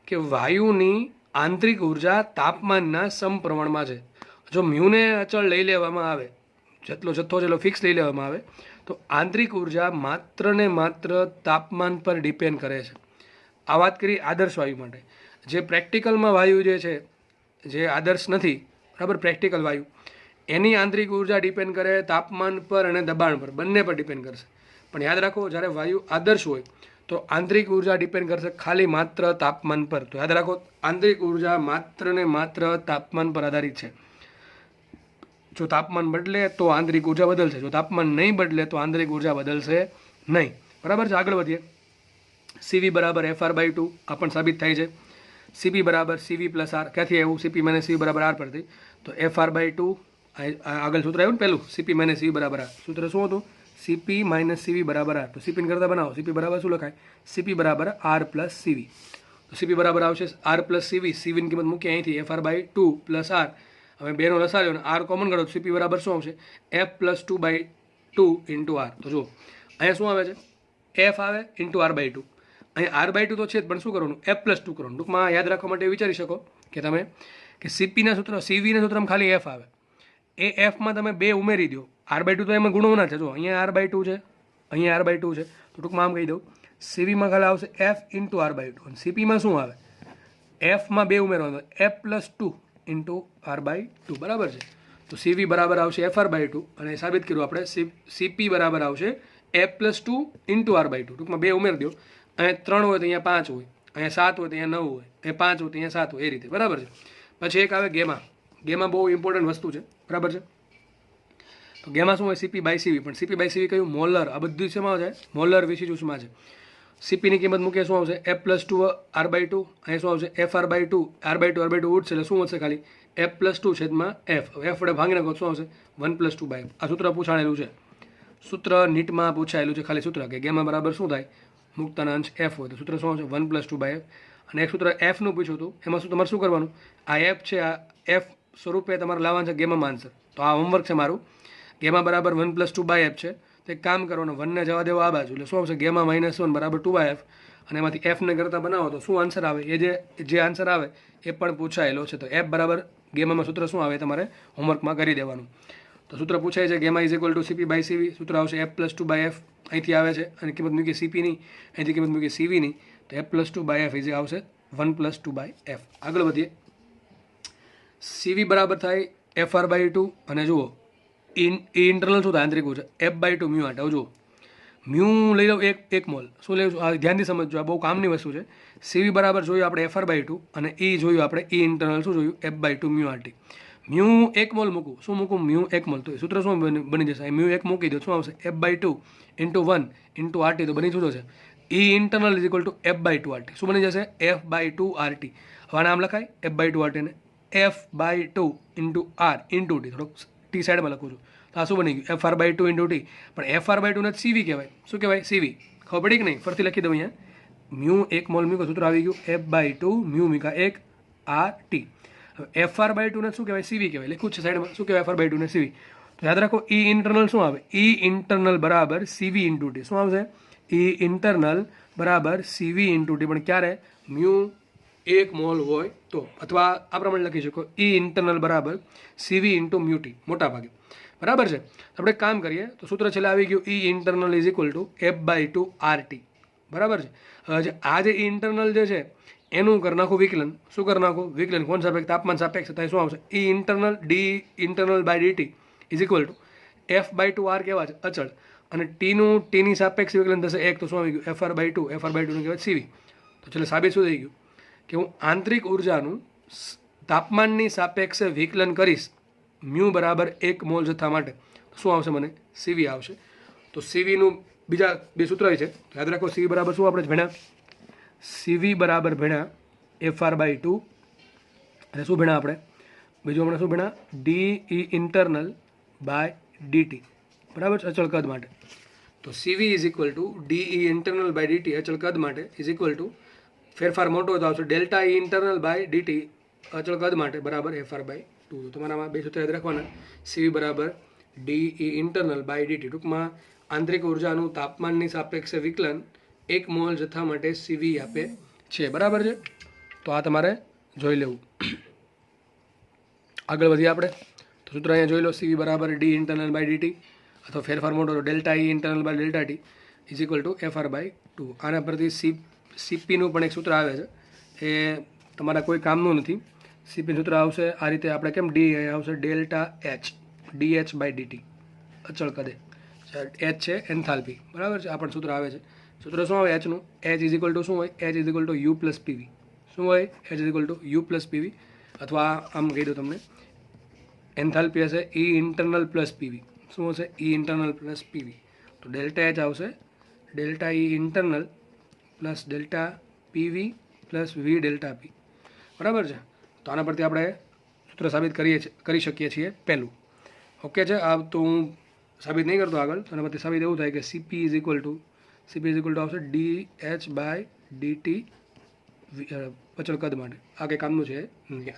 કે વાયુની આંતરિક ઉર્જા તાપમાનના સમપ્રમાણમાં છે. જો મ્યુને અચળ લઈ લેવામાં આવે, જેટલો જથ્થો છે એટલો ફિક્સ લઈ લેવામાં આવે, તો આંતરિક ઉર્જા માત્ર ને માત્ર તાપમાન પર ડિપેન્ડ કરે છે. આ વાત કરી આદર્શ વાયુ માટે. જે પ્રેક્ટિકલમાં વાયુ જે છે, જે આદર્શ નથી, બરાબર, પ્રેક્ટિકલ વાયુ, એની આંતરિક ઉર્જા ડિપેન્ડ કરે તાપમાન પર અને દબાણ પર, બંને પર ડિપેન્ડ કરશે. પણ યાદ રાખો, જ્યારે વાયુ આદર્શ હોય તો આંતરિક ઉર્જા ડિપેન્ડ કરશે ખાલી માત્ર તાપમાન પર. તો યાદ રાખો, આંતરિક ઉર્જા માત્ર ને માત્ર તાપમાન પર આધારિત છે. જો તાપમાન બદલે તો આંતરિક ઉર્જા બદલશે, જો તાપમાન નહીં બદલે તો આંતરિક ઉર્જા બદલશે નહીં, બરાબર છે. આગળ વધીએ. સીવી બરાબર FR/2 આ પણ સાબિત થાય છે. સીપી બરાબર સીવી પ્લસ આર. ક્યાંથી આવ્યું? સીપી માઇનસ સીવી બરાબર આર પરથી. તો FR/2 આગળ સૂત્ર આવ્યું ને પહેલું, સીપી માઇનસ સીવી બરાબર આર. સૂત્ર શું હતું? સીપી માઇનસ સીવી બરાબર આર. તો સીપીને કરતા બનાવો. સીપી બરાબર શું લખાય? સીપી બરાબર આર પ્લસ સીવી. તો સીપી બરાબર આવશે આર પ્લસ સીવી. સીવીની કિંમત મૂકી અહીંથી FR/2 પ્લસ આર. હવે બેનો લસાડ્યો અને આર કોમન કરો તો સીપી બરાબર શું આવશે? F+2/2 into R. તો જુઓ અહીંયા શું આવે છે? એફ આવે ઇન્ટુ R/2. અહીંયા R/2 તો છે જ, પણ શું કરવાનું? F+2 કરવાનું. ટૂંકમાં યાદ રાખવા માટે વિચારી શકો કે તમે કે સીપીના સૂત્ર, સીવીના સૂત્રમાં ખાલી એફ આવે, એ એફમાં તમે 2 ઉમેરી દો. R/2 તો એમાં ગુણવાના છે. જો અહીંયા R/2 છે, અહીંયા R/2 છે, તો ટૂંકમાં આમ કહી દઉં, સીવીમાં ખાલી આવશે F ઇન્ટુ R/2. અને સીપીમાં શું આવે? એફમાં 2 ઉમેરવાનું, F+2 ઇન્ટુ R/2, બરાબર છે. તો સીવી બરાબર આવશે FR/2, અને સાબિત કર્યું આપણે. સીપી બરાબર આવશે F+2 ઇન્ટુ R/2. ટૂંકમાં 2 ઉમેરી દો. અહીંયા 3 હોય તો અહીંયા 5 હોય, અહીંયા 7 હોય તો અહીંયા 9 હોય, અહીંયા 5 હોય તો અહીંયા 7 હોય, એ રીતે, બરાબર છે. પછી એક આવે ગેમા. ગેમા બહુ ઇમ્પોર્ટન્ટ વસ્તુ છે, બરાબર છે. તો ગેમા શું હોય? CP/CV. પણ CP/CV કયું? મોલર. આ બધું શેમાં છે? મોલર વિશિષ્ટ ઉષ્મા છે. સીપીની કિંમત મૂકીએ શું આવશે? F+2 R/2. અહીંયા શું આવશે? FR/2. R/2 ઉઠશે એટલે શું વધશે? ખાલી F+2 છેદમાં F. F વડે ભાંગી નાખો શું આવશે? 1+2/F. આ સૂત્ર પૂછાણેલું છે, સૂત્ર નીટમાં પૂછાયેલું છે. ખાલી સૂત્ર કે ગેમા બરાબર શું થાય? મુક્તના અંશ F હોય તો સૂત્ર શું આવશે? 1+2/F. અને એક સૂત્ર Fનું પૂછ્યું હતું, એમાં તમારે શું કરવાનું? આ F છે, આ F સ્વરૂપે તમારે લાવવાનું છે ગેમામાં આન્સર. તો આ હોમવર્ક છે મારું. ગેમા બરાબર 1+2/F છે, તો એક કામ કરવાનું, 1ને જવા દેવો આ બાજુ, એટલે શું આવશે? ગેમા -1 બરાબર 2/F. અને એમાંથી Fને કરતાં બનાવો તો શું આન્સર આવે? એ જે આન્સર આવે એ પણ પૂછાયેલો છે. તો F બરાબર ગેમામાં સૂત્ર શું આવે તમારે હોમવર્કમાં કરી દેવાનું. તો સૂત્ર પૂછાય છે gamma is equal to CP by CV, સૂત્ર આવશે F+2/F, અહીંથી આવે છે અને કિંમત મૂકી સીપીની, અહીંથી કિંમત મૂકી સીવીની, તો F+2/F ઇઝ આવશે 1+2/F. આગળ વધીએ. સીવી બરાબર થાય FR/2 અને જુઓ ઇન્ટરનલ શું થાય, આંતરિક ઉર્જા F/2 મ્યુ આટ. હવે જુઓ મ્યુ લઈ લઉં એક મોલ, શું લેવું છું આ ધ્યાનથી સમજજો, આ બહુ કામની વસ્તુ છે. સીવી બરાબર જોયું આપણે FR/2 અને એ જોયું આપણે ઇન્ટરનલ શું જોયું F/2 મ્યુ આરટી. મ્યુ એક મોલ મૂકું, શું મૂકું મ્યુ એક મોલ, તો સૂત્ર શું બની જશે, મ્યુ એક મૂકી દો, શું આવશે F/2 ઇન્ટુ 1 ઇન્ટુ આરટી, તો બની શું થશે E internal is equal to F/2 RT. શું બની જશે F/2 આરટી. હવે આમ લખાય F/2 આરટી ને F/2 into R into T, થોડોક ટી સાઈડમાં લખું છું, તો આ શું બની ગયું FR/2 ઇન્ટુ ટી. પણ FR/2 ને સીવી કહેવાય, શું કહેવાય સીવી, ખબર પડી કે નહીં, ફરીથી લખી દઉં અહીંયા. મ્યુ એક મોલ મૂકો, સૂત્ર આવી ગયું F/2 મ્યુ મીકા એક આર ટી. હવે FR/2 ને શું કહેવાય સીવી કહેવાય, લખ્યું છે સાઈડમાં, શું કહેવાય FR/2 ને સીવી. તો યાદ રાખો ઈ ઇન્ટરનલ શું આવે, ઈ ઇન્ટરનલ બરાબર સીવી ઇન્ટુ ટી. શું આવશે ઈ ઇન્ટરનલ બરાબર સીવી ઇન્ટુ ટી, પણ ક્યારે મ્યુ એક મોલ હોય તો, અથવા આ પ્રમાણે લખી શકો ઈ ઇન્ટરનલ બરાબર સીવી ઇન્ટુ મ્યુ ટી મોટા ભાગે, બરાબર છે. આપણે કામ કરીએ તો સૂત્ર છેલ્લે આવી ગયું E internal is equal to F/2 RT, બરાબર છે. હવે આ જે ઇન્ટરનલ જે છે એનું કરી નાખું વિકલન, શું કરી નાખું વિકલન, કોણ સાપેક્ષ, તાપમાન સાપેક્ષ, થાય શું આવશે E internal D internal by DT is equal to F/2 R કેવા છે અચળ, અને ટીની સાપેક્ષ વિકલન થશે એક, તો શું આવી ગયું FR/2 નું કહેવાય સીવી. તો છેલ્લે સાબિત શું થઈ ગયું કે હું આંતરિક ઉર્જાનું તાપમાનની સાપેક્ષે વિકલન કરીશ મ્યુ બરાબર એક મોલ જથ્થા માટે, શું આવશે મને સીવી આવશે. તો સીવીનું બીજા બે સૂત્ર છે, યાદ રાખો સીવી બરાબર શું આપણે ભણ્યા, સીવી બરાબર ભણ્યા FR/2 અને શું ભણ્યા આપણે બીજું હમણાં શું ભણ્યા ડી ઇન્ટરનલ બાય ડીટી, બરાબર છે અચળ કદ માટે. તો CV is equal to D internal by DT અચળ કદ માટે ઇઝ ઇક્વલ ટુ ફેરફાર મોટો તો આવશે delta E internal by DT અચળ કદ માટે બરાબર FR/2. તો તમારામાં બે સૂત્ર યાદ રાખવાના, સીવી બરાબર ડી ઇન્ટરનલ બાય ડીટી, ટૂંકમાં આંતરિક ઉર્જાનું તાપમાનની સાપેક્ષે વિકલન એક મોલ જથ્થા માટે સીવી આપે છે, બરાબર છે. તો આ તમારે જોઈ લેવું. આગળ વધીએ આપણે, તો સૂત્ર અહીંયા જોઈ લો સીવી બરાબર ડી ઇન્ટરનલ બાય ડીટી, અથવા ફેરફાર મોટો તો delta E internal by delta T is equal to FR/2. આના પરથી સીપીનું પણ એક સૂત્ર આવે છે, એ તમારા કોઈ કામનું નથી. સીપીનું સૂત્ર આવશે આ રીતે, આપણે કેમ ડી આવશે delta H DH by DT અચળ કદે, એચ છે એન્થાલ્પી, બરાબર છે. આ પણ સૂત્ર આવે છે. સૂત્ર શું આવે એચનું, એચ ઇઝ ઇક્વલ ટુ શું હોય, H is equal to you plus P V, શું હોય H is equal to you plus PV, અથવા આમ કહી દો તમને એન્થાલ્પી હશે ઈ ઇન્ટરનલ પ્લસ પીવી, શું હશે ઈ ઇન્ટરનલ પ્લસ પીવી. તો ડેલ્ટા એચ આવશે delta E internal plus delta P V plus V delta P, બરાબર છે. તો આના પરથી આપણે સૂત્ર સાબિત કરી શકીએ છીએ પહેલું, ઓકે છે. આ તો હું સાબિત નહીં કરતો આગળ, તો આના પરથી સાબિત એવું થાય કે સીપી ઇઝ ઇક્વલ ટુ આવશે DH બાય ડીટી અચળ કદ માટે. આ કંઈ કામનું છે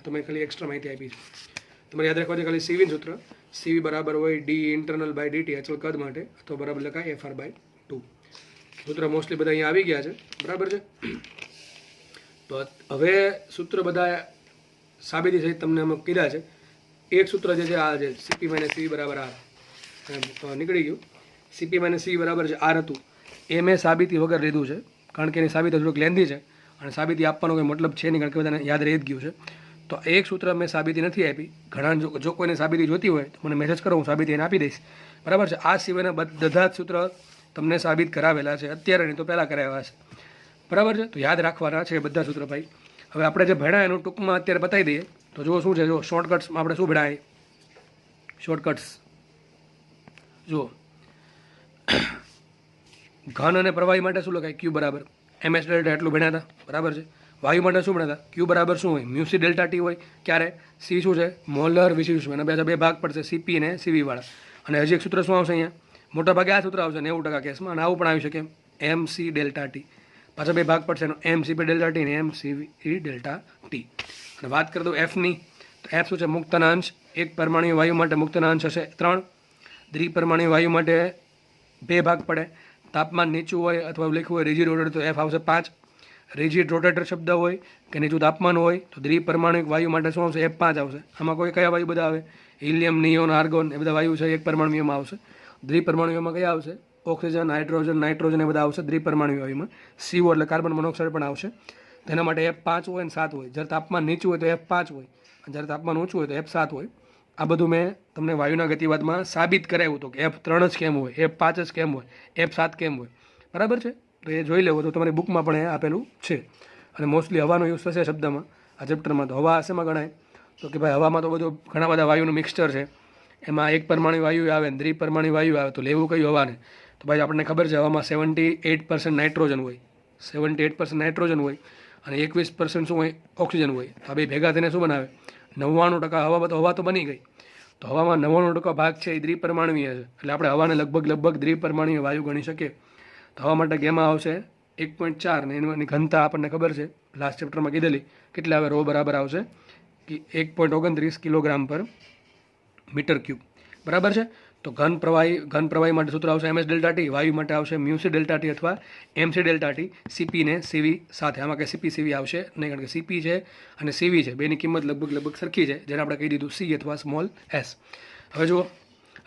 તો મેં ખાલી એક્સ્ટ્રા માહિતી આપી છે. તમારે યાદ રાખવા છે ખાલી સીવીનું સૂત્ર, સીવી બરાબર હોય ડી ઇન્ટરનલ બાય ડીટી અચળ કદ માટે, અથવા બરાબર લખાય FR/2. સૂત્ર મોસ્ટલી બધા અહીંયા આવી ગયા છે, બરાબર છે. તો હવે સૂત્ર બધા સાબિતી સહિત તમને અમે કીધા છે. એક સૂત્ર જે છે આ છે CP - CV બરાબર R, નીકળી ગયું. CP - CV બરાબર છે R હતું, એ મેં સાબિતી વગર લીધું છે, કારણ કે એની સાબિતી થોડુંક લેન્ધી છે અને સાબિતી આપવાનો કોઈ મતલબ છે નહીં, કારણ કે બધાને યાદ રહી જ ગયું છે. તો એક સૂત્ર મેં સાબિતી નથી આપી. ઘણા જો કોઈને સાબિતી જોતી હોય તો મને મેસેજ કરો, હું સાબિતી એને આપી દઈશ, બરાબર છે. આ સિવાયના બધા જ સૂત્ર તમને સાબિત કરાવેલા છે, અત્યારે નહીં તો પહેલાં કરાવ્યા છે, બરાબર છે. તો યાદ રાખવાના છે બધા સૂત્ર ભાઈ. હવે આપણે જે ભણ્યા એનું ટૂંકમાં અત્યારે બતાવી દઈએ. તો જુઓ શું છે, જો શોર્ટકટ્સમાં આપણે શું ભણાય, શોર્ટકટ્સ જુઓ ઘન અને પ્રવાહી માટે શું લખાય, ક્યુ બરાબર MS ડેલ્ટા, એટલું ભણ્યા હતા, બરાબર છે. વાયુ માટે શું ભણ્યા હતા, ક્યુ બરાબર શું હોય મ્યુસી ડેલ્ટા ટી હોય, ક્યારે સી શું છે મોલર વિશિષ્ટ, એના બે ભાગ પડશે CP અને CV વાળા. અને હજી એક સૂત્ર શું આવશે અહીંયા, મોટા ભાગે આ સૂત્ર આવશે 90% કેસમાં, અને આવું પણ આવી શકે MC ડેલ્ટા ટી, પાછા બે ભાગ પડશે એનો MCP ડેલ્ટા ટી અને MCE ડેલ્ટા ટી. અને વાત કરી દઉં Fની, તો F શું છે મુક્તના અંશ. એક પરમાણુ વાયુ માટે મુક્તના અંશ હશે 3, દ્વિપરમાણુ વાયુ માટે 2 ભાગ પડે, તાપમાન નીચું હોય અથવા લખ્યું હોય રિજિડ ઓર્ડર તો F આવશે 5, રિજિડ રોટેટર શબ્દ હોય કે નીચું તાપમાન હોય તો દ્વિપરમાણુક વાયુ માટે શું આવશે? F5 આવશે. આમાં કોઈ કયા વાયુ બધા આવે? હિલિયમ, નિયોન, આર્ગોન એ બધા વાયુ છે એક પરમાણુ વાયુમાં આવશે. દ્વિપરમાણુ વાયુમાં કયા આવશે? ઓક્સિજન, હાઇડ્રોજન, નાઇટ્રોજન એ બધા આવશે દ્વિપરમાણુ વાયુમાં. CO એટલે કાર્બન મોનોક્સાઇડ પણ આવશે. તેના માટે F5 હોય અને 7 હોય. જ્યારે તાપમાન નીચું હોય તો F5 હોય અને જ્યારે તાપમાન ઊંચું હોય તો F7 હોય. આ બધું મેં તમને વાયુના ગતિવાદમાં સાબિત કરાવ્યું હતું કે F3 જ કેમ હોય, F5 જ કેમ હોય, F7 કેમ હોય. બરાબર છે? તો એ જોઈ લેવો તો તમારી બુકમાં પણ એ આપેલું છે. અને મોસ્ટલી હવાનો યુઝ થશે શબ્દમાં આ ચેપ્ટરમાં. તો હવા શેમાં ગણાય? તો કે ભાઈ હવામાં તો બધું ઘણા બધા વાયુનું મિક્સચર છે. એમાં એક પરમાણુ વાયુ આવે ને દ્વિપરમાણુ વાયુ આવે તો લેવું કયું હવાને? તો ભાઈ આપણને ખબર છે હવામાં 78% નાઇટ્રોજન હોય, 78% નાઇટ્રોજન હોય અને 21% શું હોય? ઓક્સિજન હોય. તો આ બે ભેગા થઈને શું બનાવે? 99% હવા તો બની ગઈ. તો હવામાં 99% ભાગ છે એ દ્વિપરમાણુય છે. એટલે આપણે હવાને લગભગ દ્વિપરમાણુય વાયુ ગણી શકીએ. તો હવા માટે ગેમા આવશે 1.4 ને એની ઘનતા આપણને ખબર છે લાસ્ટ ચેપ્ટરમાં કીધેલી. કેટલા આવે? ρ બરાબર આવશે 1.29 કિલોગ્રામ પર મીટર ક્યુબ. બરાબર છે? તો ઘન પ્રવાહી માટે સૂત્ર આવશે MS ડેલ્ટા ટી. વાયુ માટે આવશે મ્યુસી ડેલ્ટા ટી અથવા MC ડેલ્ટા ટી. CP ને CV સાથે. આમાં કે CP CV આવશે નહીં, કારણ કે CP છે અને CV છે બેની કિંમત લગભગ સરખી છે, જેને આપણે કહી દીધું C અથવા સ્મોલ s. હવે જુઓ,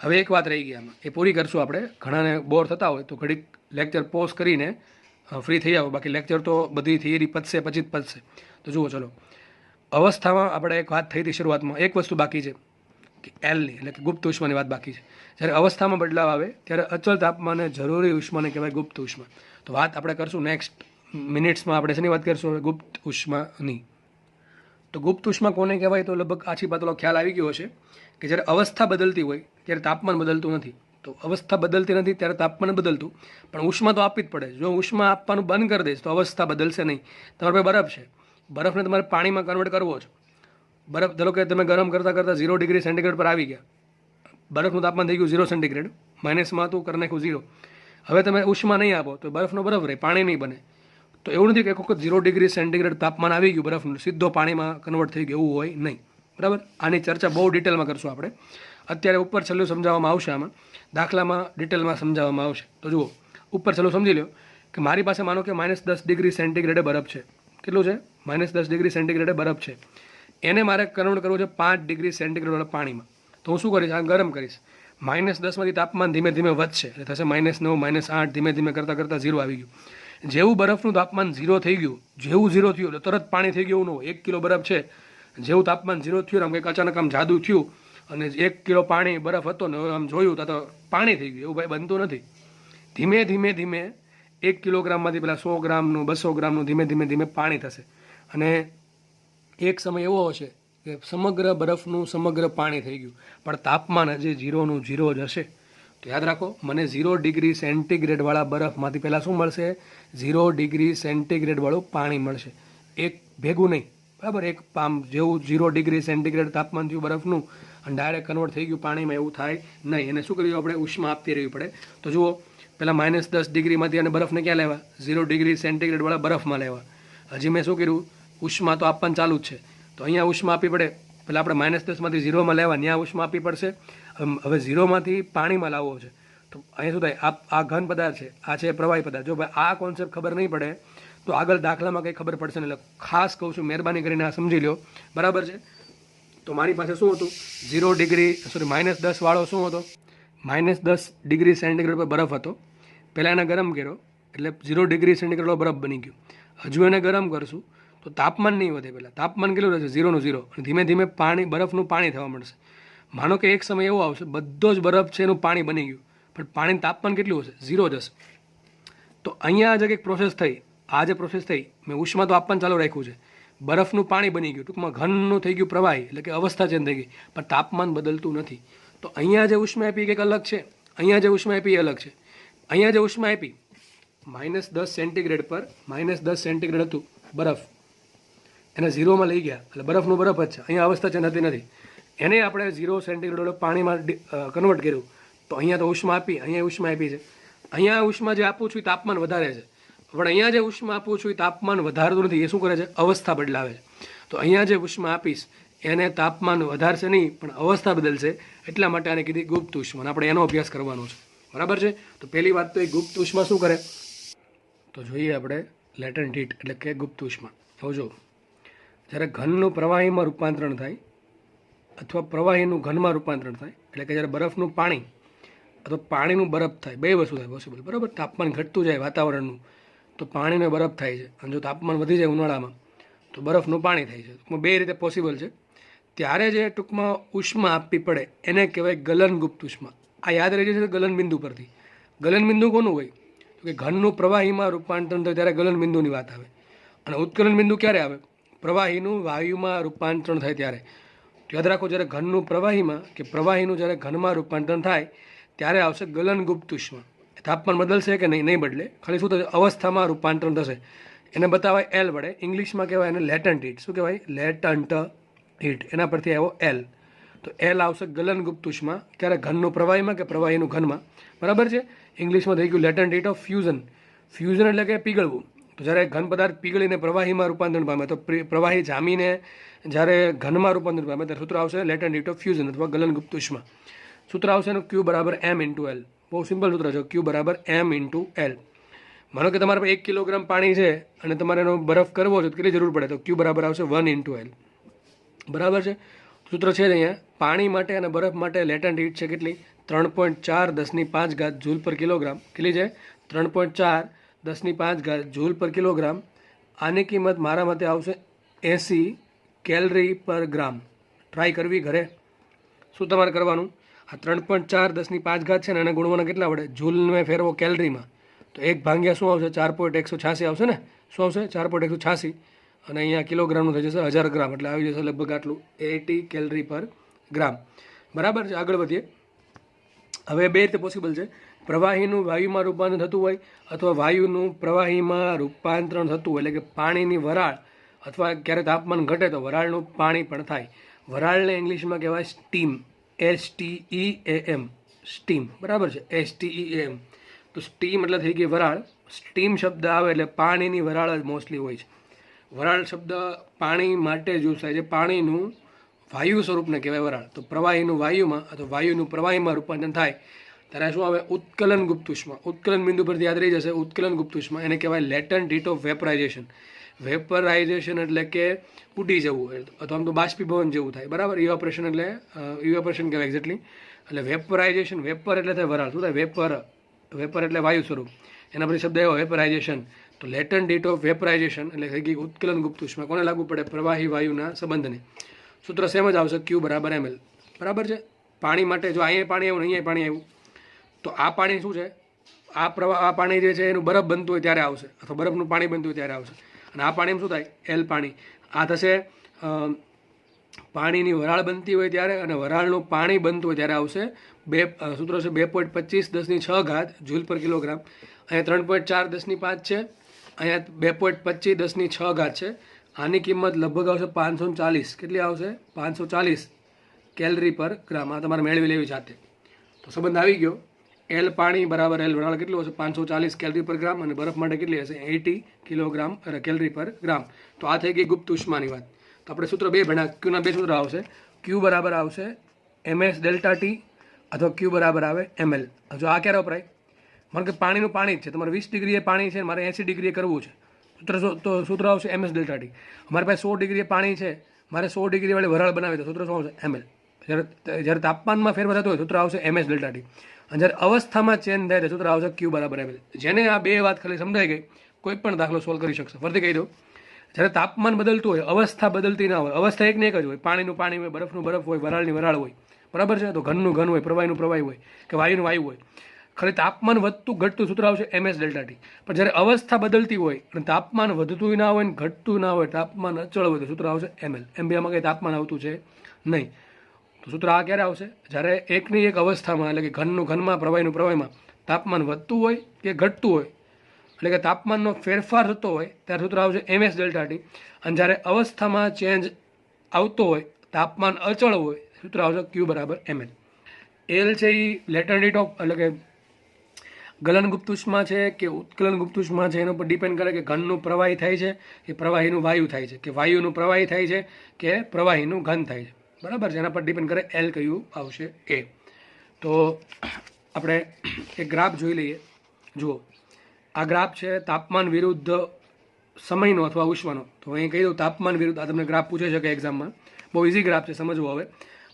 હવે એક વાત રહી ગઈ આમાં, એ પૂરી કરશું આપણે. ઘણાને બોર થતા હોય તો ઘડીક લેક્ચર પોઝ કરીને ફ્રી થઈ જાઓ. બાકી લેક્ચર તો બધી થિયરી પતશે પછી જ પતશે. તો જુઓ, ચલો અવસ્થામાં આપણે એક વાત થઈ હતી શરૂઆતમાં, એક વસ્તુ બાકી છે કે એલની એટલે કે ગુપ્ત ઉષ્માની વાત બાકી છે. જ્યારે અવસ્થામાં બદલાવ આવે ત્યારે અચળ તાપમાને જરૂરી ઉષ્માને કહેવાય ગુપ્ત ઉષ્મા. તો વાત આપણે કરશું નેક્સ્ટ મિનિટ્સમાં. આપણે શેની વાત કરીશું? હવે ગુપ્ત ઉષ્માની. તો ગુપ્ત ઉષ્મા કોને કહેવાય? તો લગભગ આછી પાતળો ખ્યાલ આવી ગયો હશે કે જ્યારે અવસ્થા બદલતી હોય ત્યારે તાપમાન બદલતું નથી. તો અવસ્થા બદલતી નથી ત્યારે તાપમાન બદલતું, પણ ઉષ્મા તો આપવી જ પડે. જો ઉષ્મા આપવાનું બંધ કરી દઈશ તો અવસ્થા બદલશે નહીં. તમારે પાસે બરફ છે, બરફને તમારે પાણીમાં કન્વર્ટ કરવો છે. બરફ ધારો કે તમે ગરમ કરતાં 0 ડિગ્રી સેન્ટીગ્રેડ પર આવી ગયા, બરફનું તાપમાન થઈ ગયું 0 સેન્ટીગ્રેડ, માઇનસમાં હતું કરી નાખ્યું 0. હવે તમે ઉષ્મા નહીં આપો તો બરફનો બરફ રહે, પાણી નહીં બને. તો એવું નથી કે એક વખત 0 ડિગ્રી સેન્ટીગ્રેડ તાપમાન આવી ગયું બરફનું, સીધો પાણીમાં કન્વર્ટ થઈ ગયું, એવું હોય નહીં. બરાબર? આની ચર્ચા બહુ ડિટેલમાં કરશું આપણે. અત્યારે ઉપર છેલ્લું સમજાવવામાં આવશે, આમાં દાખલામાં ડિટેલમાં સમજાવવામાં આવશે. તો જુઓ, ઉપર છેલ્લું સમજી લો કે મારી પાસે માનો કે -10 ડિગ્રી સેન્ટીગ્રેડે બરફ છે. કેટલું છે? -10 ડિગ્રી સેન્ટીગ્રેડે બરફ છે. એને મારે કન્વર્ટ કરવું છે 5 ડિગ્રી સેન્ટીગ્રેડ પાણીમાં. તો હું શું કરીશ? આ ગરમ કરીશ. -10માંથી તાપમાન ધીમે ધીમે વધશે એટલે થશે -9, -8, ધીમે ધીમે કરતાં 0 આવી ગયું. જેવું બરફનું તાપમાન 0 થઈ ગયું, જેવું 0 થયું એટલે તરત પાણી થઈ ગયું ન હોય. 1 કિલો બરફ છે, જેવું તાપમાન 0 થયું આમ કંઈક અચાનક આમ જાદુ થયું અને 1 કિલો પાણી બરફ હતો ને આમ જોયું તો પાણી થઈ ગયું. એવું ભાઈ બનતું નથી. ધીમે 1 કિલોગ્રામમાંથી પેલા 100 ગ્રામનું 200 ગ્રામનું ધીમે પાણી થશે. અને એક સમય એવો હશે કે સમગ્ર બરફનું સમગ્ર પાણી થઈ ગયું, પણ તાપમાન હજી 0નું 0 જ હશે. તો યાદ રાખો, મને 0 ડિગ્રી સેન્ટીગ્રેડવાળા બરફમાંથી પહેલાં શું મળશે? 0 ડિગ્રી સેન્ટીગ્રેડવાળું પાણી મળશે. એક ભેગું નહીં. બરાબર? એક પામ જેવું 0 ડિગ્રી સેન્ટીગ્રેડ તાપમાન થયું બરફનું અને ડાયરેક્ટ કન્વર્ટ થઈ ગયું પાણીમાં, એવું થાય નહીં. એને શું કર્યું? આપણે ઉષ્મા આપતી રહેવી પડે. તો જુઓ, પહેલાં -10 ડિગ્રીમાંથી અને બરફને ક્યાં લેવા? 0 ડિગ્રી સેન્ટીગ્રેડવાળા બરફમાં લેવા. હજી મેં શું કર્યું? ઉષ્મા તો આપવાનું ચાલુ જ છે. તો અહીંયા ઉષ્મા આપવી પડે. પહેલાં આપણે -10માંથી 0માં લેવા, ત્યાં ઉષ્મા આપવી પડશે. હવે 0માંથી પાણીમાં લાવવો છે. તો અહીંયા શું થાય? આ ઘન પદાર્થ છે, આ છે પ્રવાહી પદાર્થ. જો ભાઈ આ કોન્સેપ્ટ ખબર નહીં પડે તો આગળ દાખલામાં કંઈ ખબર પડશે નહીં. એટલે ખાસ કહું છું, મહેરબાની કરીને આ સમજી લો. બરાબર છે? તો મારી પાસે શું હતું? -10 વાળો શું હતો? -10 ડિગ્રી સેન્ટીગ્રેડ પર બરફ હતો. પહેલાં એને ગરમ કર્યો એટલે 0 ડિગ્રી સેન્ટીગ્રેડનો બરફ બની ગયો. હજુ એને ગરમ કરશું તો તાપમાન નહીં વધે. પહેલાં તાપમાન કેટલું રહેશે? 0નું 0. અને ધીમે બરફનું પાણી થવા મળશે. માનો કે એક સમય એવો આવશે બધો જ બરફ છે એનું પાણી બની ગયું, પણ પાણીનું તાપમાન કેટલું હશે? 0 જ હશે. તો અહીંયા જે કંઈક પ્રોસેસ થઈ, આ જે પ્રોસેસ થઈ, મેં ઉષ્મા તો આપવાનું ચાલુ રાખ્યું છે, બરફનું પાણી બની ગયું, ટૂંકમાં ઘનનું થઈ ગયું પ્રવાહી, એટલે કે અવસ્થા ચેન્જ થઈ ગઈ, પણ તાપમાન બદલતું નથી. તો અહીંયા જે ઉષ્મા આપી કંઈક અલગ છે, અહીંયા જે ઉષ્મા આપી એ અલગ છે. અહીંયા જે ઉષ્મા આપી -10 સેન્ટીગ્રેડ પર, -10 સેન્ટીગ્રેડ હતું બરફ, એને 0માં લઈ ગયા એટલે બરફનું બરફ જ છે. અહીંયા અવસ્થા ચેન્જ થતી નથી. એને આપણે 0 સેન્ટીગ્રેડ પાણીમાં કન્વર્ટ કર્યું તો અહીંયા તો ઉષ્મા આપી, અહીંયા ઉષ્મા આપી છે. અહીંયા ઉષ્મા જે આપું છું એ તાપમાન વધારે છે, પણ અહીંયા જે ઉષ્મા આપું છું એ તાપમાન વધારતું નથી. એ શું કરે છે? અવસ્થા બદલાવે છે. તો અહીંયા જે ઉષ્મા આપીશ એને તાપમાન વધારશે નહીં, પણ અવસ્થા બદલશે. એટલા માટે આને કીધી ગુપ્ત ઉષ્મા. આપણે એનો અભ્યાસ કરવાનો છે. બરાબર છે? તો પહેલી વાત તો એ ગુપ્ત ઉષ્મા શું કરે? તો જોઈએ આપણે લેટન્ટ હીટ એટલે કે ગુપ્ત ઉષ્મા. હવે જો જ્યારે ઘનનું પ્રવાહીમાં રૂપાંતરણ થાય અથવા પ્રવાહીનું ઘનમાં રૂપાંતરણ થાય એટલે કે જ્યારે બરફનું પાણી અથવા પાણીનું બરફ થાય, બે વસ્તુ થાય પોસિબલ, બરાબર. તાપમાન ઘટતું જાય વાતાવરણનું તો પાણીનો બરફ થાય છે, અને જો તાપમાન વધી જાય ઉનાળામાં તો બરફનું પાણી થાય છે. ટૂંકમાં બે રીતે પોસિબલ છે. ત્યારે જે ટૂંકમાં ઉષ્મા આપવી પડે એને કહેવાય ગલનગુપ્ત ઉષ્મા. આ યાદ રહી જશે ગલનબિંદુ પરથી. ગલનબિંદુ કોનું હોય? તો કે ઘનનું પ્રવાહીમાં રૂપાંતરણ થાય ત્યારે ગલનબિંદુની વાત આવે. અને ઉત્કલન બિંદુ ક્યારે આવે? પ્રવાહીનું વાયુમાં રૂપાંતરણ થાય ત્યારે. યાદ રાખો, જ્યારે ઘનનું પ્રવાહીમાં કે પ્રવાહીનું જ્યારે ઘનમાં રૂપાંતરણ થાય ત્યારે આવશે ગલનગુપ્ત ઉષ્મા. તાપમાન બદલશે કે નહીં બદલે, ખાલી શું થશે? અવસ્થામાં રૂપાંતરણ થશે. એને બતાવાય એલ વડે. ઇંગ્લિશમાં કહેવાય એને લેટન્ટ હીટ. શું કહેવાય? Latent heat. એના પરથી આવ્યો એલ. તો એલ આવશે ગલનગુપ્ત ઉષ્મા. ક્યારે? ઘનનું પ્રવાહીમાં કે પ્રવાહીનું ઘનમાં. બરાબર છે. ઇંગ્લિશમાં થઈ ગયું latent heat of fusion. Fusion એટલે કે પીગળવું. તો જ્યારે ઘન પદાર્થ પીગળીને પ્રવાહીમાં રૂપાંતરણ પામે તો પ્રવાહી જામીને જ્યારે ઘનમાં રૂપાંતરણ પામે ત્યારે સૂત્ર આવશે લેટન્ટ હીટ ઓફ ફ્યુઝન અથવા ગલનગુપ્ત ઉષ્મા. સૂત્ર આવશે એનું ક્યુ બરાબર એમ ઇન્ટુ એલ. બહુ સિમ્પલ સૂત્ર છે. ક્યુ બરાબર એમ ઇન્ટુ એલ. માનો કે તમારા પાસે 1 કિલોગ્રામ પાણી છે અને તમારે એનો બરફ કરવો છે તો કેટલી જરૂર પડે? તો ક્યુ બરાબર આવશે 1 ઇન્ટુ એલ. બરાબર છે. સૂત્ર છે અહીંયા પાણી માટે અને બરફ માટે લેટન્ટ હીટ છે કેટલી? 3.4 × 10⁵ જૂલ પર કિલોગ્રામ. કેટલી છે? 3.4 10⁵ જૂલ પર કિલોગ્રામ. આની કિંમત મારા મતે આવશે 80 કેલરી પર ગ્રામ. ટ્રાય કરવી ઘરે. શું તમારે કરવાનું? આ 3.4 10⁵ છે ને એને ગુણવાના કેટલા વડે? જૂલને ફેરવો કેલરીમાં તો 1 શું આવશે? 4.186 આવશે ને? શું આવશે? 4.186. અને અહીંયા કિલોગ્રામનું થઈ જશે 1000 ગ્રામ, એટલે આવી જશે લગભગ આટલું 80 કેલરી પર ગ્રામ. બરાબર છે. આગળ વધીએ. હવે બે રીતે પોસિબલ છે. પ્રવાહીનું વાયુમાં રૂપાંતરણ થતું હોય અથવા વાયુનું પ્રવાહીમાં રૂપાંતરણ થતું હોય, એટલે કે પાણીની વરાળ અથવા ક્યારે તાપમાન ઘટે તો વરાળનું પાણી પણ થાય. વરાળને ઇંગ્લિશમાં કહેવાય સ્ટીમ. STEAM. સ્ટીમ. બરાબર છે. STEAM. તો સ્ટીમ એટલે થઈ ગઈ વરાળ. સ્ટીમ શબ્દ આવે એટલે પાણીની વરાળ જ મોસ્ટલી હોય છે. વરાળ શબ્દ પાણી માટે જ યુઝ થાય છે. પાણીનું વાયુ સ્વરૂપને કહેવાય વરાળ. તો પ્રવાહીનું વાયુમાં અથવા વાયુનું પ્રવાહીમાં રૂપાંતરણ થાય ત્યારે શું આવે? ઉત્કલન ગુપ્ત ઉષ્મા. ઉત્કલન બિંદુ પરથી યાદ રહી જશે. ઉત્કલન ગુપ્ત ઉષ્મા એને કહેવાય લેટન્ટ હીટ ઓફ વેપરાઇઝેશન. વેપરાઇઝેશન એટલે કે ઉડી જવું અથવા આમ તો બાષ્પીભવન જેવું થાય. બરાબર. ઇવાપરેશન એટલે ઇવાપરેશન કહેવાય એક્ઝેક્ટલી. એટલે વેપરાઇઝેશન. વેપર એટલે થાય વરાળ. શું થાય? વેપર. વેપર એટલે વાયુ સ્વરૂપ. એના પછી શબ્દ આવ્યો વેપરાઇઝેશન. તો લેટન્ટ હીટ ઓફ વેપરાઇઝેશન એટલે થઈ ગઈ ઉત્કલન ગુપ્ત ઉષ્મા. કોને લાગુ પડે? પ્રવાહી વાયુના સંબંધને. સૂત્ર સેમ જ આવશે ક્યુ બરાબર ml. બરાબર છે. પાણી માટે જો અહીંયા પાણી આવ્યું ને અહીંયા પાણી આવ્યું તો આ પાણી શું છે? આ પાણી જે છે એનું બરફ બનતું હોય ત્યારે આવશે અથવા બરફનું પાણી બનતું હોય ત્યારે આવશે. અને આ પાણીમાં શું થાય? એલ પાણી. આ થશે પાણીની વરાળ બનતી હોય ત્યારે અને વરાળનું પાણી બનતું હોય ત્યારે આવશે સૂત્ર છે 2.25 10⁶ જૂલ પર કિલોગ્રામ. અહીંયા 3.4 10⁵ છે. અહીંયા 2.25 10⁶ છે. આની કિંમત લગભગ આવશે 540. કેટલી આવશે? 540 કેલરી પર ગ્રામ. આ તમારે મેળવી લેવી જાતે. તો સંબંધ આવી ગયો. એલ પાણી બરાબર એલ વરાળ કેટલું હશે? 540 કેલરી પર ગ્રામ. અને બરફ માટે કેટલી હશે? 80 કિલોગ્રામ કેલરી પર ગ્રામ. તો આ થઈ ગઈ ગુપ્ત ઉષ્માની વાત. તો આપણે સૂત્ર બે ભણ્યા. ક્યુના બે સૂત્ર આવશે. ક્યુ બરાબર આવશે MS ડેલ્ટા ટી અથવા ક્યુ બરાબર આવે ml. જો આ ક્યારે વપરાય? માનો કે પાણીનું પાણી જ છે. તમારે 20 ડિગ્રીએ પાણી છે, મારે 80 ડિગ્રીએ કરવું છે. તો સૂત્ર આવશે MS ડેલ્ટા ટી. અમારી પાસે 100 ડિગ્રીએ પાણી છે, મારે 100 ડિગ્રી વાળી વરાળ બનાવી તો સૂત્ર શું આવશે? ml. જ્યારે તાપમાનમાં ફેરફાર થતો હોય સૂત્ર આવશે MS ડેલ્ટા ટી. અને જ્યારે અવસ્થામાં ચેન્જ થાય તો સૂત્ર આવશે ક્યુ બરાબર ml. જેને આ બે વાત ખાલી સમજાઈ ગઈ કોઈ પણ દાખલો સોલ્વ કરી શકશે. ફરીથી કહી દઉં, જ્યારે તાપમાન બદલતું હોય, અવસ્થા બદલતી ના હોય, અવસ્થા એક ને એક જ હોય. પાણીનું પાણી હોય, બરફનું બરફ હોય, વરાળની વરાળ હોય. બરાબર છે. તો ઘનનું ઘન હોય, પ્રવાહીનું પ્રવાહી હોય કે વાયુનું વાયુ હોય. ખાલી તાપમાન વધતું ઘટતું સૂત્ર આવશે MS ડેલ્ટા ટી. પણ જ્યારે અવસ્થા બદલતી હોય અને તાપમાન વધતું ના હોય ને ઘટતું ના હોય, તાપમાન અચળ હોય તો સૂત્ર આવશે ml. એમ બે આમાં કંઈ તાપમાન આવતું છે નહીં. તો સૂત્ર આ ક્યારે આવશે? જ્યારે એકની એક અવસ્થામાં એટલે કે ઘનનું ઘનમાં, પ્રવાહીનું પ્રવાહીમાં તાપમાન વધતું હોય કે ઘટતું હોય, એટલે કે તાપમાનનો ફેરફાર થતો હોય ત્યારે સૂત્ર આવશે MS ડેલ્ટા ટી. અને જ્યારે અવસ્થામાં ચેન્જ આવતો હોય, તાપમાન અચળ હોય, સૂત્ર આવશે ક્યુ બરાબર ml. એલ છે એ લેટન્ટ હીટ ઓફ એટલે કે ગલનગુપ્ત ઉષ્મા છે કે ઉત્કલન ગુપ્ત ઉષ્મા છે એના પર ડિપેન્ડ કરે કે ઘનનું પ્રવાહી થાય છે કે પ્રવાહીનું વાયુ થાય છે, કે વાયુનું પ્રવાહી થાય છે કે પ્રવાહીનું ઘન થાય છે. બરાબર છે. એના પર ડિપેન્ડ કરે એલ કયું આવશે એ. તો આપણે એક ગ્રાફ જોઈ લઈએ. જુઓ, આ ગ્રાફ છે તાપમાન વિરુદ્ધ સમયનો અથવા ઉષ્માનો. તો અહીં કહી દઉં તાપમાન વિરુદ્ધ, આ તમને ગ્રાફ પૂછે છે કે એક્ઝામમાં, બહુ ઇઝી ગ્રાફ છે સમજવો હવે.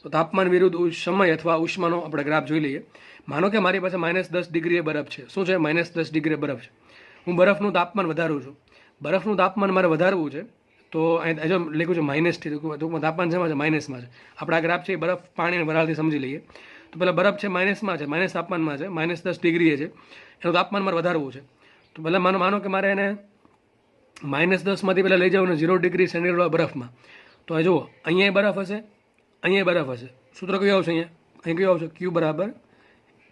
તો તાપમાન વિરુદ્ધ સમય અથવા ઉષ્માનો આપણે ગ્રાફ જોઈ લઈએ. માનો કે મારી પાસે -10 ડિગ્રીએ બરફ છે. શું છે? -10 ડિગ્રી બરફ છે. હું બરફનું તાપમાન વધારું છું. બરફનું તાપમાન મારે વધારવું છે, તો અહીં જો લખ્યું છે માઇનસથી, ટૂંકમાં તાપમાન શેમાં છે? માઇનસમાં છે. આપણા ગ્રાફ છે એ બરફ પાણી વરાળથી સમજી લઈએ. તો પહેલાં બરફ છે માઇનસમાં છે, માઇનસ તાપમાનમાં છે, -10 ડિગ્રીએ છે. એનું તાપમાન મારે વધારવું છે. તો પહેલાં માનો કે મારે એને -10માંથી પહેલાં લઈ જવાનું 0 ડિગ્રી સેન્ટીગ્રેડ બરફમાં. તો એ જુઓ, અહીંયા બરફ હશે, અહીંયા બરફ હશે. સૂત્ર કયું આવશે? અહીં કયું આવશે? Q બરાબર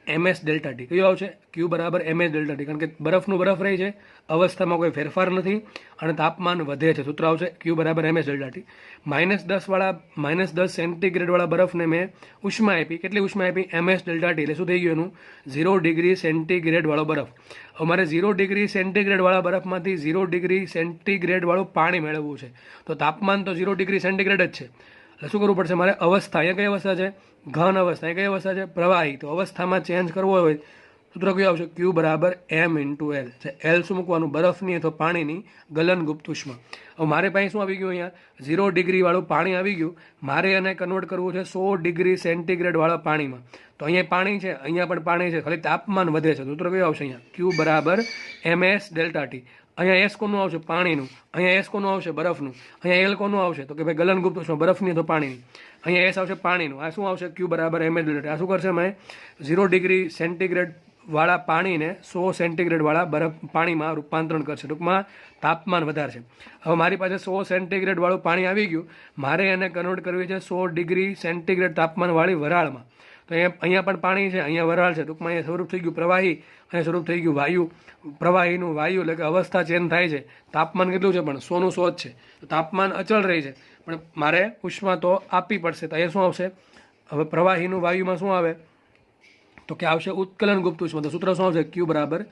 MS ડેલ્ટા ટી. કયું આવશે? Q બરાબર MS ડેલ્ટા ટી. કારણ કે બરફનું બરફ રહી છે, અવસ્થામાં કોઈ ફેરફાર નથી અને તાપમાન વધે છે. સૂત્ર આવશે Q બરાબર MS ડેલ્ટા ટી. -10 સેન્ટીગ્રેડવાળા બરફને મેં ઉષ્મા આપી. કેટલી ઉષ્મા આપી? MS delta T. એટલે શું થઈ ગયું એનું? 0 ડિગ્રી સેન્ટીગ્રેડવાળો બરફ. અમારે 0 ડિગ્રી સેન્ટીગ્રેડવાળા બરફમાંથી 0 ડિગ્રી સેન્ટીગ્રેડવાળું પાણી મેળવવું છે. તો તાપમાન તો 0 ડિગ્રી સેન્ટીગ્રેડ જ છે. એટલે શું કરવું પડશે મારે? અવસ્થા, અહીંયા કઈ અવસ્થા છે? ઘન અવસ્થા. એ કઈ અવસ્થા છે? પ્રવાહી. તો અવસ્થામાં ચેન્જ કરવો હોય, સૂત્ર કયું આવશે? Q બરાબર M × L. L શું મૂકવાનું? બરફની અથવા પાણીની ગલનગુપ્ત ઉષ્મા. હવે મારે પાસે શું આવી ગયું? અહીંયા 0 ડિગ્રીવાળું પાણી આવી ગયું. મારે એને કન્વર્ટ કરવું છે 100 ડિગ્રી સેન્ટીગ્રેડવાળા પાણીમાં. તો અહીંયા પાણી છે, અહીંયા પણ પાણી છે, ખાલી તાપમાન વધે છે. સૂત્ર કયું આવશે અહીંયા? Q બરાબર MS ડેલ્ટા ટી. અહીંયા S કોનું આવશે? પાણીનું. અહીંયા S કોનું આવશે? બરફનું. અહીંયા L કોનું આવશે? તો કે ભાઈ ગલનગુપ્ત ઉષ્મા, બરફની તો પાણીની. અહીંયા S આવશે પાણીનું. આ શું આવશે? Q બરાબર MS ડેલ્ટા ટી. આ શું કરશે? મેં 0 ડિગ્રી સેન્ટીગ્રેડ વાળા પાણીને 100 સેન્ટીગ્રેડ વાળા બરફ પાણીમાં રૂપાંતરણ કરશે. ટૂંકમાં તાપમાન વધારશે. હવે મારી પાસે 100 સેન્ટીગ્રેડ વાળું પાણી આવી ગયું. મારે એને કન્વર્ટ કરવી છે 100 ડિગ્રી સેન્ટીગ્રેડ તાપમાન વાળી વરાળમાં. તો અહીંયા પણ પાણી છે, અહીંયા વરાળ છે. ટૂંકમાં અહીંયા સ્વરૂપ થઈ ગયું પ્રવાહી, અહીંયા સ્વરૂપ થઈ ગયું વાયુ. પ્રવાહીનું વાયુ એટલે કે અવસ્થા ચેન્જ થાય છે. તાપમાન કેટલું છે? પણ 100નું 100 જ છે. તો તાપમાન અચળ રહી છે, પણ મારે ઉષ્મા તો આપવી પડશે. તો એ શું આવશે? હવે પ્રવાહીનું વાયુમાં શું આવે? તો કે આવશે ઉત્કલન ગુપ્ત ઉષ્મા. તો સૂત્ર શું આવશે? Q બરાબર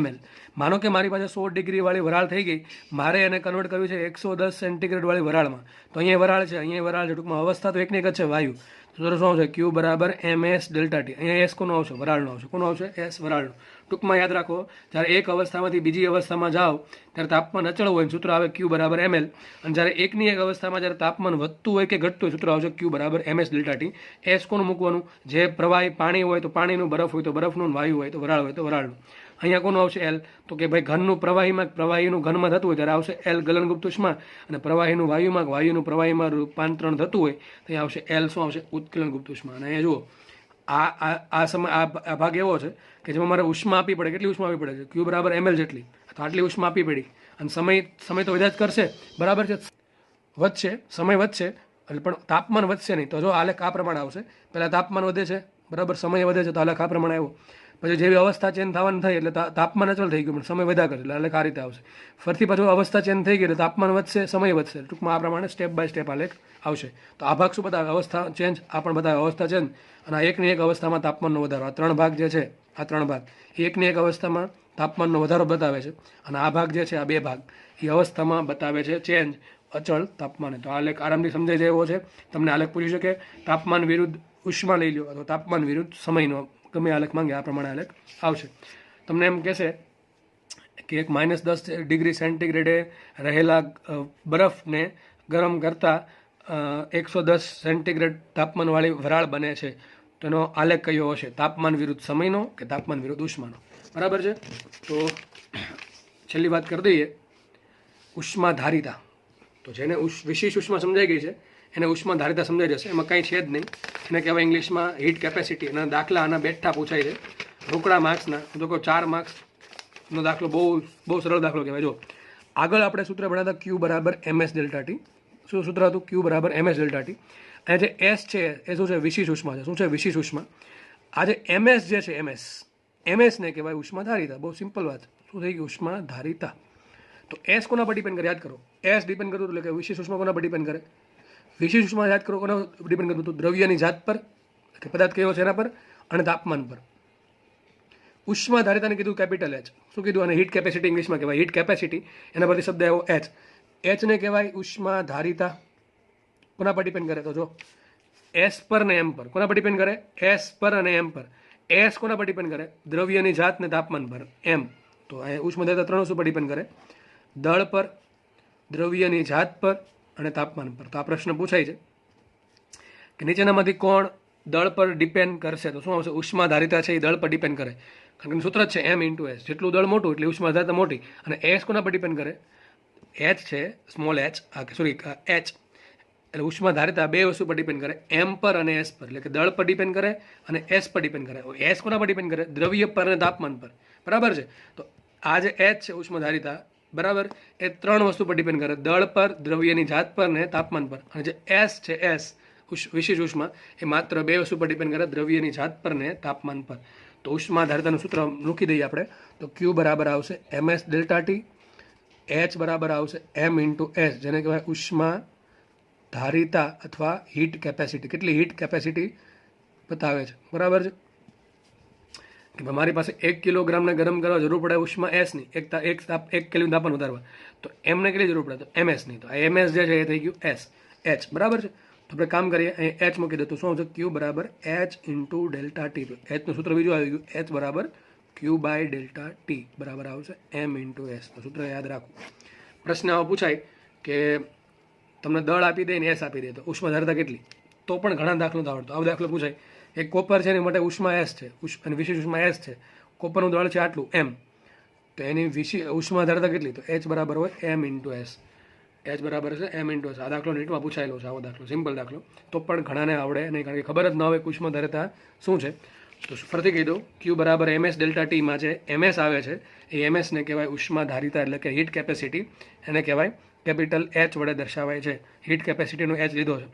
ML. માનો કે મારી પાસે 100 ડિગ્રી વાળી વરાળ થઈ ગઈ. મારે એને કન્વર્ટ કરવી છે 110 સેન્ટીગ્રેડ વાળી વરાળમાં. તો અહીંયા વરાળ છે, અહીંયા વરાળ છે. ટૂંકમાં અવસ્થા તો એકની એક જ છે, વાયુ. સૂત્ર શું આવશે? Q બરાબર MS ડેલ્ટા ટી. અહીંયા S કોનો આવશે? વરાળનો આવશે. કોનો આવશે? S વરાળનો. ટૂંકમાં યાદ રાખો, જ્યારે એક અવસ્થામાંથી બીજી અવસ્થામાં જાઓ ત્યારે તાપમાન અચળ હોય, સૂત્ર આવે Q બરાબર ML. અને જ્યારે એકની એક અવસ્થામાં જ્યારે તાપમાન વધતું હોય કે ઘટતું હોય, સૂત્ર આવશે Q બરાબર MS ડેલ્ટા ટી. S કોનું મૂકવાનું? જે પ્રવાહી પાણી હોય તો પાણીનું, બરફ હોય તો બરફનું, વાયુ હોય તો વરાળ હોય તો વરાળનું. અહીંયા કોનું આવશે? L. તો કે ભાઈ ઘનનું પ્રવાહીનું ઘનમાં થતું હોય ત્યારે આવશે L ગલનગુપ્ત ઉષ્મા, અને પ્રવાહીનું વાયુનું પ્રવાહીમાં રૂપાંતરણ થતું હોય તો અહીંયા આવશે L. શું આવશે? ઉત્કલન ગુપ્ત ઉષ્મા. અને અહીંયા જુઓ, આ ભાગ એવો છે કે જેમાં મારે ઉષ્મા આપવી પડે. કેટલી ઉષ્મા આપવી પડે છે? Q બરાબર ML જેટલી. તો આટલી ઉષ્મા આપવી પડી. અને સમય તો વધ્યા જ કરશે, બરાબર છે? વધશે, સમય વધશે, એટલે પણ તાપમાન વધશે નહીં. તો જો આલેખ આ પ્રમાણે આવશે. પહેલાં તાપમાન વધે છે, બરાબર, સમય વધે છે, તો આલેખ આ પ્રમાણે આવ્યો. પછી જેવી અવસ્થા ચેન્જ થવાની થઈ એટલે તાપમાન અચળ થઈ ગયું, પણ સમય વધ્યા કરે એટલે આલેખ આ રીતે આવશે. ફરીથી પાછું અવસ્થા ચેન્જ થઈ ગઈ એટલે તાપમાન વધશે, સમય વધશે. ટૂંકમાં આ પ્રમાણે સ્ટેપ બાય સ્ટેપ આલેખ આવશે. તો આ ભાગ શું બતાવે? અવસ્થા ચેન્જ. આ પણ બતાવે અવસ્થા ચેન્જ. અને આ એકની એક અવસ્થામાં તાપમાનનો વધારો. આ 3 ભાગ જે છે, આ 3 ભાગ એકની એક અવસ્થામાં તાપમાનનો વધારો બતાવે છે. અને આ ભાગ જે છે, આ 2 ભાગ એ અવસ્થામાં બતાવે છે ચેન્જ, અચળ તાપમાને. તો આ આલેખ આરામથી સમજાઈ જાય એવો છે. તમને આલેખ પૂછી શકે, તાપમાન વિરુદ્ધ ઉષ્મા લઈ લો અથવા તાપમાન વિરુદ્ધ સમયનો ગમે આલેખ માંગે, આ પ્રમાણે આલેખ આવશે. તમને એમ કહેશે કે એક -10 ડિગ્રી સેન્ટીગ્રેડે રહેલા બરફને ગરમ કરતાં 110 સેન્ટીગ્રેડ તાપમાનવાળી વરાળ બને છે. તો એનો આલેખ કયો હશે? તાપમાન વિરુદ્ધ સમયનો કે તાપમાન વિરુદ્ધ ઉષ્માનો? બરાબર છે. તો છેલ્લી વાત કરી દઈએ, ઉષ્મા ધારિતા. તો જેને વિશેષ ઉષ્મા સમજાઈ ગઈ છે એને ઉષ્મા ધારિતા સમજાઈ જશે. એમાં કંઈ છે જ નહીં. એને કહેવાય ઇંગ્લિશમાં હીટ કેપેસિટી. એના દાખલા આના બેઠા પૂછાય છે, રોકડા માર્ક્સના. હું તો કહું 4 માર્ક્સનો દાખલો બહુ સરળ દાખલો કહેવાય. જો આગળ આપણે સૂત્ર ભણ્યા હતા Q બરાબર MS ડેલ્ટા ટી. શું સૂત્ર હતું? Q બરાબર MS ડેલ્ટા ટી. અને જે S છે એ શું છે? વિશેષ ઉષ્મા છે. શું છે? વિશેષ ઉષ્મા. આ જે MS જે છે, MS ને કહેવાય ઉષ્મા ધારિતા. બહુ સિમ્પલ વાત. શું થઈ ગયું? ઉષ્મા ધારિતા. તો S કોના પર ડિપેન્ડ કરે? યાદ કરો, S ડિપેન્ડ કરતું એટલે કે વિશેષ ઉષ્મા કોના પર ડિપેન્ડ કરે? વિશેષ ઉષ્મા યાદ કરો કોના ડિપેન્ડ કરતું હતું? દ્રવ્યની જાત પર, કે પદાર્થ કયો છે એના પર, અને તાપમાન પર. ઉષ્મા ધારિતાને કીધું કેપિટલ H. શું કીધું? અને હીટ કેપેસિટી ઇંગ્લિશમાં કહેવાય હીટ કેપેસિટી. એના પરથી શબ્દ આવ્યો H. H ને કહેવાય ઉષ્મા ધારિતા. કોના પર ડિપેન્ડ કરે? તો જો S પર ને M પર. કોના પર ડિપેન્ડ કરે? S પર અને M પર. S કોના પર ડિપેન્ડ કરે? દ્રવ્યની જાત ને તાપમાન પર. M. તો ઉષ્મા ધારિતા 3 ઉપર ડિપેન્ડ કરે. દળ પર, દ્રવ્યની જાત પર અને તાપમાન પર. તો આ પ્રશ્ન પૂછાય છે કે નીચેનામાંથી કોણ દળ પર ડિપેન્ડ કરશે? તો શું આવશે? ઉષ્માધારિતા છે એ દળ પર ડિપેન્ડ કરે, કારણ કે સૂત્ર જ છે M × S. જેટલું દળ મોટું એટલે ઉષ્માધારિતા મોટી. અને S કોના પર ડિપેન્ડ કરે? H છે, સ્મોલ h, સોરી H, એટલે ઉષ્માધારિતા બે વસ્તુ પર ડિપેન્ડ કરે, M પર અને S પર. એટલે કે દળ પર ડિપેન્ડ કરે અને S પર ડિપેન્ડ કરે. S કોના પર ડિપેન્ડ કરે? દ્રવ્ય પર અને તાપમાન પર. બરાબર છે. તો આ જે H છે ઉષ્માધારિતા, બરાબર, એ ત્રણ વસ્તુ પર ડિપેન્ડ કરે, દળ પર, દ્રવ્યની જાત પર ને તાપમાન પર. અને જે S છે, S વિશેષ ઉષ્મા, એ માત્ર બે વસ્તુ પર ડિપેન્ડ કરે, દ્રવ્યની જાત પર ને તાપમાન પર. તો ઉષ્માધારિતાનું સૂત્ર મૂકી દઈએ આપણે. તો Q બરાબર આવશે MS ડેલ્ટા T, H બરાબર આવશે M × S, જેને કહેવાય ઉષ્મા ધારિતા અથવા હીટ કેપેસિટી. કેટલી હીટ કેપેસિટી બતાવે છે, બરાબર છે. કે મારી પાસે 1 કિલોગ્રામને ગરમ કરવા જરૂર પડે ઉષ્મા એસની, એક કેલ્વિન તાપમાન વધારવા, તો એમને કેટલી જરૂર પડે? તો એમએસની. તો આ એમએસ જે છે એ થઈ ગયું એસ, એચ, બરાબર છે. તો આપણે કામ કરીએ, અહીં એચ મૂકી દે. તો શું આવશે? ક્યુ બરાબર એચ ઇન્ટુ ડેલ્ટા ટી. એચનું સૂત્ર બીજું આવી ગયું, એચ બરાબર ક્યુ બાય ડેલ્ટા ટી બરાબર આવશે એમ ઇન્ટુ એસ. તો સૂત્ર યાદ રાખવું. પ્રશ્ન આવો પૂછાય કે તમને દળ આપી દે ને એસ આપી દે, તો ઉષ્માધારિતા કેટલી? તો પણ ઘણા દાખલો આવડતો. આવો દાખલો પૂછાય, એક કોપર છે એની માટે ઉષ્મા એસ છે અને વિશેષ ઉષ્મા એસ છે. કોપરનું દળ છે આટલું એમ, તો એની ઉષ્માધારિતા કેટલી? તો એચ બરાબર હોય એમ ઇન્ટુ એસ. એચ બરાબર છે એમ ઇન્ટુ એસ. આ દાખલો નીટમાં પૂછાયેલો છે, આવો દાખલો, સિમ્પલ દાખલો. તો પણ ઘણાને આવડે નહીં, કારણ કે ખબર જ ન હોય કે ઉષ્માધારિતા શું છે. તો ફરીથી કહી દઉં, ક્યુ બરાબર MS ડેલ્ટા ટીમાં જે MS આવે છે એ MSને કહેવાય ઉષ્માધારિતા, એટલે કે હીટ કેપેસિટી. એને કહેવાય કેપિટલ H વડે દર્શાવાય છે. હીટ કેપેસિટીનો H લીધો છે.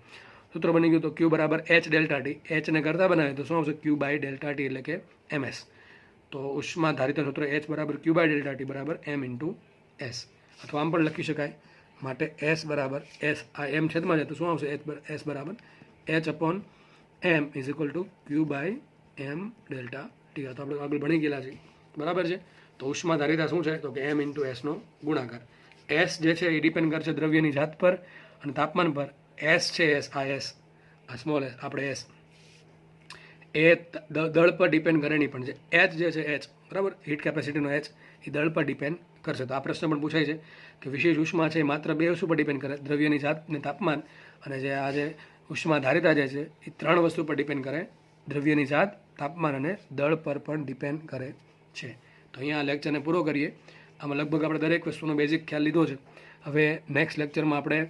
સૂત્ર બની ગયું. તો ક્યુ બરાબર H ડેલ્ટા ટી. Hને કરતા બનાવે તો શું આવશે? ક્યુ બાય ડેલ્ટા ટી, એટલે કે MS. તો ઉષ્માધારિતા સૂત્ર H બરાબર ક્યુ બાય ડેલ્ટા ટી બરાબર M ઇન્ટુ S. અથવા આમ પણ લખી શકાય, માટે S બરાબર S, આ M છેદમાં છે તો શું આવશે? S બરાબર H upon M is equal to Q by M delta T. તો આપણે આગળ ભણી ગયેલા છીએ, બરાબર છે. તો ઉષ્માધારિતા શું છે? તો કે M ઇન્ટુ એસનો ગુણાકાર. S જે છે એ ડિપેન્ડ કરશે દ્રવ્યની જાત પર અને તાપમાન પર. S છે S, આ સ્મોલ S, આપણે S, એ દળ પર ડિપેન્ડ કરે નહીં, પણ જે H જે છે H, બરાબર, હીટ કેપેસિટીનો H, એ દળ પર ડિપેન્ડ કરશે. તો આ પ્રશ્ન પણ પૂછાય છે કે વિશેષ ઉષ્મા છે એ માત્ર બે વસ્તુ પર ડિપેન્ડ કરે, દ્રવ્યની જાત અને તાપમાન. અને જે આ જે ઉષ્માધારિતા જે છે એ ત્રણ વસ્તુ પર ડિપેન્ડ કરે, દ્રવ્યની જાત, તાપમાન અને દળ પર પણ ડિપેન્ડ કરે છે. તો અહીંયા આ લેક્ચરને પૂરો કરીએ. આમાં લગભગ આપણે દરેક વસ્તુનો બેઝિક ખ્યાલ લીધો છે. હવે નેક્સ્ટ લેક્ચરમાં આપણે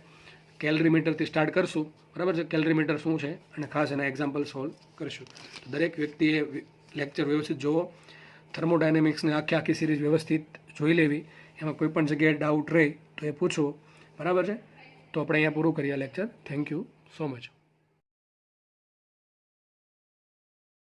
કેલરીમીટરથી સ્ટાર્ટ કરશું, બરાબર છે. કેલરીમીટર શું છે અને ખાસ એના એક્ઝામ્પલ સોલ્વ કરશું. તો દરેક વ્યક્તિએ લેક્ચર વ્યવસ્થિત જોવો, થર્મોડાયનેમિક્સની આખી સિરીઝ વ્યવસ્થિત જોઈ લેવી. એમાં કોઈ પણ જગ્યાએ ડાઉટ રહે તો એ પૂછવો, બરાબર છે. તો આપણે અહીંયા પૂરું કરીએ lecture. Thank you so much.